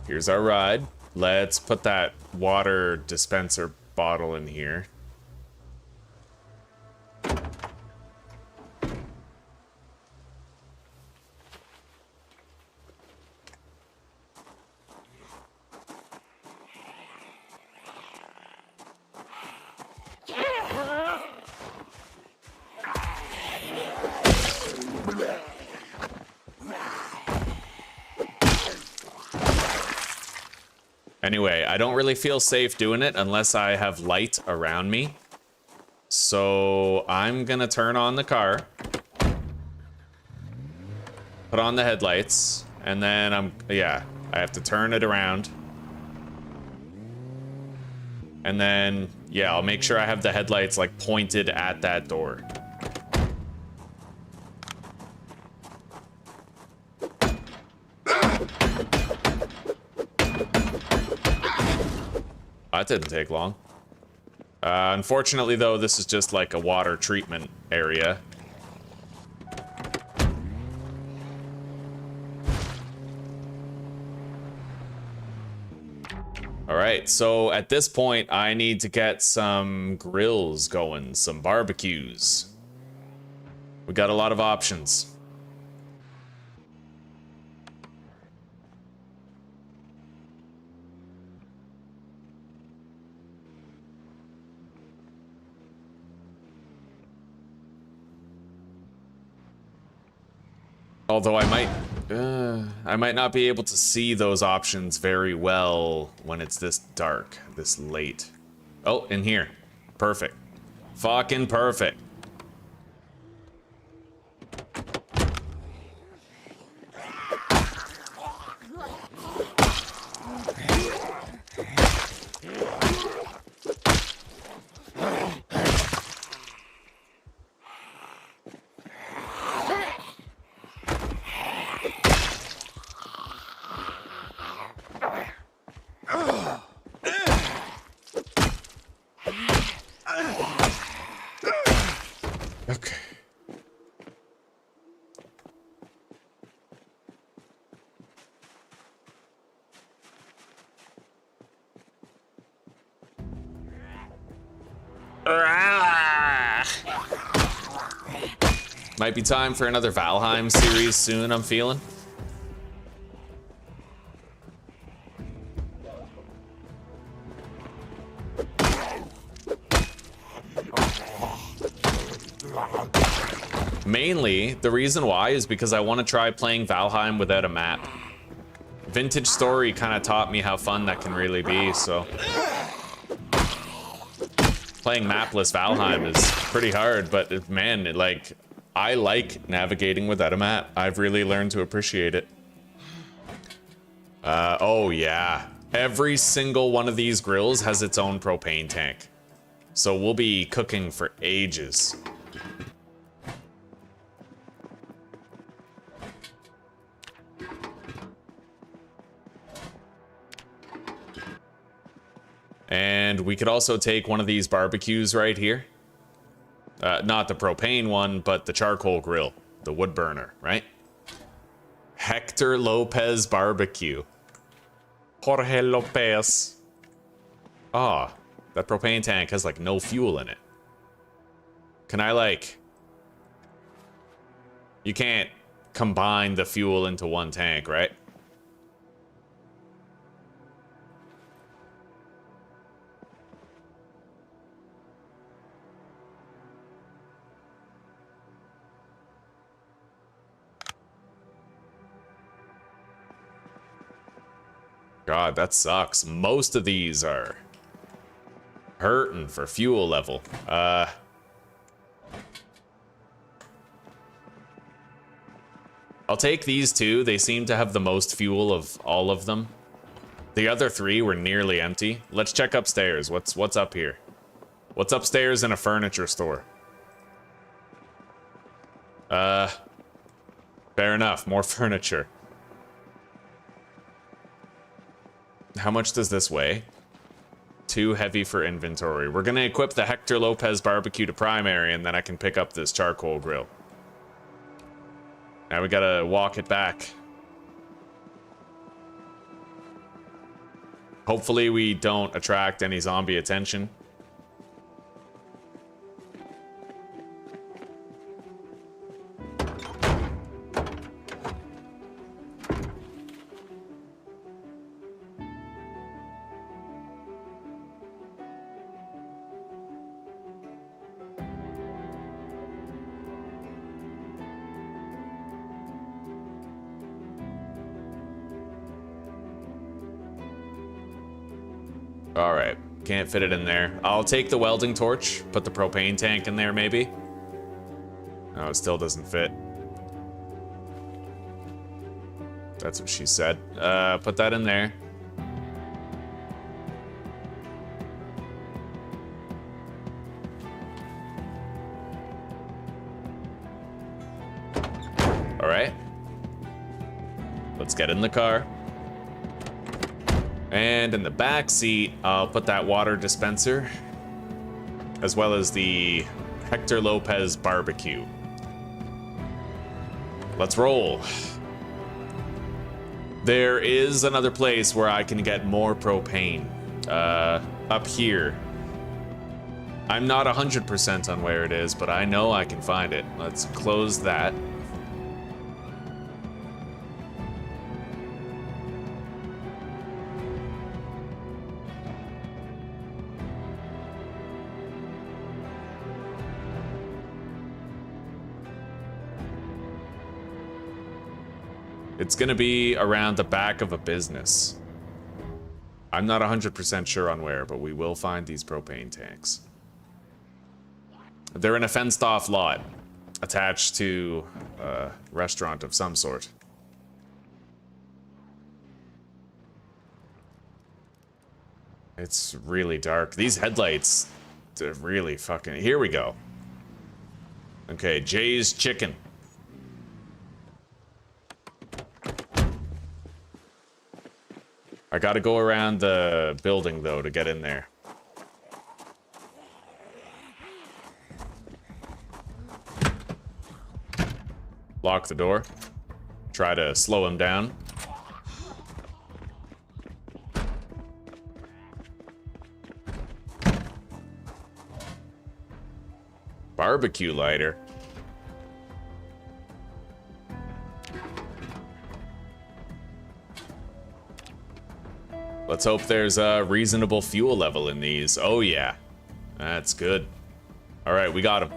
Here's our ride. Let's put that water dispenser bottle in here. Anyway, I don't really feel safe doing it unless I have light around me. So I'm gonna turn on the car, put on the headlights, and then I have to turn it around. And then, yeah, I'll make sure I have the headlights like pointed at that door. That didn't take long. Unfortunately, though, this is just like a water treatment area. All right, so at this point, I need to get some grills going, some barbecues. We got a lot of options. Although I might not be able to see those options very well when it's this dark, this late. Oh, in here. Perfect. Fucking perfect. Okay. Might be time for another Valheim series soon, I'm feeling. Mainly, the reason why is because I want to try playing Valheim without a map. Vintage Story kind of taught me how fun that can really be, so... Playing mapless Valheim is pretty hard, but man, I like navigating without a map. I've really learned to appreciate it. Oh yeah. Every single one of these grills has its own propane tank. So we'll be cooking for ages. And we could also take one of these barbecues right here. Not the propane one, but the charcoal grill, the wood burner, right? Hector Lopez barbecue. Jorge Lopez. Ah, that propane tank has like no fuel in it. Can I like... You can't combine the fuel into one tank, right? God, that sucks. Most of these are hurting for fuel level. I'll take these two. They seem to have the most fuel of all of them. The other three were nearly empty. Let's check upstairs. What's up here? What's upstairs in a furniture store? Fair enough. More furniture. How much does this weigh? Too heavy for inventory. We're gonna equip the Hector Lopez barbecue to primary, and then I can pick up this charcoal grill. Now we gotta walk it back. Hopefully we don't attract any zombie attention. All right, can't fit it in there. I'll take the welding torch, put the propane tank in there maybe. No, it still doesn't fit. That's what she said. Put that in there. All right. Let's get in the car. And in the back seat, I'll put that water dispenser, as well as the Hector Lopez barbecue. Let's roll. There is another place where I can get more propane. Up here. I'm not 100% on where it is, but I know I can find it. Let's close that. It's gonna be around the back of a business. I'm not 100% sure on where, but we will find these propane tanks. They're in a fenced-off lot, attached to a restaurant of some sort. It's really dark. These headlights, they're really fucking... Here we go. Okay, Jay's Chicken. I gotta go around the building, though, to get in there. Lock the door. Try to slow him down. Barbecue lighter. Let's hope there's a reasonable fuel level in these. Oh yeah, that's good. All right, we got him.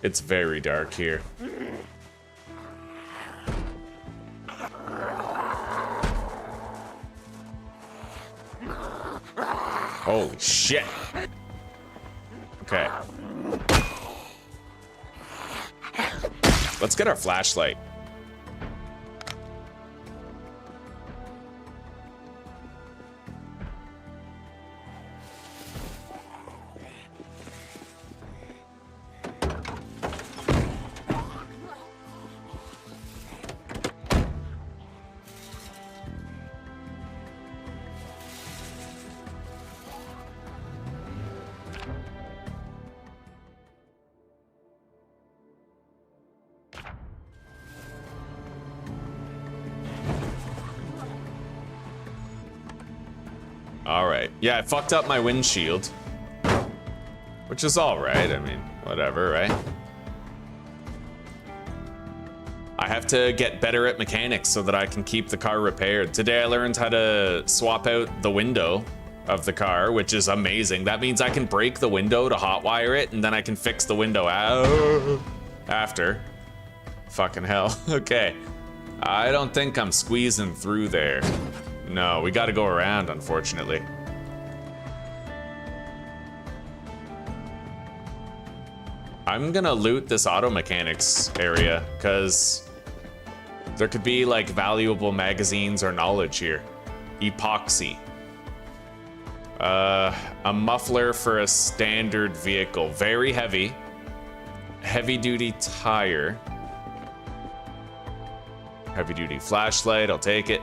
It's very dark here. Holy shit. Okay. Let's get our flashlight. Alright. Yeah, I fucked up my windshield. Which is alright. I mean, whatever, right? I have to get better at mechanics so that I can keep the car repaired. Today I learned how to swap out the window of the car, which is amazing. That means I can break the window to hotwire it, and then I can fix the window out after. Fucking hell. Okay. I don't think I'm squeezing through there. No, we gotta go around, unfortunately. I'm gonna loot this auto mechanics area, because there could be, like, valuable magazines or knowledge here. Epoxy. A muffler for a standard vehicle. Very heavy. Heavy duty tire. Heavy duty flashlight, I'll take it.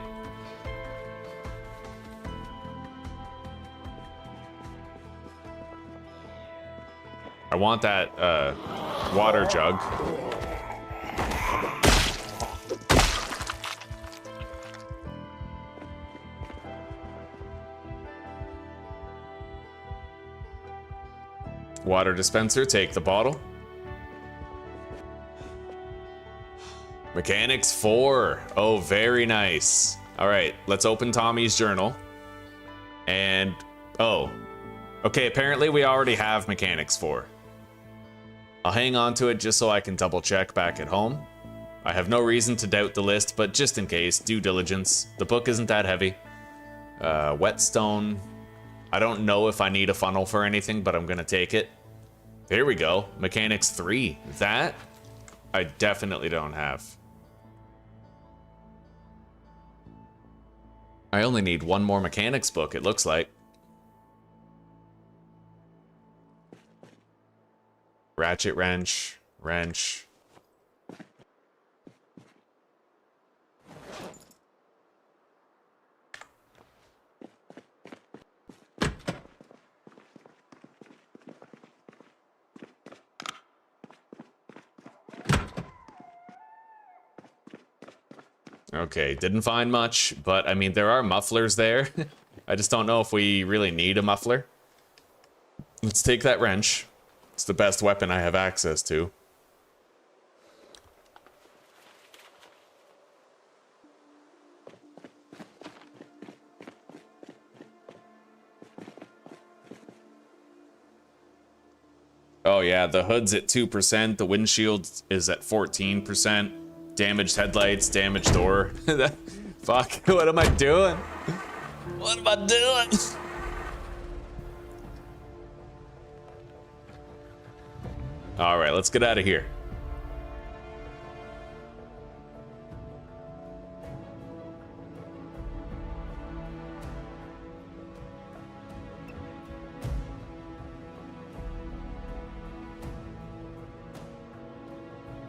I want that water jug. Water dispenser, take the bottle. Mechanics 4. Oh, very nice. All right, let's open Tommy's journal. And, oh. Okay, apparently we already have Mechanics 4. I'll hang on to it just so I can double check back at home. I have no reason to doubt the list, but just in case, due diligence. The book isn't that heavy. Whetstone. I don't know if I need a funnel for anything, but I'm gonna take it. Here we go, Mechanics 3. That I definitely don't have. I only need one more mechanics book, it looks like. Ratchet wrench, wrench. Okay, didn't find much, but I mean, there are mufflers there. I just don't know if we really need a muffler. Let's take that wrench. It's the best weapon I have access to. Oh yeah, the hood's at 2%, the windshield is at 14%. Damaged headlights, damaged door. Fuck, what am I doing? What am I doing? All right, let's get out of here.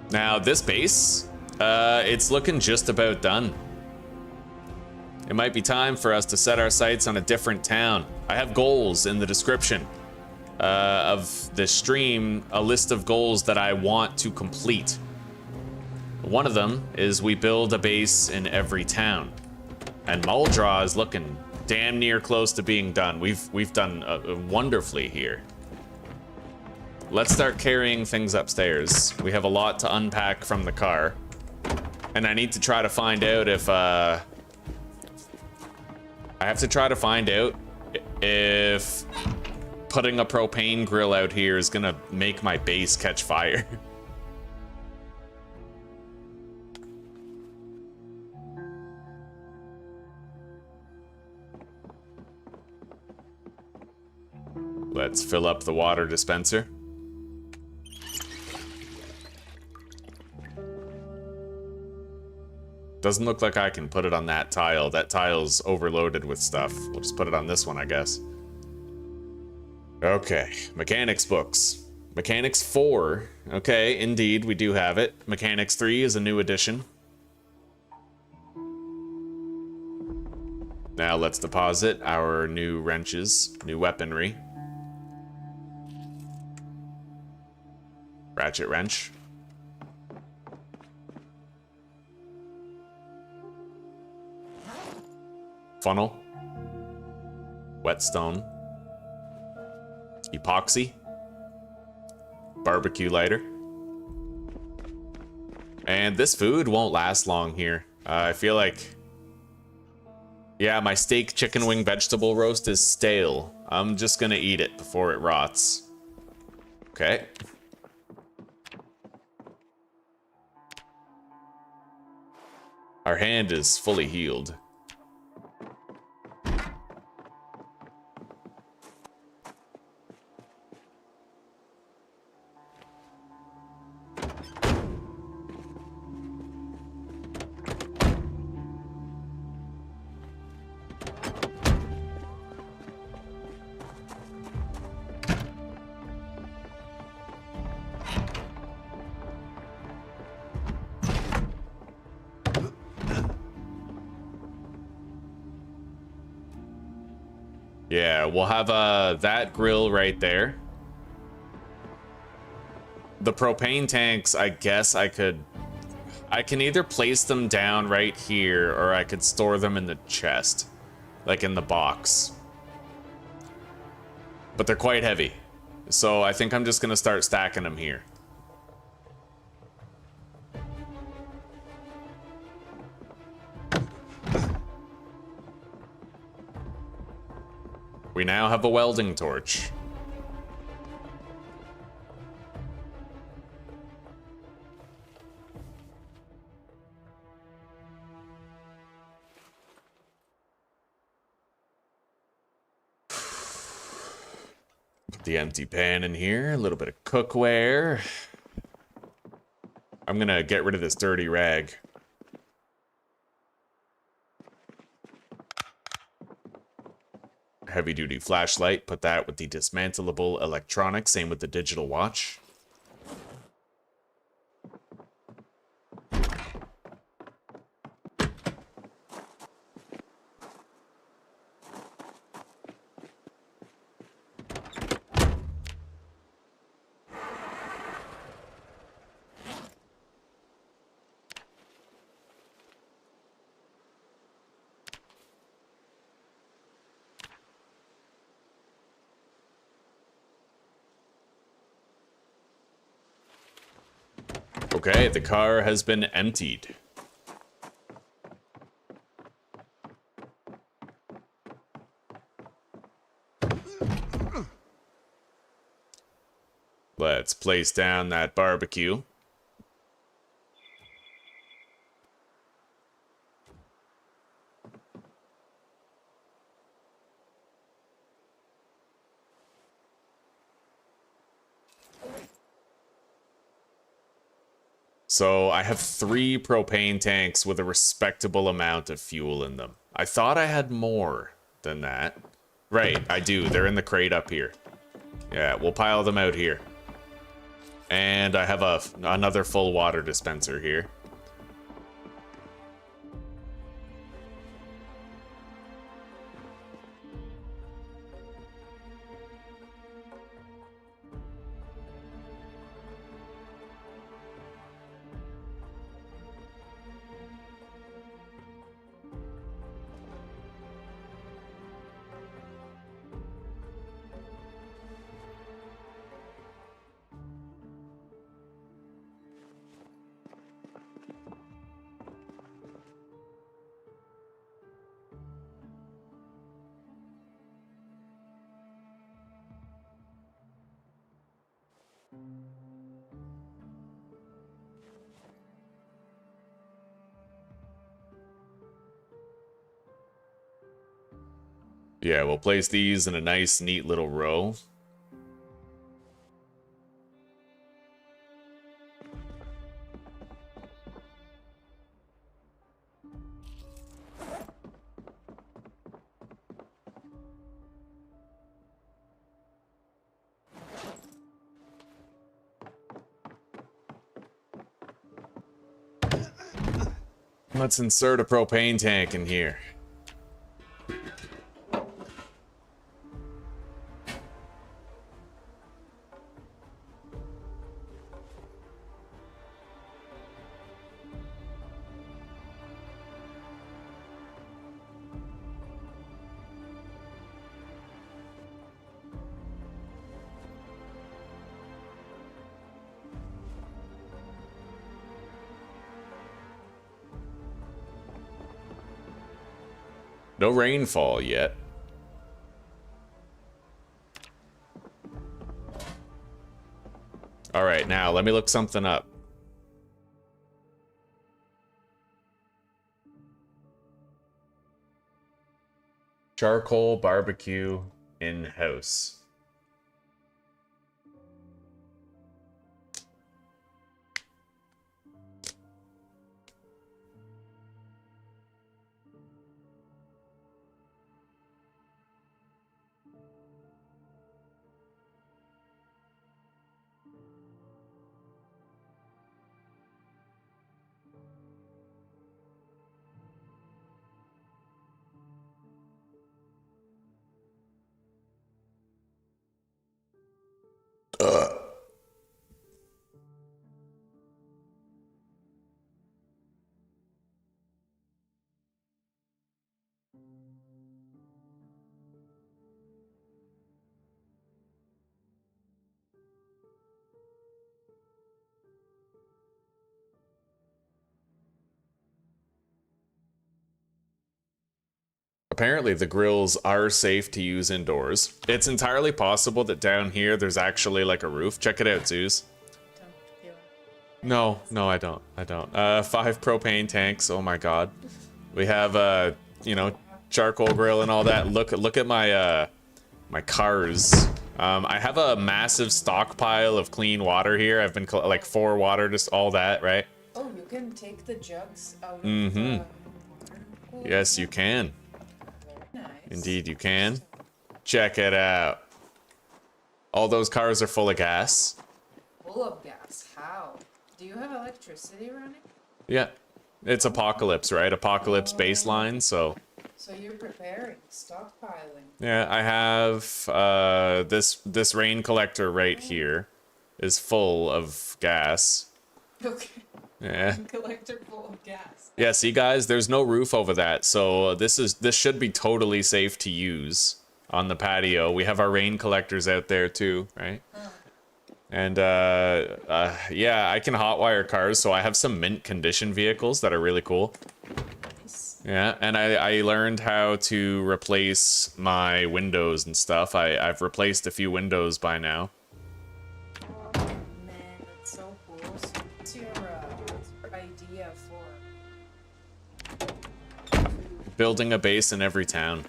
Now, this base, it's looking just about done. It might be time for us to set our sights on a different town. I have goals in the description of the stream, a list of goals that I want to complete. One of them is we build a base in every town. And Muldraugh is looking damn near close to being done. We've done wonderfully here. Let's start carrying things upstairs. We have a lot to unpack from the car. And I need to try to find out if, I have to try to find out if putting a propane grill out here is gonna make my base catch fire. Let's fill up the water dispenser. Doesn't look like I can put it on that tile. That tile's overloaded with stuff. We'll just put it on this one, I guess. Okay, mechanics books. Mechanics 4. Okay, indeed, we do have it. Mechanics 3 is a new addition. Now let's deposit our new wrenches, new weaponry. Ratchet wrench. Funnel. Whetstone. Epoxy. Barbecue lighter. And this food won't last long here. I feel like... Yeah, my steak chicken wing vegetable roast is stale. I'm just gonna eat it before it rots. Okay. Our hand is fully healed. Yeah, we'll have that grill right there. The propane tanks, I guess I can either place them down right here or I could store them in the chest, like in the box. But they're quite heavy. So I think I'm just gonna start stacking them here. We now have a welding torch. Put the empty pan in here, a little bit of cookware. I'm gonna get rid of this dirty rag. Heavy duty flashlight, put that with the dismantleable electronics, same with the digital watch. Okay, the car has been emptied. Let's place down that barbecue. So I have 3 propane tanks with a respectable amount of fuel in them. I thought I had more than that. Right, I do. They're in the crate up here. Yeah, we'll pile them out here. And I have another full water dispenser here. Yeah, we'll place these in a nice, neat little row. Let's insert a propane tank in here. No rainfall yet. All right, now let me look something up. Charcoal barbecue in-house. Apparently the grills are safe to use indoors. It's entirely possible that down here there's actually like a roof. Check it out, Zeus. No, I don't. 5 propane tanks. Oh my god. We have you know, charcoal grill and all that. Look at my my cars. I have a massive stockpile of clean water here. I've been like 4 water, just all that, right? Oh, you can take the jugs out of Mm-hmm. the water. Yes, you can. Very nice. Indeed, you can. Check it out. All those cars are full of gas. Full of gas. How? Do you have electricity running? Yeah. It's apocalypse, right? Apocalypse baseline, so... So you're preparing, stockpiling. Yeah, I have this rain collector right here is full of gas. Okay. Yeah. Collector full of gas. Yeah, see guys, there's no roof over that, so this should be totally safe to use on the patio. We have our rain collectors out there too, right? Huh. And yeah, I can hotwire cars, so I have some mint condition vehicles that are really cool. Nice. Yeah, and I learned how to replace my windows and stuff. I've replaced a few windows by now. Oh man, that's so cool. So what's your idea for Building a base in every town.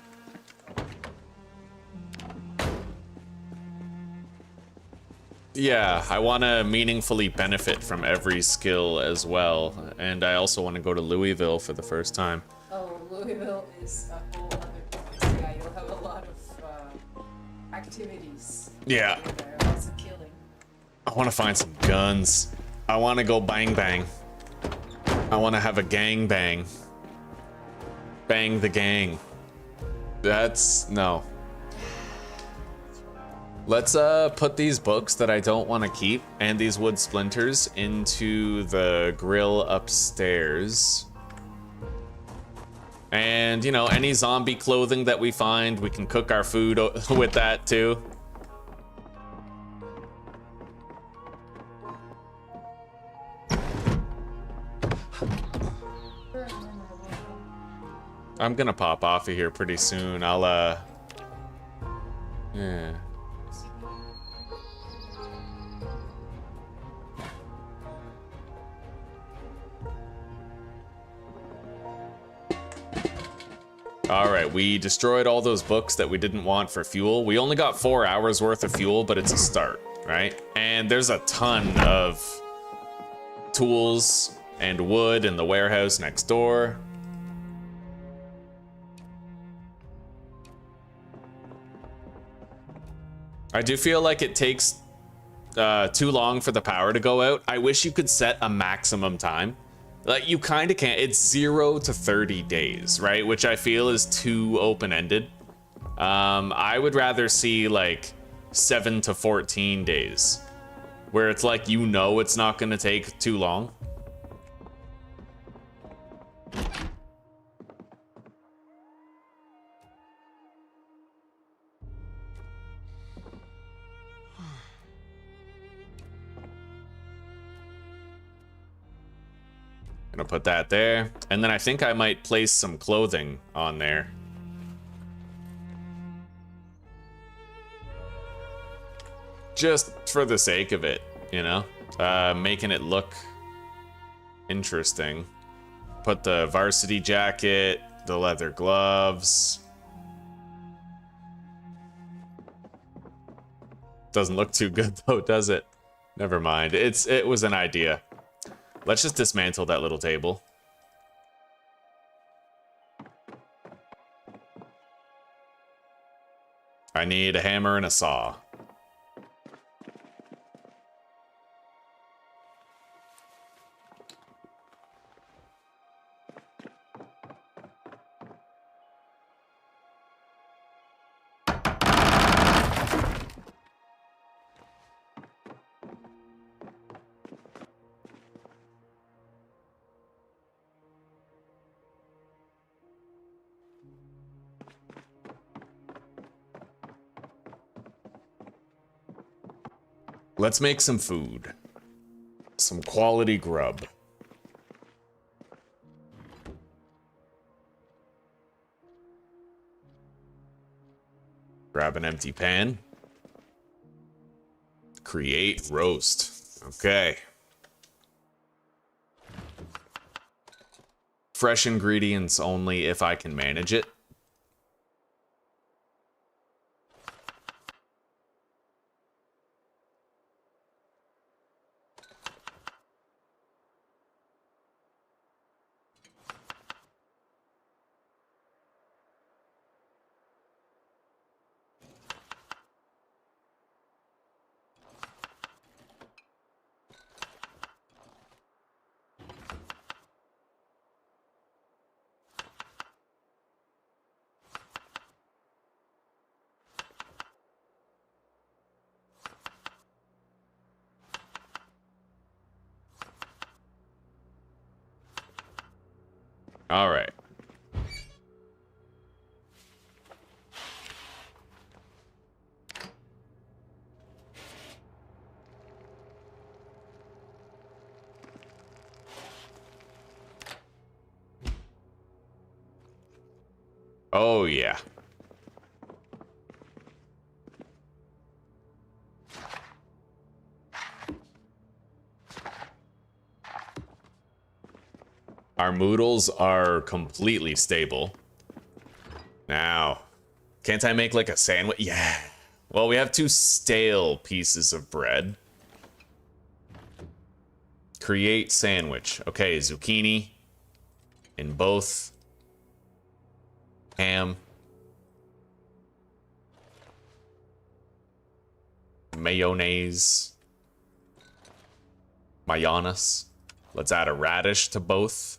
Yeah, I want to meaningfully benefit from every skill as well. And I also want to go to Louisville for the first time. Oh, Louisville is a whole other place. Yeah, you'll have a lot of activities. Yeah. There. Lots of killing. I want to find some guns. I want to go bang bang. I want to have a gang bang. Bang the gang. That's... no. Let's put these books that I don't want to keep and these wood splinters into the grill upstairs. And, you know, any zombie clothing that we find, we can cook our food with that too. I'm gonna pop off of here pretty soon. I'll, yeah. Alright, we destroyed all those books that we didn't want for fuel. We only got 4 hours worth of fuel, but it's a start, right? And there's a ton of tools and wood in the warehouse next door. I do feel like it takes too long for the power to go out. I wish you could set a maximum time. Like, you kind of can't. It's 0 to 30 days, right? Which I feel is too open-ended. I would rather see, like, 7 to 14 days. Where it's like, you know it's not going to take too long. Gonna put that there. And then I think I might place some clothing on there. Just for the sake of it, you know? Making it look interesting. Put the varsity jacket, the leather gloves. Doesn't look too good though, does it? Never mind. It was an idea. Let's just dismantle that little table. I need a hammer and a saw. let's make some food. Some quality grub. Grab an empty pan. Create roast. Okay. Fresh ingredients only if I can manage it. All right. Oh, yeah. Our moodles are completely stable. Now, can't I make like a sandwich? Yeah. Well, we have 2 stale pieces of bread. Create sandwich. Okay, zucchini in both. Ham. Mayonnaise. Mayonnaise. Let's add a radish to both.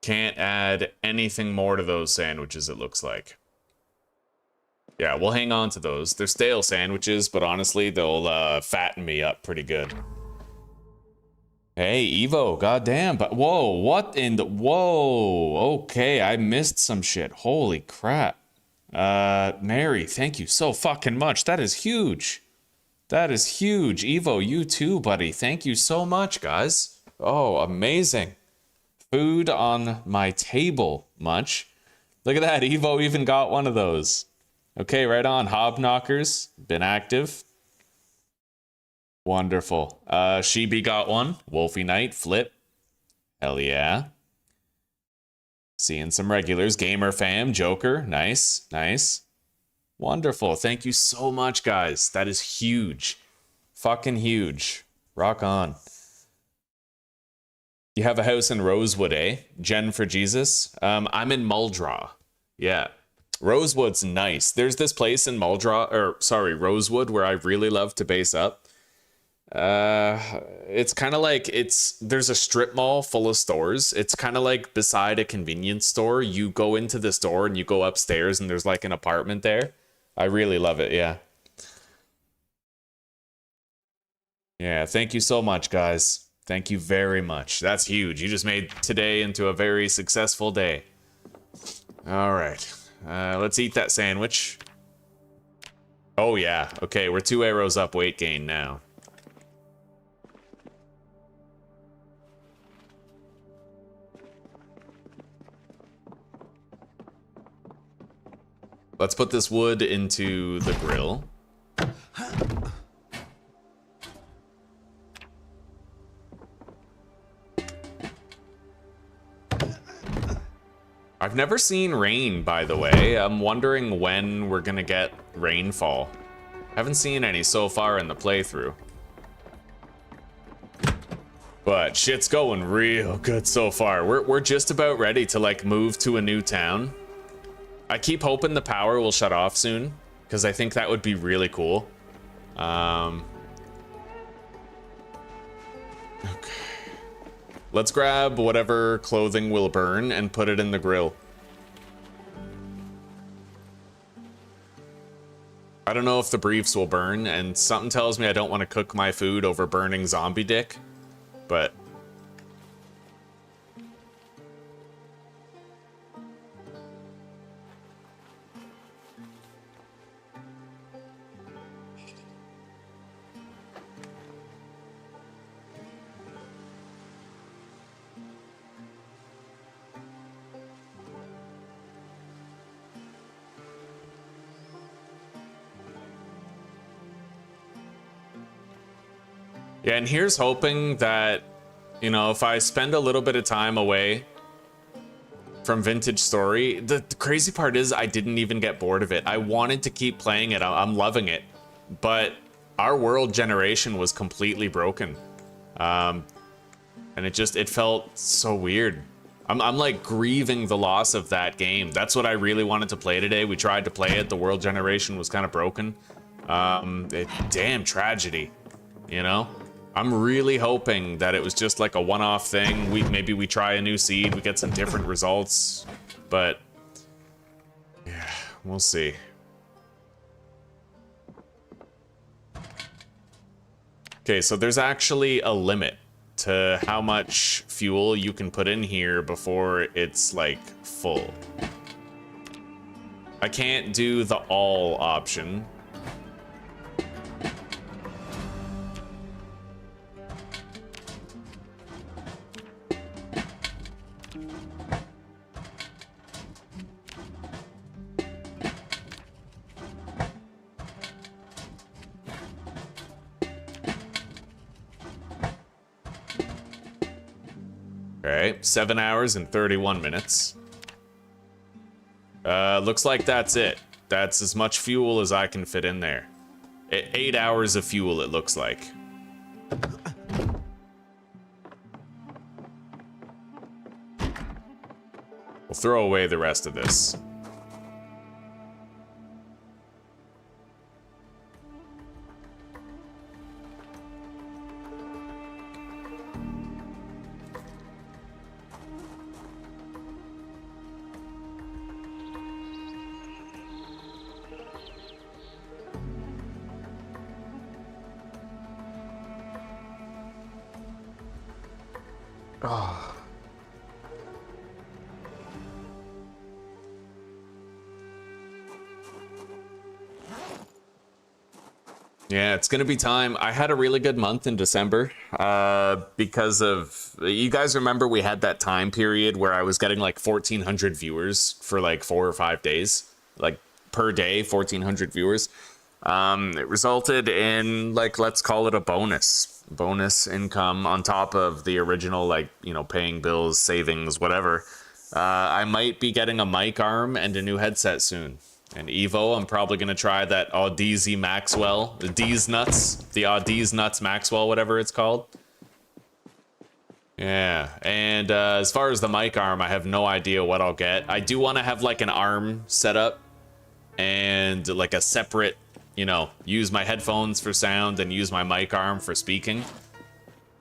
Can't add anything more to those sandwiches, it looks like. Yeah, we'll hang on to those. They're stale sandwiches, but honestly, they'll fatten me up pretty good. Hey, Evo, goddamn, but whoa, what in the, whoa, okay, I missed some shit. Holy crap. Mary, thank you so fucking much. That is huge. That is huge. Evo, you too, buddy. Thank you so much, guys. Oh, amazing. Food on my table, much. Look at that, Evo even got one of those. Okay, right on. Hobknockers, been active. Wonderful. Sheeby got one. Wolfie Knight, flip. Hell yeah. Seeing some regulars. Gamer Fam, Joker, nice, nice. Wonderful. Thank you so much, guys. That is huge. Fucking huge. Rock on. You have a house in Rosewood, eh? Jen for Jesus. I'm in Muldraugh. Yeah. Rosewood's nice. There's this place in Rosewood where I really love to base up. It's kind of like there's a strip mall full of stores. It's kind of like beside a convenience store. You go into the store and you go upstairs and there's like an apartment there. I really love it. Yeah. Yeah. Thank you so much, guys. Thank you very much. That's huge. You just made today into a very successful day. All right. Let's eat that sandwich. Oh, yeah. Okay, we're 2 arrows up weight gain now. Let's put this wood into the grill. I've never seen rain, by the way. I'm wondering when we're gonna get rainfall. Haven't seen any so far in the playthrough. But shit's going real good so far. We're just about ready to like move to a new town. I keep hoping the power will shut off soon, because I think that would be really cool. Okay. Let's grab whatever clothing will burn and put it in the grill. I don't know if the briefs will burn, and something tells me I don't want to cook my food over burning zombie dick, but... Yeah, and here's hoping that, you know, if I spend a little bit of time away from Vintage Story, the crazy part is I didn't even get bored of it. I wanted to keep playing it. I'm loving it. But our world generation was completely broken. And it felt so weird. I'm like grieving the loss of that game. That's what I really wanted to play today. We tried to play it. The world generation was kind of broken. Damn tragedy, you know? I'm really hoping that it was just like a one-off thing. Maybe we try a new seed, we get some different results, but yeah, we'll see. Okay, so there's actually a limit to how much fuel you can put in here before it's like full. I can't do the all option. Alright, 7 hours and 31 minutes. Looks like that's it. That's as much fuel as I can fit in there. 8 hours of fuel, it looks like. We'll throw away the rest of this. Oh. Yeah, it's gonna be time. I had a really good month in December because of, you guys remember we had that time period where I was getting like 1,400 viewers for like 4 or 5 days, like per day, 1,400 viewers. It resulted in like, let's call it a bonus income on top of the original, like, you know, paying bills, savings, whatever. I might be getting a mic arm and a new headset soon. And Evo, I'm probably going to try that Audeezy Maxwell, the D's Nuts, the Audeezy Nuts Maxwell, whatever it's called. Yeah, and as far as the mic arm, I have no idea what I'll get. I do want to have like an arm set up and like a separate, you know, use my headphones for sound and use my mic arm for speaking.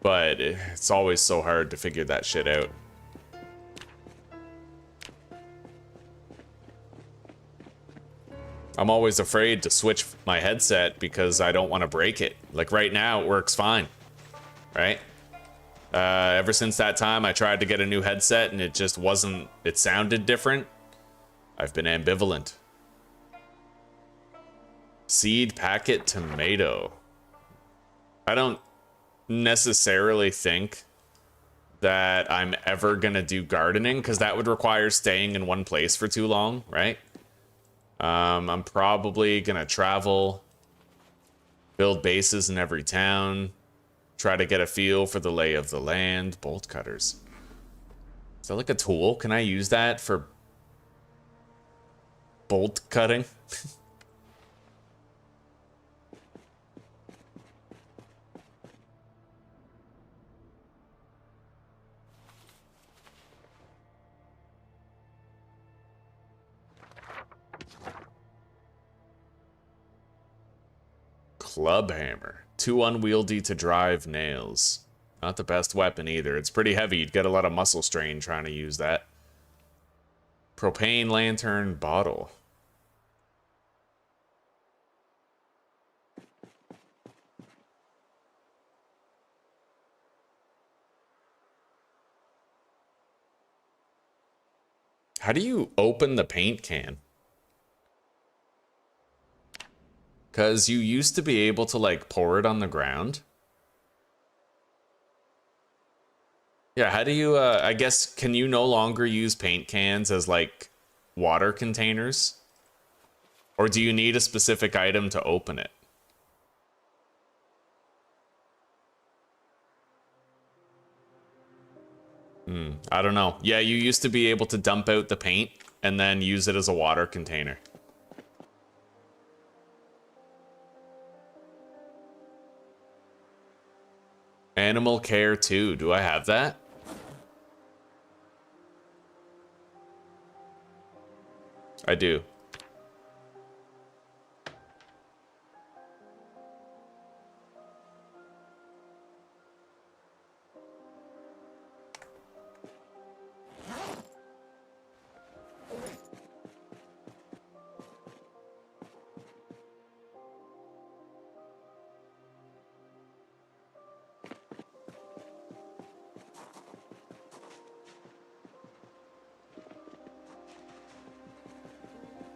But it's always so hard to figure that shit out. I'm always afraid to switch my headset because I don't want to break it. Like right now, it works fine, right? Ever since that time, I tried to get a new headset and it just wasn't, it sounded different. I've been ambivalent. Seed packet tomato. I don't necessarily think that I'm ever gonna do gardening because that would require staying in one place for too long, right? I'm probably gonna travel, build bases in every town, try to get a feel for the lay of the land. Bolt cutters. Is that like a tool? Can I use that for Bolt cutting. Club hammer. Too unwieldy to drive nails. Not the best weapon either. It's pretty heavy. You'd get a lot of muscle strain trying to use that. Propane lantern bottle. How do you open the paint can? Because you used to be able to, like, pour it on the ground. Yeah, how do you, I guess, can you no longer use paint cans as, like, water containers? Or do you need a specific item to open it? I don't know. Yeah, you used to be able to dump out the paint and then use it as a water container. Animal care 2. Do I have that? I do.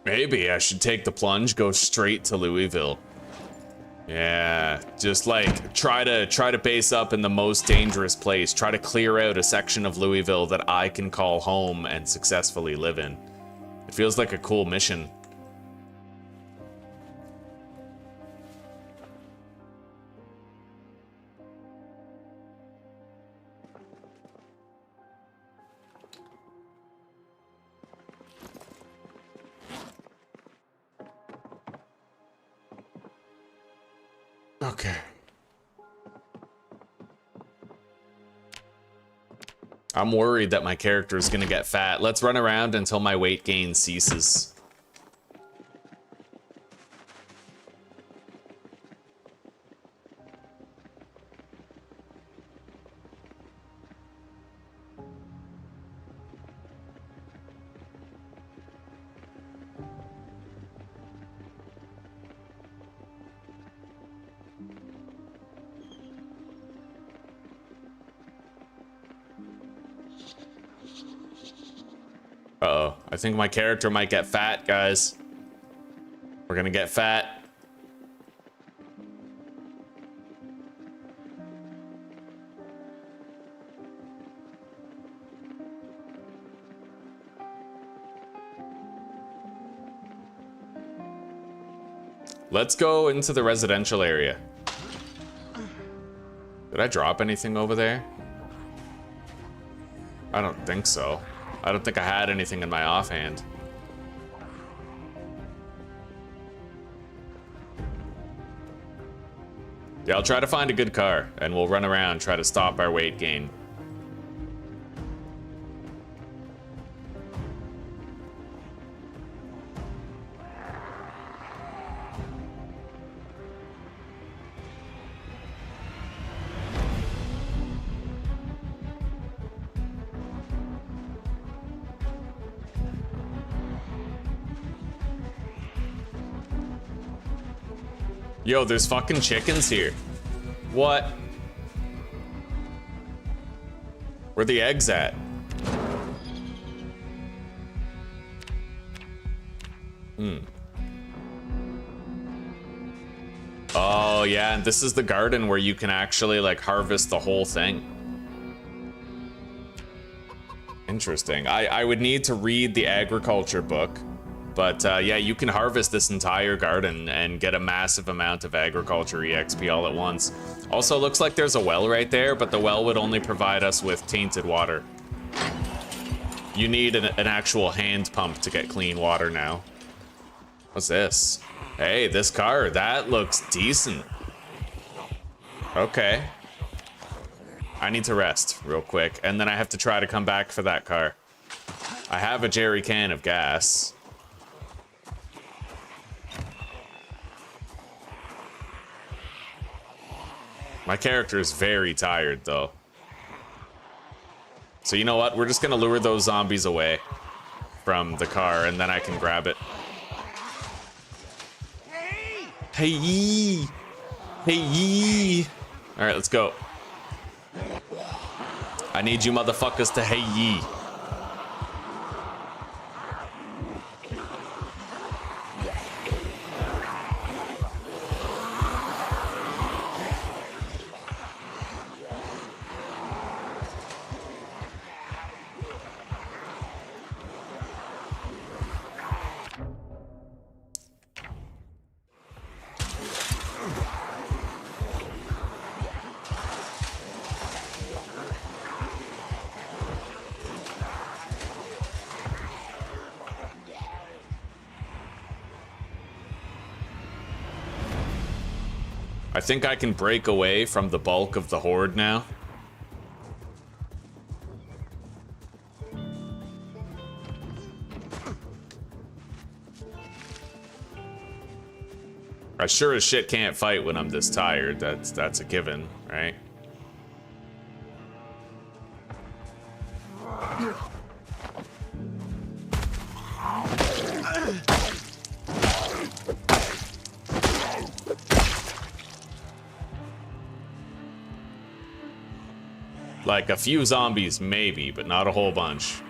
Maybe I should take the plunge, go straight to Louisville. Yeah, just like try to base up in the most dangerous place. Try to clear out a section of Louisville that I can call home and successfully live in. It feels like a cool mission. Okay. I'm worried that my character is gonna get fat. Let's run around until my weight gain ceases. Uh-oh. I think my character might get fat, guys. We're gonna get fat. Let's go into the residential area. Did I drop anything over there? I don't think so. I don't think I had anything in my offhand. Yeah, I'll try to find a good car, and we'll run around, try to stop our weight gain. Yo, there's fucking chickens here. What? Where the eggs at? Oh, yeah, and this is the garden where you can actually, like, harvest the whole thing. Interesting. I would need to read the agriculture book. But yeah, you can harvest this entire garden and get a massive amount of agriculture EXP all at once. Also, looks like there's a well right there, but the well would only provide us with tainted water. You need an actual hand pump to get clean water now. What's this? Hey, this car, that looks decent. Okay. I need to rest real quick, and then I have to try to come back for that car. I have a jerry can of gas. My character is very tired, though. So you know what? We're just gonna lure those zombies away from the car, and then I can grab it. Hey yee! Hey yee! Alright, let's go. I need you motherfuckers to hey yee. I think I can break away from the bulk of the horde now. I sure as shit can't fight when I'm this tired. That's a given, right? Like a few zombies, maybe, but not a whole bunch.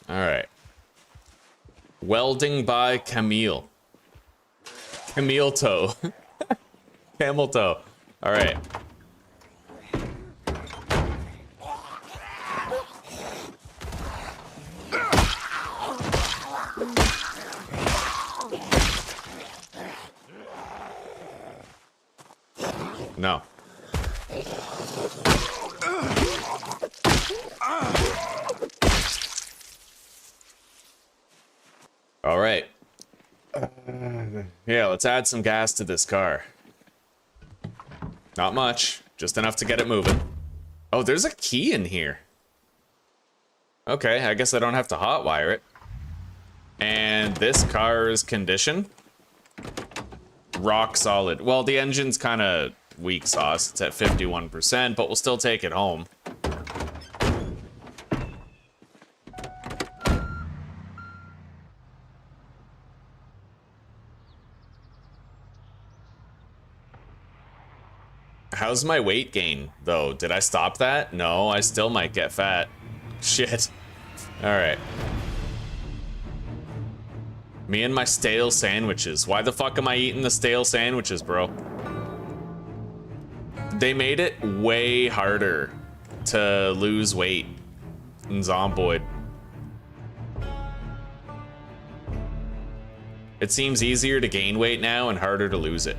Alright. Welding by Camille. Camille toe. Camel toe. Alright. No. All right. Yeah, let's add some gas to this car. Not much, just enough to get it moving. Oh, there's a key in here. Okay, I guess I don't have to hotwire it. And this car's condition? Rock solid. Well, the engine's kind of weak sauce. It's at 51%, but we'll still take it home. How's my weight gain, though? Did I stop that? No, I still might get fat. Shit. Alright. Me and my stale sandwiches. Why the fuck am I eating the stale sandwiches, bro? They made it way harder to lose weight in Zomboid. It seems easier to gain weight now and harder to lose it.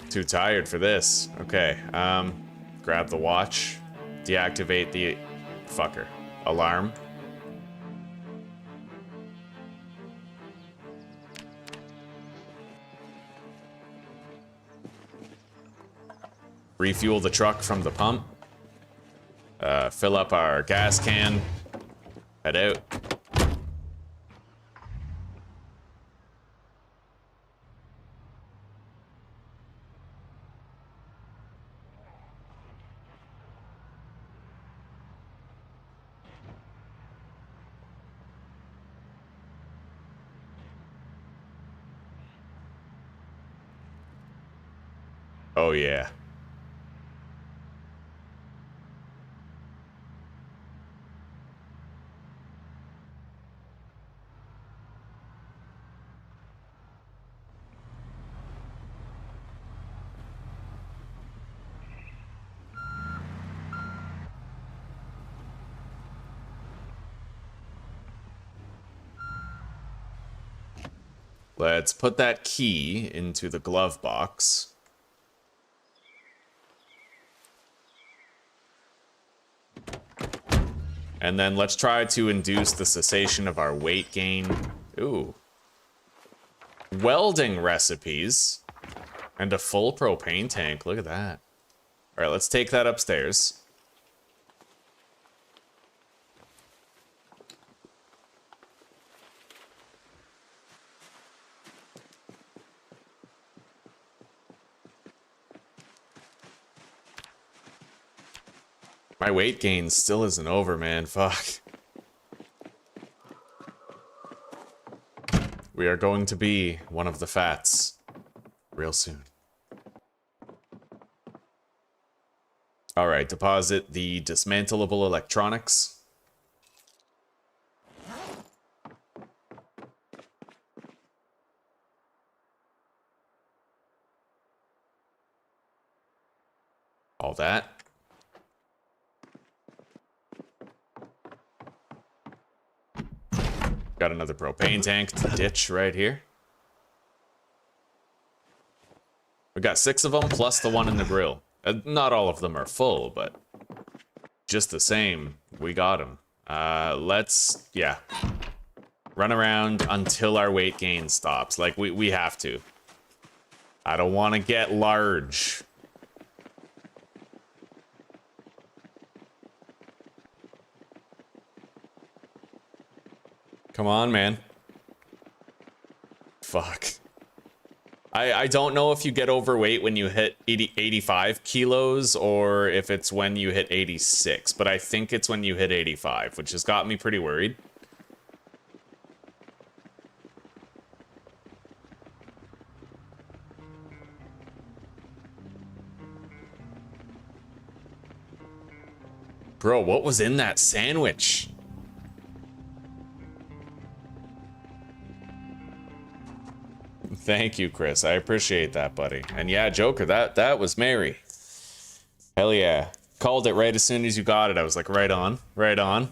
Too tired for this. Okay, grab the watch, deactivate the fucker alarm. Refuel the truck from the pump. Fill up our gas can. Head out. Oh, yeah. Let's put that key into the glove box. And then let's try to induce the cessation of our weight gain. Ooh. Welding recipes. And a full propane tank. Look at that. All right, let's take that upstairs. My weight gain still isn't over, man. Fuck. We are going to be one of the fats real soon. All right, deposit the dismantleable electronics. All that. Got another propane tank to ditch right here. We got 6 of them, plus the one in the grill. Not all of them are full, but just the same, we got them. Let's, yeah. Run around until our weight gain stops. Like, we have to. I don't want to get large. Come on, man. Fuck. I don't know if you get overweight when you hit 85 kilos or if it's when you hit 86, but I think it's when you hit 85, which has got me pretty worried. Bro, what was in that sandwich? Thank you, Chris. I appreciate that, buddy. And yeah, Joker, that was Mary. Hell yeah. Called it right as soon as you got it. I was like, right on, right on.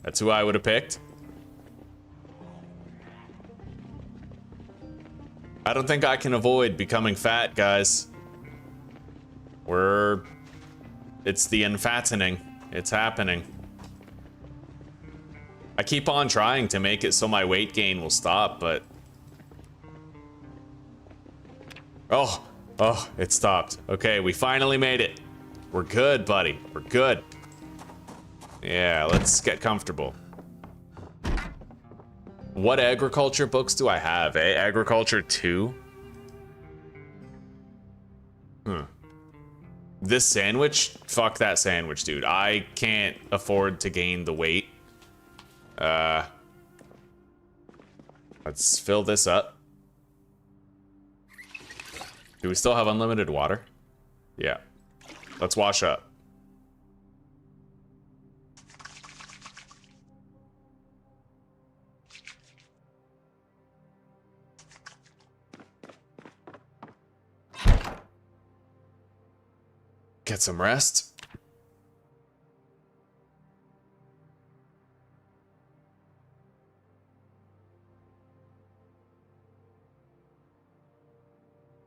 That's who I would have picked. I don't think I can avoid becoming fat, guys. It's the unfattening. It's happening. I keep on trying to make it so my weight gain will stop, but... Oh, it stopped. Okay, we finally made it. We're good, buddy. We're good. Yeah, let's get comfortable. What agriculture books do I have, eh? Agriculture 2? This sandwich? Fuck that sandwich, dude. I can't afford to gain the weight. Let's fill this up. Do we still have unlimited water? Yeah. Let's wash up. Get some rest.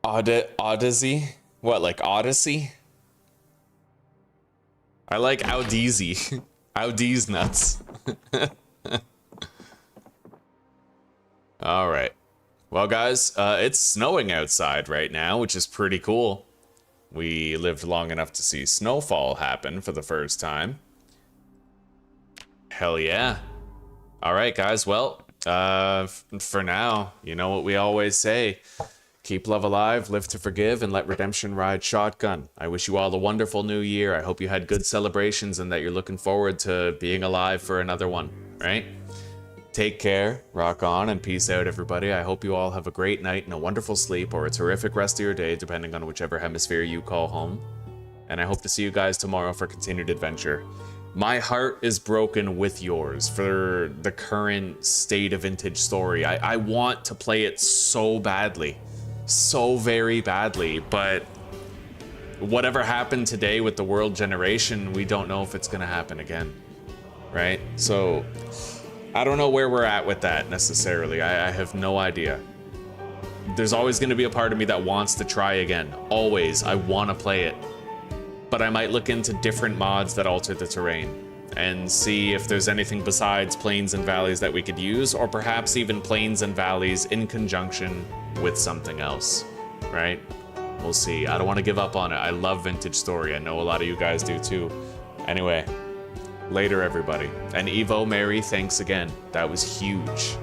Odyssey? What, like Odyssey? I like Audeezy. Audee's nuts. Alright. Well, guys, it's snowing outside right now, which is pretty cool. We lived long enough to see snowfall happen for the first time. Hell yeah. Alright, guys, well, for now, you know what we always say. Keep love alive, live to forgive, and let redemption ride shotgun. I wish you all a wonderful new year. I hope you had good celebrations and that you're looking forward to being alive for another one, right? Take care, rock on, and peace out, everybody. I hope you all have a great night and a wonderful sleep, or a terrific rest of your day, depending on whichever hemisphere you call home. And I hope to see you guys tomorrow for continued adventure. My heart is broken with yours for the current state of Vintage Story. I want to play it so badly, so very badly, but whatever happened today with the world generation, we don't know if it's going to happen again, right? So I don't know where we're at with that necessarily. I have no idea. There's always going to be a part of me that wants to try again. Always. I want to play it. But I might look into different mods that alter the terrain and see if there's anything besides plains and valleys that we could use, or perhaps even plains and valleys in conjunction with something else, right? We'll see. I don't want to give up on it. I love Vintage Story. I know a lot of you guys do too. Anyway, later everybody. And Evo, Mary, thanks again. That was huge.